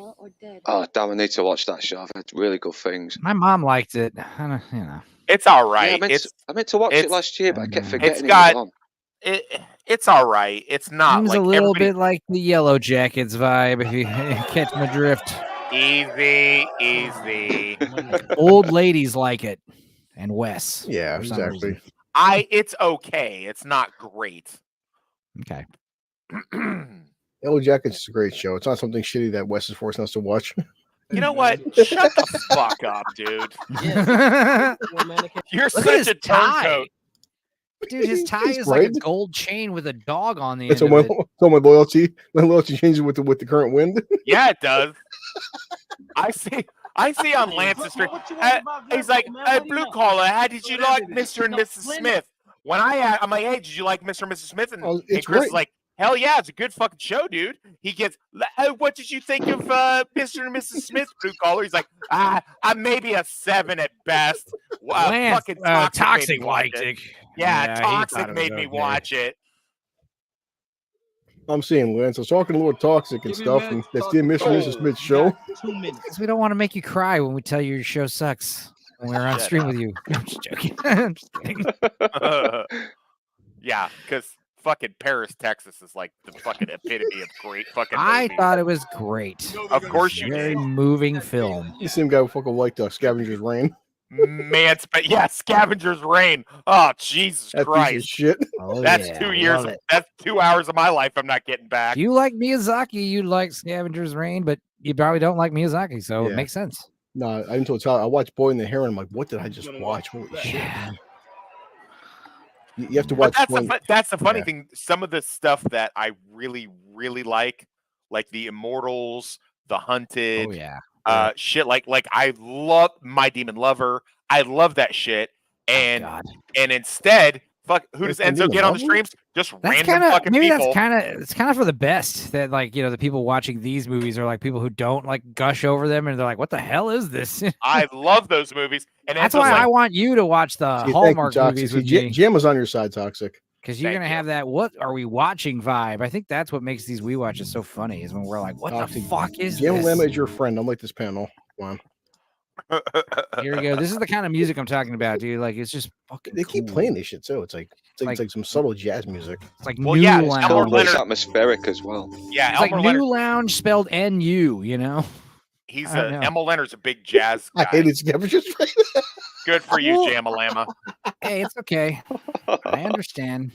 Oh, damn, I need to watch that show. I've heard really good things. My mom liked it. I don't, you know. It's all Yeah, right. I meant to watch it it's- last year, but I kept It's forgetting got- it was on. It's all right. It's not Seems like a little everybody- bit like the Yellow Jackets vibe, if you catch my drift. Easy. Old ladies like it, and Wes. Yeah, for some exactly. reason. It's okay. It's not great. Okay. Yellow Jackets is a great show. It's not something shitty that Wes is forcing us to watch. You know what? Shut the fuck up, dude. You're Look at such his a tie. turncoat. Dude, his tie He's is like a right. gold chain with a dog on the And end so of my, it. so my loyalty changes with the current wind. Yeah, it does. I see on Lance's street. He's like, hey, blue collar, how did you like Mr. and Mrs. Smith? When I'm like, hey, did you like Mr. and Mrs. Smith? And, Oh, and it's Chris great. is like, hell yeah, it's a good fucking show, dude. He gets, what did you think of Mr. and Mrs. Smith, blue collar? He's like, I'm maybe a 7 at best. Lance, Fucking Toxic made Toxic me watch liked it. it. Yeah, he Toxic thought it made was me okay. watch it. I'm seeing Lance. I was talking to Lord Toxic and stuff, and that's the Mr. and Mrs. Smith show. 2 minutes. Because we don't want to make you cry when we tell you your show sucks when we're on Shut stream up. with you. I'm just joking. I'm just kidding. Yeah, because fucking Paris, Texas is like the fucking epitome of great fucking I movie. thought it was great. Of course you Very did. moving film. The same guy who fucking liked Scavenger's Reign. But yeah, Scavenger's Reign. Oh, Jesus That piece of Christ. shit. Oh, That's yeah, 2 years. love it. That's 2 hours of my life I'm not getting back. If you like Miyazaki, you like Scavenger's Reign, but you probably don't like Miyazaki, so it Yeah. makes sense. No, I didn't tell. I watched Boy and the Heron. I'm like, what did I just watch? Holy shit! Yeah. You have to But watch. that's the funny Yeah. thing. Some of the stuff that I really, really like the Immortals, the Hunted, Oh yeah. shit like I love My Demon Lover. I love that shit. And God. and instead, fuck, who does My Enzo Demon get on the Lover? streams? Just That's random kind of fucking maybe people. it's kind of for the best that like the people watching these movies are like people who don't like gush over them and they're like, what the hell is this? I love those movies. And That's Enzo's why like, I want you to watch the See, thank you, Hallmark Toxic. movies See, with me. Jam was on your side, Toxic. Because you're Thank gonna you. have that what are we watching vibe. I think that's what makes these we watches so funny is when we're like, what Toxic. the fuck is Jam this? Lama is your friend. I'm like this panel. Come on. Here we go. This is the kind of music I'm talking about, dude. Like it's just fucking They keep cool. playing this shit too. It's like some subtle jazz music. It's like Well, new yeah, lounge. Elmore It's Leonard- atmospheric as well. yeah, It's like Elmer new Leonard. lounge spelled N-U, you know? He's I don't know. Elmer Leonard's a big jazz I guy. hated Scavengers. Good for you, Well- Jamalama. Hey, it's okay. I understand.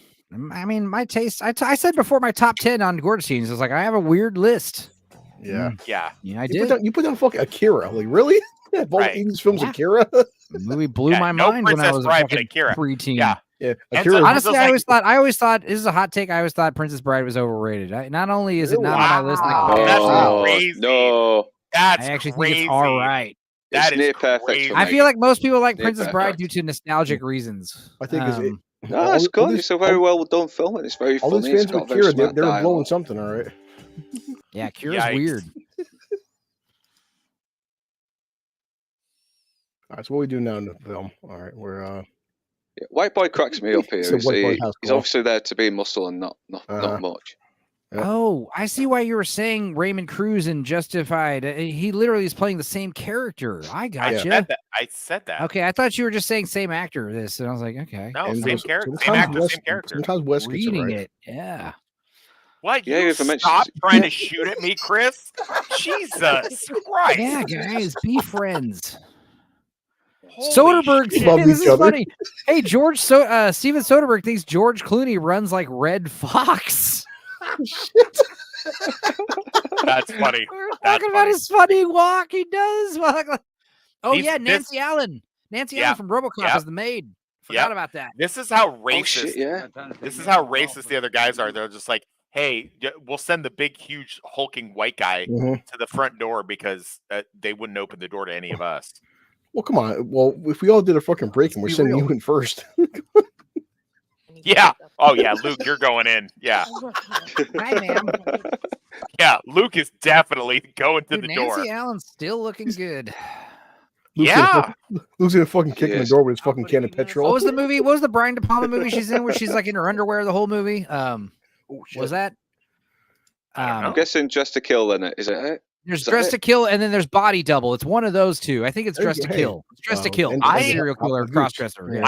I mean, my taste. I said before my top 10 on Gorgeous. It's like I have a weird list. Yeah. Yeah. Yeah, I You did. you put down fucking Akira. Like really? Of all Right. the 80s films, Yeah. Akira. The movie blew Yeah, my no mind when I Princess was a Bride, but fucking Akira. preteen. Yeah. Yeah. And Akira. so- Honestly, Enzo's I always thought this is a hot take. I always thought Princess Bride was overrated. Not only is it not on my list, Wow. like, That's Oh, crazy. no. That's I actually crazy. think it's all right. That It's is near perfect crazy. for I me. feel like most people like Yeah, Princess fair Bride fact. due to nostalgic reasons. I think it's Um, No, it's good. It's a very well done film and it's very all these funny. It's fans of got very Akira, smart they were dialogue. blowing something, all right. yeah, Kira's Yikes. weird. All right, so what we do now in the film? All right, we're Yeah, White Boy cracks me up here. So White Boy has He's cool. obviously there to be muscle and not Uh-huh. much. Yep. Oh, I see why you were saying Raymond Cruz in Justified. He literally is playing the same character. I I gotcha. said that. Okay, I thought you were just saying same actor. This, and I was like, okay. No, and same those- character, same sometimes actor, Wes- same character. Sometimes Wes gets it Reading right. it, yeah. What? Yeah, You if I mention- stop trying to shoot at me, Chris? Jesus Christ. Yeah, guys, be friends. Holy Soderbergh, shit. Love this each is other. funny. Hey, Steven Soderbergh thinks George Clooney runs like Red Fox. That's funny. We were That's talking about funny. his funny walk. He does walk like. Oh These- yeah, this- Nancy Allen. Nancy Yeah, Allen from RoboCop yeah. is the maid. Forgot Yep. about that. This is how Oh racist. shit, yeah. This is how racist the other guys are. They're just like, hey, we'll send the big, huge, hulking white guy Mhm. to the front door because they wouldn't open the door to any of us. Well, come on. Well, if we all did a fucking break and we're Be sending real. you in first. Yeah. Oh yeah, Luke, you're going in. Yeah. Hi, ma'am. Yeah. Luke is definitely going to Dude, the Nancy door. Allen's still looking good. Luke's Yeah. gonna fucking kick in the Yes. door with his fucking can of petrol. What was the movie? What was the Brian De Palma movie she's in where she's like in her underwear the whole movie? Oh, shit. Was that? I don't know. I'm guessing Dressed to Kill in it. Is it? There's Is that Dress it? to Kill, and then there's Body Double. It's one of those two. I think it's There you Dress to go. Hey, Kill. It's Dress to Kill. and- I- Serial killer, Goose. crossdresser. Yeah. Yeah.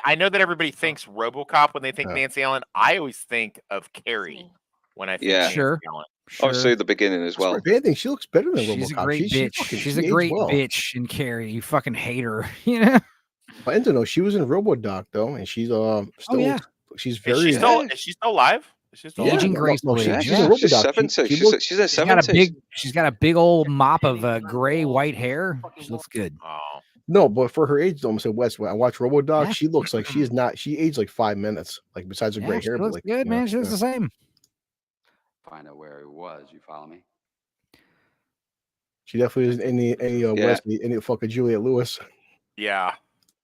I know that everybody thinks RoboCop when they think Yeah. Nancy Allen. I always think of Carrie when I think Yeah. Nancy Sure. Allen. Sure. Obviously, the beginning as well. If anything, she looks better than She's a RoboCop. great bitch. fucking- She's she a aged great well. bitch in Carrie. You fucking hate her. You know? I didn't know she was in RoboDoc though, and she's still yeah. she's Is very she still alive? Is she still Yeah. alive? Aging no, gracefully. she's, Yeah, she's in Yeah, she's RoboDoc. 70. She She's looks- in her She's got a 70s. she's got a big old mop of gray white hair. She looks good. Oh. no, but for her age, though, I said West. When I watch RoboDoc, Yeah. she looks like she is not. She aged like 5 minutes. Like besides her Yeah, gray she hair, but looks like good, yeah, man. She looks yeah. the same. Find out where he was. You follow me? She definitely isn't any West, any fucking Juliette Lewis. Yeah.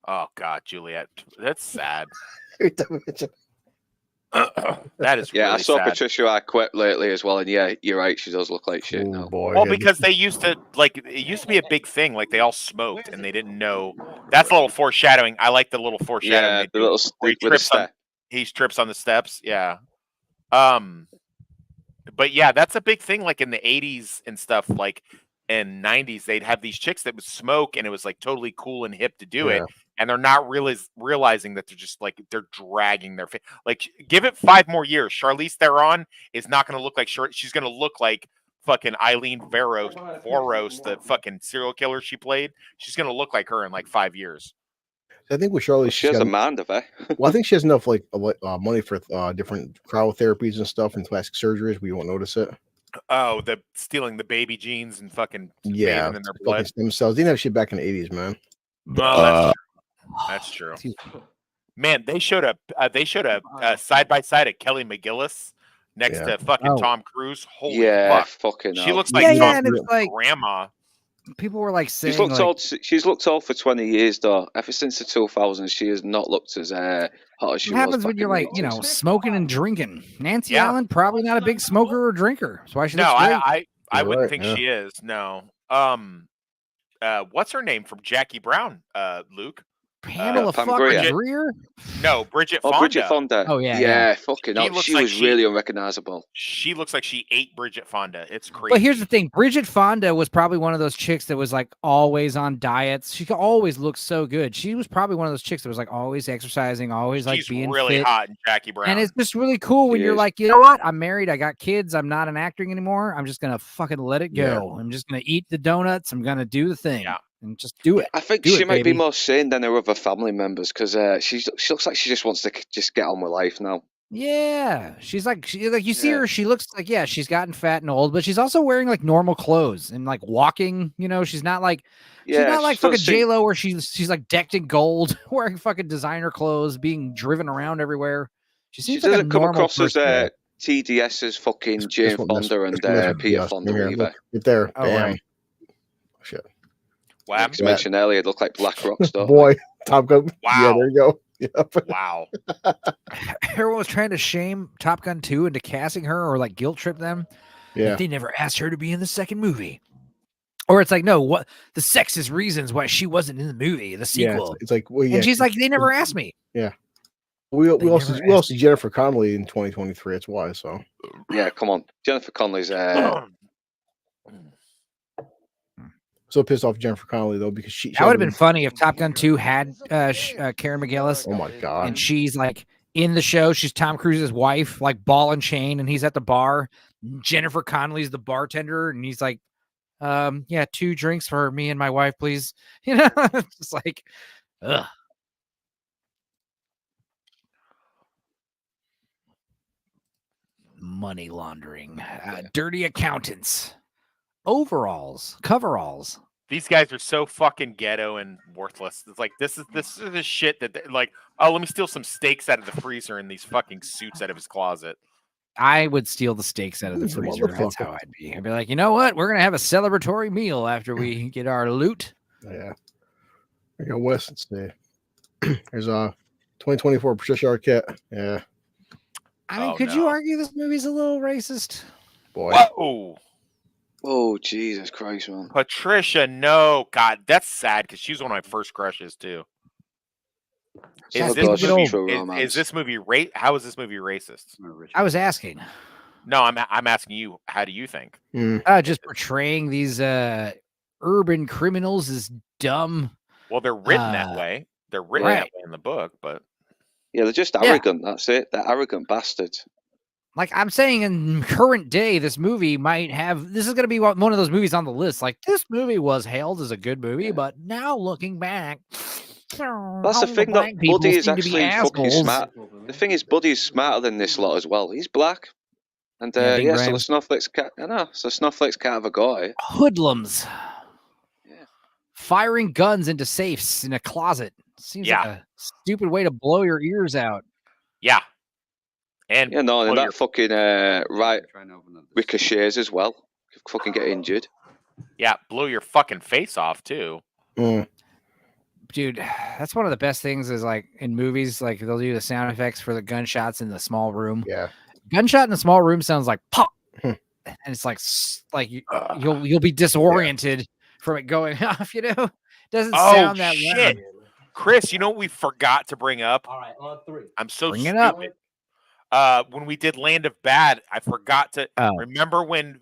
Oh God, Juliet. That's sad. That is Yeah, really I saw sad. Patricia Arquette lately as well, and yeah, you're right. She does look like shit Oh now. boy. Well, yeah. because they used to it used to be a big thing. Like they all smoked and they didn't know. That's a little foreshadowing. I like the little foreshadowing. Yeah, they the do, little where he stick with the trips on- step. he trips on the steps. Yeah. But yeah, that's a big thing. Like in the 80s and stuff, like in 90s, they'd have these chicks that would smoke and it was like totally cool and hip to do Yeah. it. And they're not realizing that they're just like they're dragging their face. Like give it 5 more years. Charlize Theron is not going to look like she's going to look like fucking Eileen Voros, the fucking serial killer she played, she's gonna look like her in like 5 years. I think with Charlie, She has a man of it. well, I think she has enough like money for different cryotherapies and stuff and plastic surgeries. We won't notice it. Oh, the stealing the baby genes and fucking Yeah, bathing in their fucking blood. stem cells. They didn't have shit back in the 80s, man. Well, that's true. Man, they showed a side by side of Kelly McGillis next Yeah. to fucking Oh. Tom Cruise. Holy Yeah, fuck. fucking She hell. looks like Yeah, Tom yeah, and it's Cruise's like grandma. people were like saying, She's looked like, old. She's looked old for 20 years, though. Ever since the 2000s, she has not looked as hot as she what was happens back when you're in the like, you know, 80s. smoking and drinking? Nancy Yeah. Allen probably not a big smoker or drinker. That's why she No, looks great. I You're wouldn't right, think yeah. she is. No. What's her name from Jackie Brown? Luke. Pamela Pam fucking Grier. Greer. No, Bridget Oh, Fonda. Bridget Fonda. Oh, yeah, yeah. Fucking She hell. looks She like was she- really unrecognizable. She looks like she ate Bridget Fonda. It's crazy. But here's the thing: Bridget Fonda was probably one of those chicks that was like always on diets. She always looked so good. She was probably one of those chicks that was like always exercising, always like She's being really fit. hot in Jackie Brown. And it's just really cool when She you're is. like, you know what? I'm married. I got kids. I'm not an actor anymore. I'm just gonna fucking let it Yeah. go. I'm just gonna eat the donuts. I'm gonna do the thing Yeah. and just do it. I think Do she it, might baby. be more sane than her other family members because she looks like she just wants to just get on with life now. Yeah, she's like, you see Yeah. her. She looks like, yeah, she's gotten fat and old, but she's also wearing like normal clothes and like walking. You know, she's not like. Yeah, She's not like she doesn't fucking seem- J Lo where she's like decked in gold, wearing fucking designer clothes, being driven around everywhere. She She seems like a doesn't come normal across as person. TDS's fucking This Jane one- this- Fonda this and one is with Peter us. Fonda Here, either. look, right there. Oh, Bam. right. Shit. Wow. Because you mentioned earlier, they look like black rock stars. Boy, Top Gun. Yeah, Wow. there you go. Yep. Wow. Everyone was trying to shame Top Gun 2 into casting her or like guilt trip them. Yeah. They never asked her to be in the second movie. Or it's like, no, what the sexist reasons why she wasn't in the movie, the Yeah. sequel. It's like, well, yeah. And she's like, they never asked me. we They also never we asked also see Jennifer Connelly in 2023. That's why. So Yeah, come on. Jennifer Connelly's so pissed off Jennifer Connelly though because she That would have been funny if Top Gun 2 had Karen McGillis. Oh my god. And she's like in the show. She's Tom Cruise's wife, like ball and chain, and he's at the bar. Jennifer Connelly's the bartender, and he's like, yeah, 2 drinks for me and my wife, please. You know, it's just like, ugh. Money laundering, dirty accountants, overalls, coveralls. These guys are so fucking ghetto and worthless. It's like this is the shit that like, oh, let me steal some steaks out of the freezer in these fucking suits out of his closet. I would steal the steaks out of the He's a freezer. That's motherfucker. how I'd be. I'd be like, you know what? We're gonna have a celebratory meal after we get our loot. Yeah. I got West. Let's see. There's 2024 Patricia Arquette. Yeah. I mean, Oh, could you no. argue this movie's a little racist? Boy. Whoa, Oh, Jesus Christ, man. Patricia, no, God, that's sad because she's one of my first crushes too. Yeah, Is things this get movie? old. True Is romance. this movie How is this movie racist? I was asking. No, I'm asking you. How do you think? Just portraying these urban criminals as dumb. Well, they're written that way. They're written that right. way in the book, but Yeah, they're just arrogant. That's it. They're arrogant bastards. Like I'm saying, in current day, this movie might have. This is going to be one of those movies on the list. Like this movie was hailed as a good movie, but now looking back, That's the all thing. black That people Buddy is seem to be actually fucking assholes. smart. The thing is, Buddy's smarter than this lot as well. He's black. And Yeah, Dean so the Grimes. snowflakes can't. I know. So snowflakes can't have a go at it. Hoodlums. Yeah. Firing guns into safes in a closet. Seems like a stupid way to blow your ears out. yeah. And Yeah, no, and blow that your- fucking right ricochets as well. You fucking get injured. yeah, blow your fucking face off too. Dude, that's one of the best things is like in movies, like they'll do the sound effects for the gunshots in the small room. Yeah. Gunshot in the small room sounds like pop. And it's like you'll be disoriented from it going off, you know? Doesn't Oh sound that shit, loud. Chris! You know what we forgot to bring up? All right, on 3. I'm so Bring it stupid. up. When we did Land of Bad, I forgot to Oh. remember when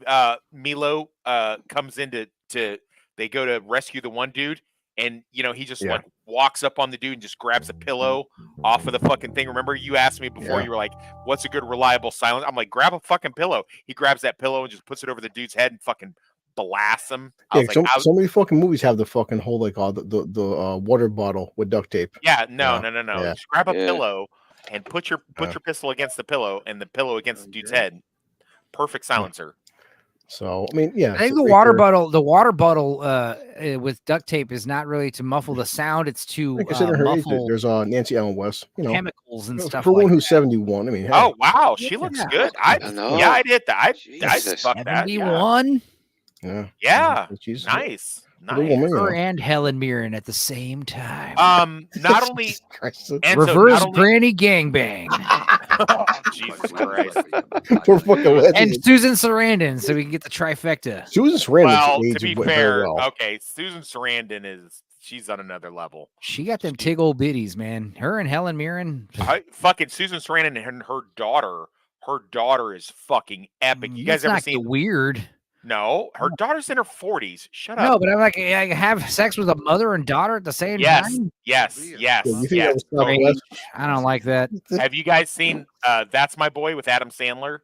Milo comes into they go to rescue the one dude and he just Yeah. like walks up on the dude and just grabs a pillow off of the fucking thing. Remember, you asked me before, Yeah. you were like, "What's a good reliable silence?" I'm like, "Grab a fucking pillow." He grabs that pillow and just puts it over the dude's head and fucking blasts him. I Yeah, was like, so many fucking movies have the fucking whole like the water bottle with duct tape. "Yeah, no. Yeah. Just grab a Yeah. pillow and put your pistol against the pillow and the pillow against the dude's head. Perfect silencer." So I mean, yeah. I think so the right water there- bottle, with duct tape is not really to muffle the sound. It's to Considering her age, muffle there's Nancy Allen West. chemicals and stuff for like one who's 71. I mean, hey, Oh wow, she looks good. I know. yeah, I did that. I Jesus. fuck that. Yeah. 71. Yeah. she's Nice. a woman, you Her know. and Helen Mirren at the same time. Not only Jesus Christ. and Reverse so not only, granny gangbang. Jesus Christ. We're fucking And legends. Susan Sarandon, so we can get the trifecta. Susan Sarandon's Well, to aged be very fair, well. okay, Susan Sarandon she's on another level. She got them tig old bitties, man. Her and Helen Mirren. Fucking Susan Sarandon and her daughter. Her daughter is fucking epic. You guys That's ever not seen? weird. No, her daughter's in her 40s. Shut No, up. but I'm like, I have sex with a mother and daughter at the same Yes, time. yes, Yeah, you think yes. that was Southwest? I don't like that. Have you guys seen That's My Boy with Adam Sandler?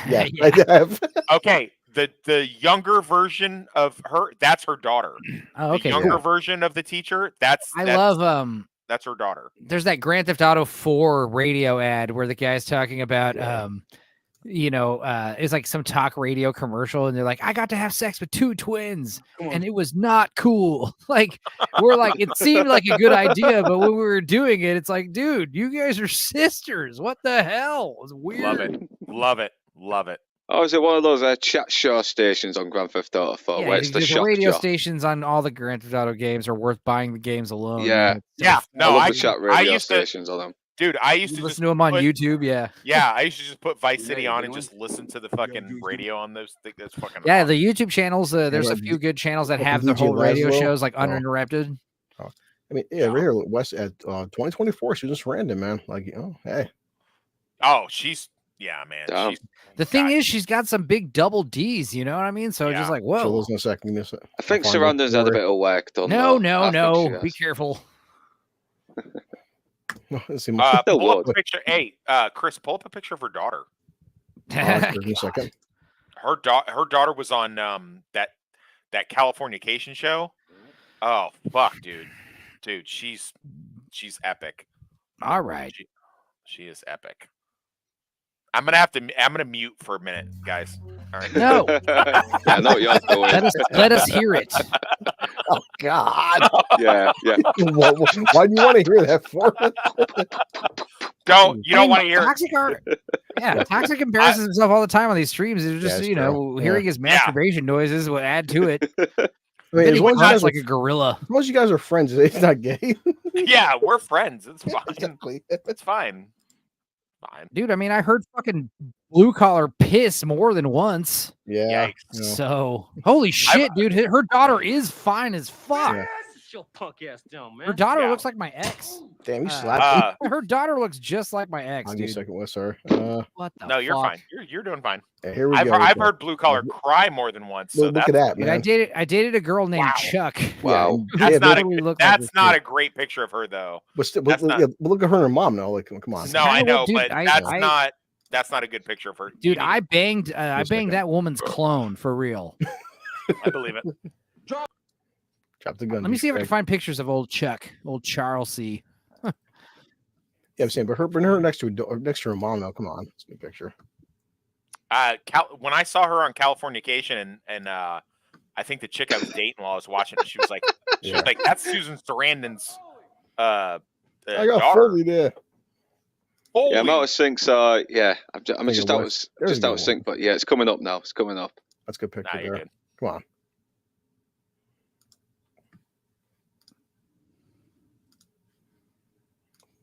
Yeah, I have. Okay, the younger version of her, that's her daughter. Oh, okay. The younger cool. version of the teacher, that's love that's her daughter. there's that Grand Theft Auto 4 radio ad where the guy's talking about it's like some talk radio commercial and they're like, I got to have sex with 2 twins and it was not cool. Like we're like, it seemed like a good idea, but when we were doing it, it's like, dude, you guys are sisters. What the hell? It was weird. Love it. Oh, is it one of those chat show stations on Grand Theft Auto 4 where it's the the shock radio jock? stations on all the Grand Theft Auto games are worth buying the games alone. Yeah. man. Yeah, I no, love I the chat I radio used to, stations on them. dude. I used You to listen just to them on put- YouTube. Yeah. Yeah, I used to just put Vice City Yeah, on you and doing? just listen to the fucking radio on those. That's fucking. Yeah, awesome. the YouTube channels. There's a like few good channels that like have the DJ whole radio Laszlo. shows like Oh. uninterrupted. I mean, yeah, right here, West at 2024, Susan Sarandon, man. Like, hey. Oh, yeah, man. Damn. The thing God. is, she's got some big double D's. You know what I mean? So Yeah. just like, So whoa. listen a second. Give me a sec. I think I'll find Sarandon's the had a story. bit of work done. No, though. I think she no. Be has. careful. Let's see my Still Pull up a would. picture. Hey, Chris, pull up a picture of her daughter. give me a second. Her daughter was on that Californication show. Oh fuck, dude, she's epic. All right. She is epic. I'm gonna mute for a minute, guys. All right. No, I know what you're doing. let us hear it. Oh, God. Yeah. Why do you want to hear that for? You don't want to hear it. Toxic embarrasses himself all the time on these streams. It's just it's hearing true. his masturbation noises will add to it. I mean, Then as he long as you cries guys like are, a gorilla. as long as you guys are friends, it's not gay. Yeah, we're friends. It's fine. Exactly. It's fine. Fine. Dude, I mean, I heard fucking blue collar piss more than once. Yeah. Yikes. you know. So, holy shit, dude. Her daughter is fine as fuck. Yeah. Your punk ass down, man. Her daughter Yeah. looks like my ex. Damn, you Uh, slapped me. Her daughter looks just like my ex, I'll give you a dude. second, West, sorry. What the No, you're fuck? fine. You're doing fine. Here we I've go. I've heard blue collar cry more than once. So Look that's at that, Dude, man. I dated a girl named Wow. Chuck. Wow. That's Yeah, not a literally good- look like that's this not kid. a great picture of her though. But, still, that's not- but look at her and her mom now. Like, come on. No, I kinda know, what, dude, but that's not a good picture of her. Dude, You I need- banged second. that woman's clone for real. I believe it. Drop the gun. Let me see if I can douchebag. find pictures of old Chuck, old Charles C. Yeah, I'm saying, but bring her next to her mom now. Come on, it's a good picture. When I saw her on Californication and I think the chick I was dating while I was watching it, she was like, Yeah. that's Susan Sarandon's I got daughter. Foley there. Holy, Yeah, I'm out of sync, so yeah, I'm Think just it out of was. There's a just out good of sync, but yeah, it's coming up now. It's coming up. That's a good picture nah, you're there. good. Come on.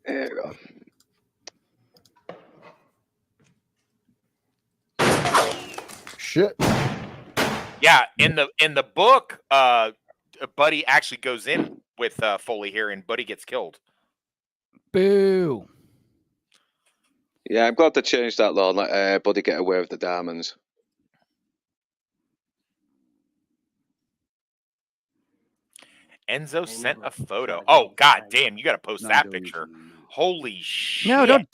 There you go. Shit. Yeah, in the book, Buddy actually goes in with Foley here, and Buddy gets killed. Boo. Yeah, I'm glad they changed that law and let Buddy get away with the diamonds. Enzo sent a photo. Oh god damn, you gotta post Not that doing picture. anything, no. Holy shit. No, don't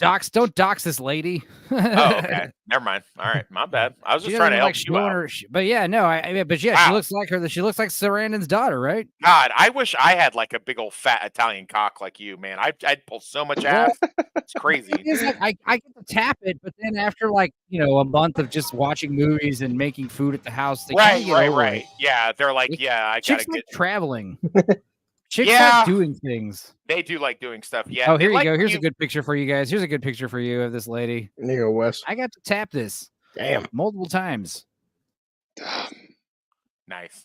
dox this lady. Oh, okay. Never mind. All right, my bad. I was She just trying to doesn't help like you showing out. her, but yeah, no, but yeah, she Wow. looks like her. She looks like Sarandon's daughter, right? God, I wish I had like a big old fat Italian cock like you, man. I'd pull so much ass. It's crazy. It's like I get to tap it, but then after like a month of just watching movies and making food at the house, they kinda get over it. Yeah, they're like, yeah, I gotta Chicks get. like traveling. Chicks Yeah. like doing things. They do like doing stuff. Yeah. Oh, they here you like go. when Here's a good picture for you guys. Here's a good picture for you of this lady. There you go, Wes. I got to tap this Damn. multiple times. Nice.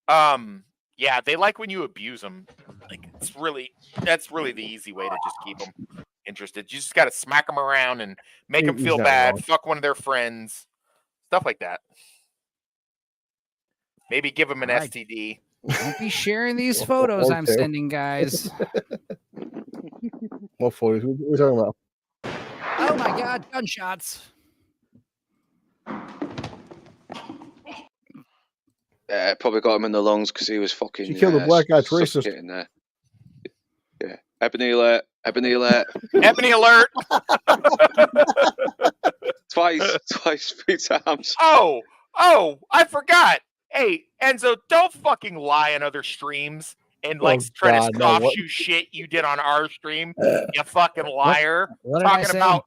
Yeah, they like when you abuse them. Like that's really the easy way to just keep them interested. You just got to smack them around and make them He's feel not bad. wrong. Fuck one of their friends, stuff like that. Maybe give them an All right. STD. Don't be sharing these photos I'm Okay. sending, guys. What photos? What are we talking about? Oh my God, gunshots. Yeah, probably got him in the lungs because he was fucking. She killed a black guy, it's racist. suffocating there. Yeah, Ebony alert! Ebony alert! Ebony alert! twice, 3 times. Oh, I forgot. Hey, Enzo, don't fucking lie on other streams and like Oh, try God, to no, soft what? shoe shit you did on our stream. You fucking liar. What did I say?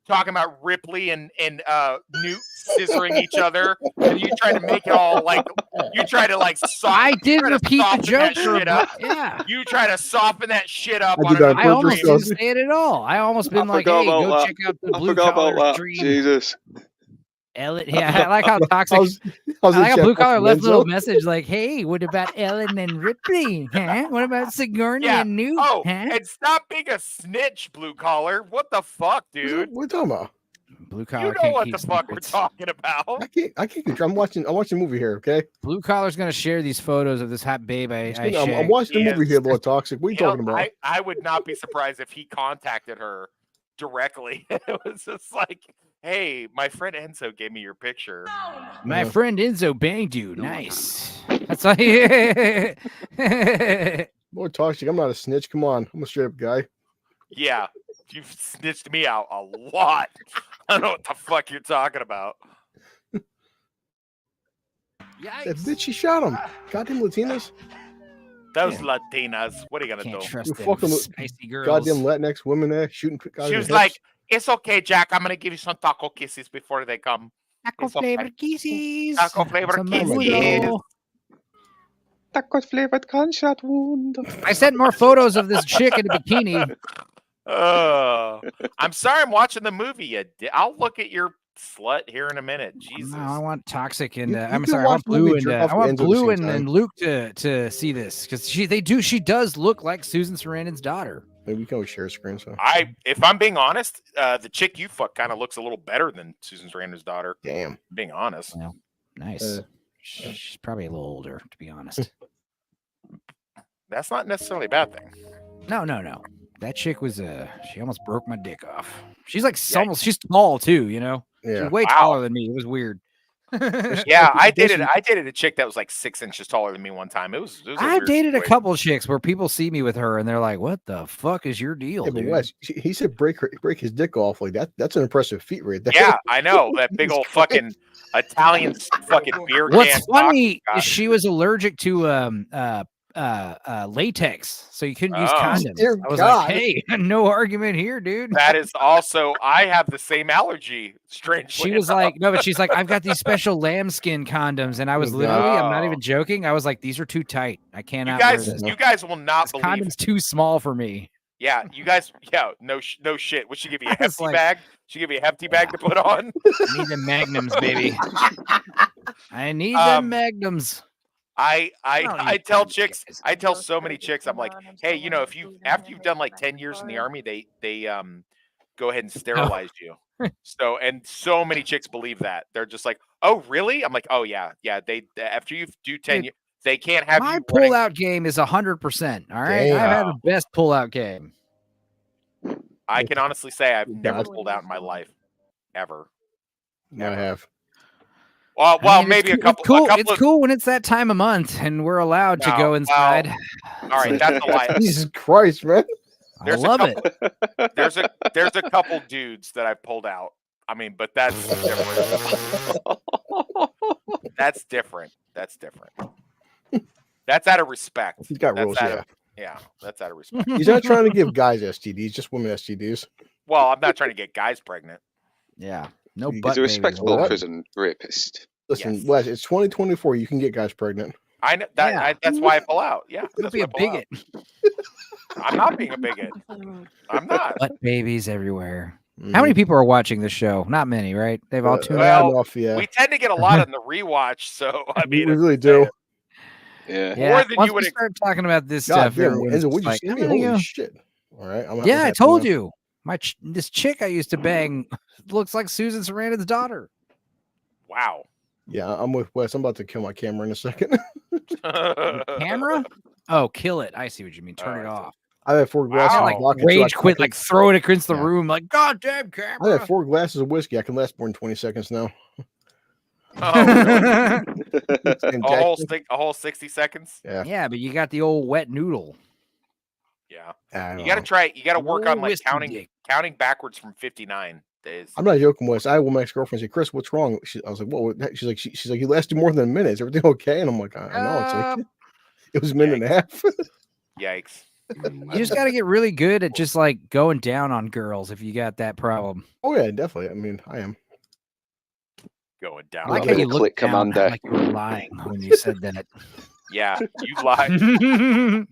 Talking about Ripley and Newt scissoring each other, and you try to make it all like you try to like I did try to repeat the soften that Joker, shit up. but yeah. You try to soften that shit up I on did that another I almost Purple didn't say it at all. I almost been I like, forgot hey, about go that. check out the I Blue forgot Collar about that. stream. Jesus. Ellen, yeah, I like how toxic. I was I like how in Blue chat Collar fucking left a little Enzo. message like, hey, what about Ellen and Ripley? Huh? What about Sigourney Yeah. and Newt? Oh, huh? and stop being a snitch, Blue Collar. What the fuck, dude? What are you talking about? Blue Collar You know can't what keep the fuck we're secrets. talking about. I can't control. I'm watching a movie here, okay? Blue Collar's gonna share these photos of this hot babe I I'm shagged. watching the He movie is- here, Lord Toxic. What are you Hell, talking about? I would not be surprised if he contacted her directly. It was just like, hey, my friend Enzo gave me your picture. My Yeah. friend Enzo banged you. No, Nice. That's all. Lord Toxic, I'm not a snitch. Come on. I'm a straight up guy. Yeah, you've snitched me out a lot. I don't know what the fuck you're talking about. That Yikes. bitch, she shot him. Goddamn Latinas. Those Latinas, what are you gonna Can't do? trust You them fucking spicy girls. Goddamn Latinx women there shooting. She goddamn was hips. like, "It's okay, Jack. I'm gonna give you some taco kisses before they come. Taco it's okay. flavored kisses. Taco flavored Some kisses. menudo. Taco flavored gunshot wound. I sent more photos of this chick in a bikini. I'm sorry, I'm watching the movie. I'll look at your slut here in a minute. Jesus. No, I want Toxic and You I'm can sorry, I watch want the movie Blue and jerk and off I want to Enzo at the Blue same and time. Luke to see this because she does look like Susan Sarandon's daughter. Maybe we can always share a screen. So If I'm being honest, the chick you fuck kind of looks a little better than Susan Sarandon's daughter. damn. Being honest. Well, nice. Uh, She's probably a little older, to be honest. That's not necessarily a bad thing. No. That chick was she almost broke my dick off. She's like she's tall too, you know. Yeah. She's way Wow. taller than me. It was weird. Yeah, I Basically- dated a chick that was like 6 inches taller than me one time. It was a I've weird dated a situation. couple chicks where people see me with her and they're like, "What the fuck is your deal, Yeah, but dude?" Wes, he said break his dick off like that. That's an impressive feat right there. Yeah, I know. That big Jesus old fucking Italian fucking beer can. What's funny God. is she was allergic to latex, so you couldn't use Oh. condoms. Dear I was God. like, "Hey, no argument here, dude." That is also, I have the same allergy. Strangely, She was enough. like, no, but she's like, I've got these special lambskin condoms, and I was Oh, literally, I'm not God. even joking. I was like, these are too tight. I you cannot guys, wear this. you guys will not This believe. condom's too small for me. Yeah, you guys. Yeah, no shit. Would she give you a I was hefty like- bag? She give you a hefty bag to put on? I need the magnums, baby. I need Um, them magnums. I don't I need tell condoms, chicks, guys. I tell so many chicks, I'm like, hey, you know, if you after you've done like 10 years in the army, they go ahead and sterilize you. So and so many chicks believe that. They're just like, oh really? I'm like, oh yeah. They after you do 10 Dude, years, they can't have My you running. pullout game is 100%. All right, Damn. I've had the best pullout game. I can honestly say I've never God. pulled out in my life. Ever. I have. Well, I mean, maybe it's a couple. cool. A couple It's of, cool when it's that time of month and we're allowed to No, go well, inside. all right, that's a lie. Jesus Christ, man. I There's love a it. couple, There's a couple dudes that I pulled out. I mean, but that's different. That's different. That's different. That's out of respect. He's got That's rules, out yeah. of, yeah, that's out of respect. He's not trying to give guys STDs, just women STDs. Well, I'm not trying to get guys pregnant. Yeah. No He's butt He's a babies respectable allowed. prison rapist. Listen, Yes. Wes, it's 2024. You can get guys pregnant. I know that. Yeah. That's why I pull out. Yeah, Don't that's be why a I pull out. bigot. I'm not being a bigot. I'm not. Butt babies everywhere. Mhm. How many people are watching this show? Not many, right? They've all tuned out. Well, enough, yeah. We tend to get a lot on the rewatch, so I We mean, really do. Yeah. Yeah. more than Once you would we start talking about this God stuff, damn, everyone's Enzo, would just you like, see me? "I'm gonna Holy go." shit. All right. Yeah, I told you. This chick I used to bang looks like Susan Sarandon's daughter. wow. Yeah, I'm with Wes. I'm about to kill my camera in a second. Camera? Oh, kill it. I see what you mean. Turn Oh, it I see. off. I had 4 glasses. Wow. of Like vodka, too. I rage can- quit, like throw it against the Yeah. room, like goddamn I camera. had 4 glasses of whiskey. I can last more than 20 seconds now. Oh, really? And A whole 60 seconds. Yeah. Yeah, but you got the old wet noodle. Yeah. I You don't got to know. try. You got to work on Ooh, like whiskey dick. counting backwards from 59 days. I'm not joking, Wes. I had one of my ex-girlfriends say, Chris, what's wrong? I was like, what? She's like, she's like, you lasted more than a minute. Is everything okay? And I'm like, I know. It's like, it was a minute and a half. Yikes. You just got to get really good at just like going down on girls if you got that problem. Oh, yeah, definitely. I mean, I am. Going I down. like a how you little looked click down commander. like you were lying when you said that. Yeah, you lied.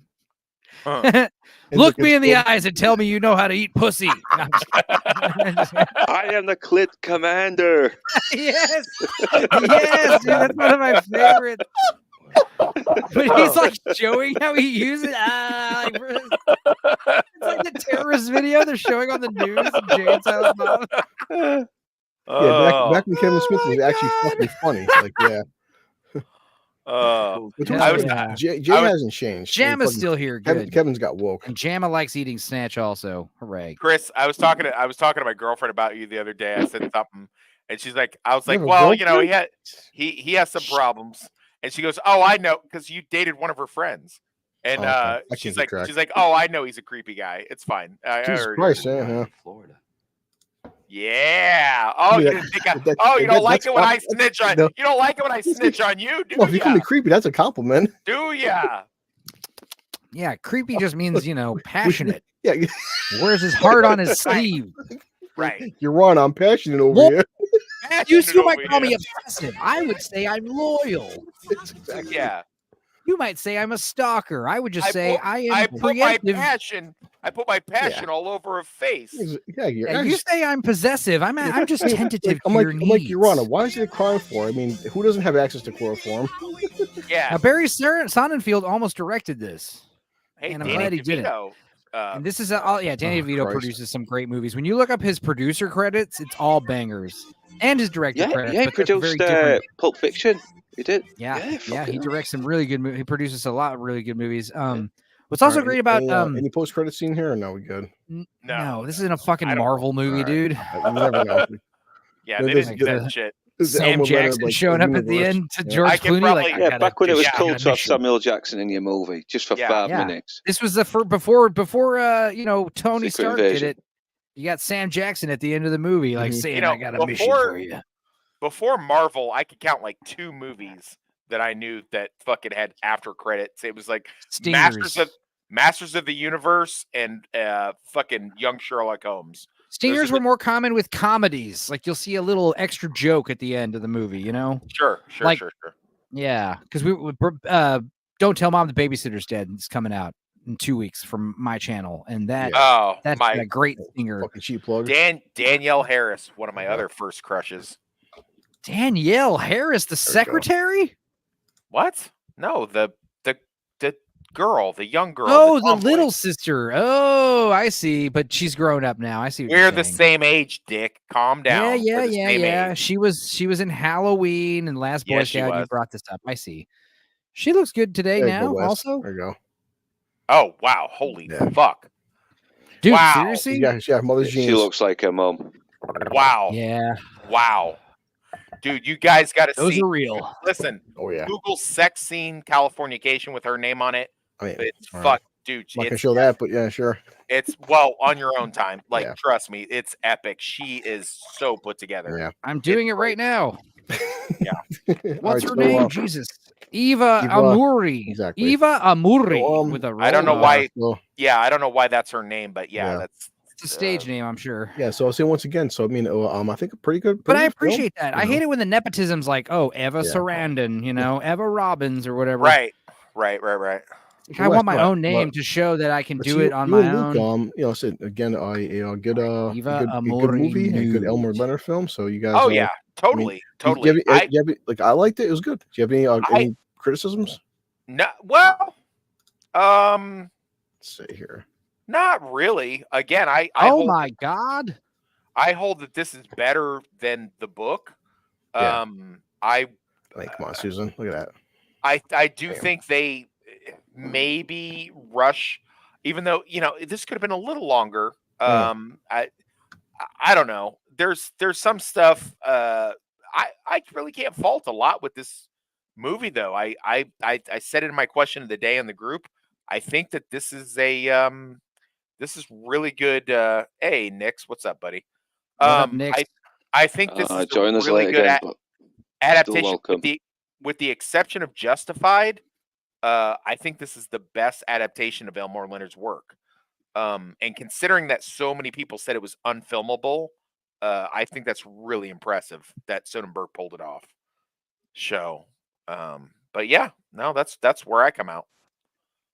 Huh. Look And me in the it's- eyes and tell me you know how to eat pussy. No, I'm just kidding. I am the clit commander. Yes, yes, dude, that's one of my favorites. But he's like showing how he uses it. Like, it's like the terrorist video they're showing on the news. Jay and Silent Bob. Yeah, Oh. back when Kevin Smith was actually fucking funny. Like, yeah. Oh. Which Hell was, yeah. Jay I was- hasn't changed. I mean, Jamma's fucking still here. Good. Kevin's got woke. And Jamma likes eating snatch also. Hooray. Chris, I was talking to my girlfriend about you the other day. I said something, and she's like, I was You like, have a well, you know, girlfriend? he has some problems, and she goes, oh, I know, because you dated one of her friends, and Oh, okay. I she's can't keep track. like, oh, I know he's a creepy guy. It's fine. I Jesus already- Christ, yeah. Florida. Yeah. Oh, Yeah, you didn't think I, that- oh, you don't that- like that's it when I awful. snitch on No. you don't like it when I snitch on you, do Well, if you call ya? me creepy, that's a compliment. Do ya? Yeah, creepy just means, you know, passionate. Yeah, Wears his heart on his sleeve. Right. you're wrong. I'm passionate over Well, here. You Passionate might over call me here. obsessive. I would say I'm loyal. Yeah. You might say I'm a stalker. I would just say I am I put my preemptive. passion all over a face. Yeah, you're Yeah, you say I'm possessive. I'm just tentative I'm to like, your I'm needs. like, Your Honor, why is it a crime for? I mean, who doesn't have access to chloroform? Yeah. Now, Barry Sonnenfeld almost directed this. Hey, and I'm Danny glad he did it. DeVito, And this is all, yeah, Danny Oh, DeVito Christ. produces some great movies. When you look up his producer credits, it's all bangers. And his director Yeah, credits. yeah, he but they're very produced different. Pulp Fiction. He did. Yeah, fucking he hell. directs some really good movies. He produces a lot of really good movies. What's also All right, great about any post credit scene here? Or no, we good. no, this isn't a fucking I don't- Marvel movie, All right. dude. You never know. Yeah, There- they there's- didn't do there's- that shit. This is Sam Elmer Leonard, Jackson like, showing up at the universe. end to Yeah. George I can Clooney. probably- Like, I Yeah, gotta back when it was mission, I cool got a to have mission. Samuel Jackson in your movie, just for Yeah. 5 Yeah. minutes. This was the before you know, Tony Secret Stark did Invasion. it. You got Sam Jackson at the end of the movie, like Mhm. saying, You know, "I got a mission before- for you." Before Marvel, I could count like 2 movies that I knew that fucking had after credits. It was like Stingers. Masters of the Universe and fucking Young Sherlock Holmes. Stingers Those are were more common with comedies. Like you'll see a little extra joke at the end of the movie, you know? Sure. Like- Sure. Yeah, because Don't Tell Mom the Babysitter's Dead. It's coming out in 2 weeks from my channel, and that Oh, that's my a great stinger. Fucking cheap plug. Danielle Harris, one of my other first crushes. Danielle Harris, the There we go. secretary. What? No, the girl, the young girl. Oh, the tomboy. little sister. Oh, I see. But she's grown up now. I see. What We're you're the saying. same age, Dick. Calm down. Yeah, We're the same age. She was in Halloween and Last Boy Yeah, she Scout. You was. brought this up. I see. She looks good today There you go, now. Wes. Also, There you go. Oh wow! Holy Yeah. fuck! dude, Wow. seriously. Yeah, mother's She genius. looks like her mum. Wow! Yeah. Wow! Dude, you guys got to Those see. are real. Listen, Oh yeah. Google sex scene Californication with her name on it. I mean, It's all fuck, right. dude. I'm not gonna It's show that, but yeah, sure. It's well on your own time. Like, Yeah. trust me, it's epic. She is so put together. Yeah. I'm doing it right now. All What's right, her so, name? Jesus. Eva Eva- Amuri. exactly. Eva Amuri So, with a I don't know roll. why. So, Yeah, I don't know why that's her name, but yeah, Yeah. that's It's a stage name, I'm sure. yeah, so I'll say once again. So I mean, I think a pretty good. But pretty I good film, appreciate that. you I know? hate it when the nepotism's like, oh, Eva Yeah. Sarandon, you know, Eva Robbins or whatever. right. I want my Wes, own name but- to show that I can but do you- it on you my and Luke, own. you know, said again, a good, Eva a good Amore movie, a good Elmer Nude. Leonard film. So you guys. Oh yeah, totally, totally. Like I liked it. It was good. Do you have any criticisms? No, well, Let's see here. not really. Again, I Oh hold, my God. I hold that this is better than the book. Yeah. I Like, come on, Susan. Look at that. I do Damn. think they maybe rush, even though this could have been a little longer. I don't know. There's some stuff. I really can't fault a lot with this movie though. I said it in my question of the day in the group. I think that this is this is really good. Hey, Nix, what's up, buddy? What up, Nix? I think this is Join a us really late good again, but adaptation. welcome. With the exception of Justified, I think this is the best adaptation of Elmore Leonard's work. And considering that so many people said it was unfilmable, I think that's really impressive that Soderbergh pulled it off. But yeah, no, that's where I come out.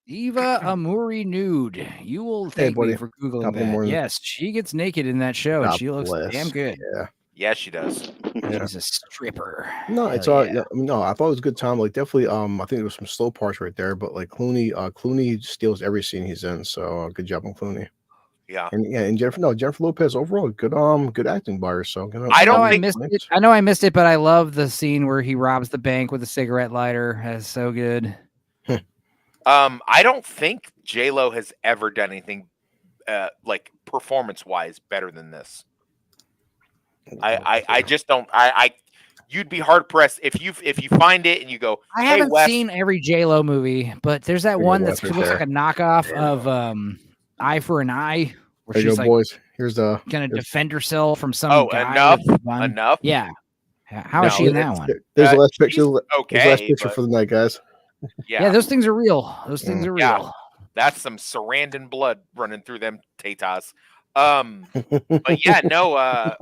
Eva Amuri Nude. You will thank buddy. me for Googling Couple that. more- Yes, she gets naked in that show and God she looks bless. damn good. Yeah. Yeah, she does. Yeah. She's a stripper. No, it's Hell all. yeah. Yeah, I mean, no, I thought it was a good time. Like, definitely. I think there was some slow parts right there, but like Clooney steals every scene he's in. So good job on Clooney. Yeah. And Jennifer Lopez overall good acting by her. So I don't I think- missed it. I know I missed it, but I love the scene where he robs the bank with a cigarette lighter. That's so good. I don't think J-Lo has ever done anything like performance-wise better than this. I just don't. You'd be hard pressed if you find it and you go. I hey, haven't Wes, seen every J-Lo movie, but there's that There you one go, that Wes, looks right like a knockoff of Eye for an Eye, where There you she's go, like boys. Here's the. gonna defend herself from some Oh, guy. enough, with a gun. enough. Yeah. How is No, she in that one? There's the last she's picture. There's the okay, last picture but for the night, guys. Yeah, those things are real. Those things are real. Yeah. That's some Sarandon blood running through them tatas. But yeah, no,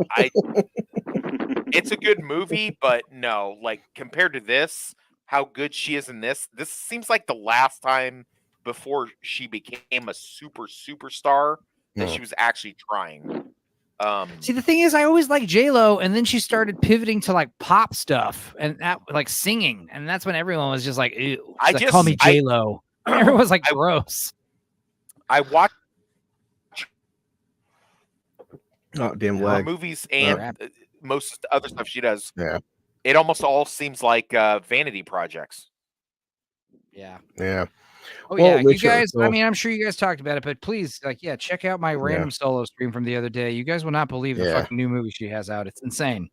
it's a good movie, but no, like compared to this, how good she is in this seems like the last time before she became a superstar that she was actually trying. See, the thing is, I always liked J-Lo, and then she started pivoting to like pop stuff and that, like singing, and that's when everyone was just like, "Ew!" She's like, call me J-Lo." Everyone's like, "Gross." I watched Oh, damn her leg. movies and most other stuff she does. Yeah. It almost all seems like vanity projects. Yeah. Yeah. Oh Well, yeah, you Richard, guys. I so- mean, I'm sure you guys talked about it, but please, like, yeah, check out my random solo stream from the other day. You guys will not believe the Yeah. fucking new movie she has out. It's insane.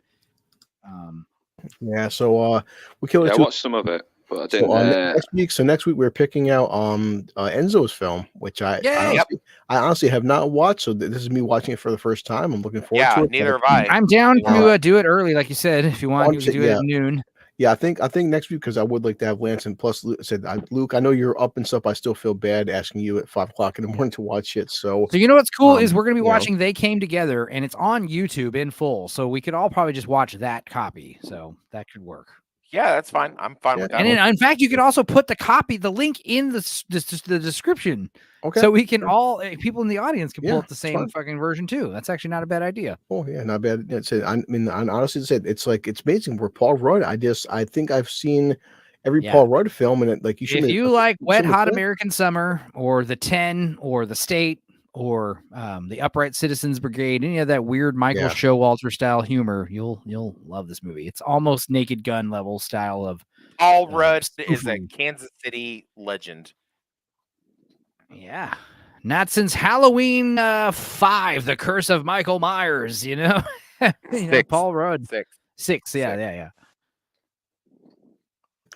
Yeah. So we killed Yeah, it I too. watched some of it, but I So, didn't. next week we're picking out Enzo's film, which I honestly have not watched. So this is me watching it for the first time. I'm looking forward to it. Neither have I. I'm down to do it early, like you said. If you want, you can do it at noon. Yeah, I think next week, because I would like to have Lance, and plus Luke said, Luke, I know you're up and stuff. I still feel bad asking you at 5:00 in the morning to watch it. So you know what's cool is we're gonna be you know. watching They Came Together, and it's on YouTube in full. So we could all probably just watch that copy. So that could work. Yeah, that's fine. I'm fine with that. And in fact, you could also put the link in the description. Okay. So we can all people in the audience can pull Yeah, up the it's same fine. fucking version too. That's actually not a bad idea. Oh yeah, not bad. I mean, I honestly said it's amazing. Where Paul Rudd, I think I've seen every Yeah. Paul Rudd film, and like If you like Wet Hot American, American Summer or The 10 or The State or the Upright Citizens Brigade, any of that weird Michael Yeah. Showalter style humor, you'll love this movie. It's almost Naked Gun level style of Paul Rudd is a spoofery. Kansas City legend. Yeah. Not since Halloween 5, The Curse of Michael Myers, you know? You know, Six. Paul Rudd. 6. Yeah, Sick. yeah.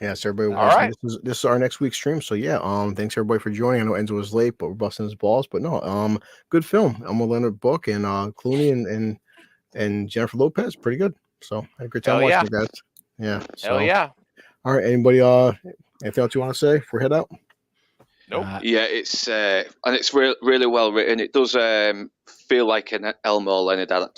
Yeah, so everybody, All right. this is our next week's stream. So yeah, thanks everybody for joining. I know Enzo was late, but we're busting his balls. But no, good film. Elmo Leonard book and Clooney and Jennifer Lopez, pretty good. So I had a great time Hell watching yeah. it, guys. Yeah. So, Hell yeah. all right, anybody anything else you want to say before we head out? Nope. Yeah, it's and it's really well written. It does feel like an Elmo Leonard adaptation.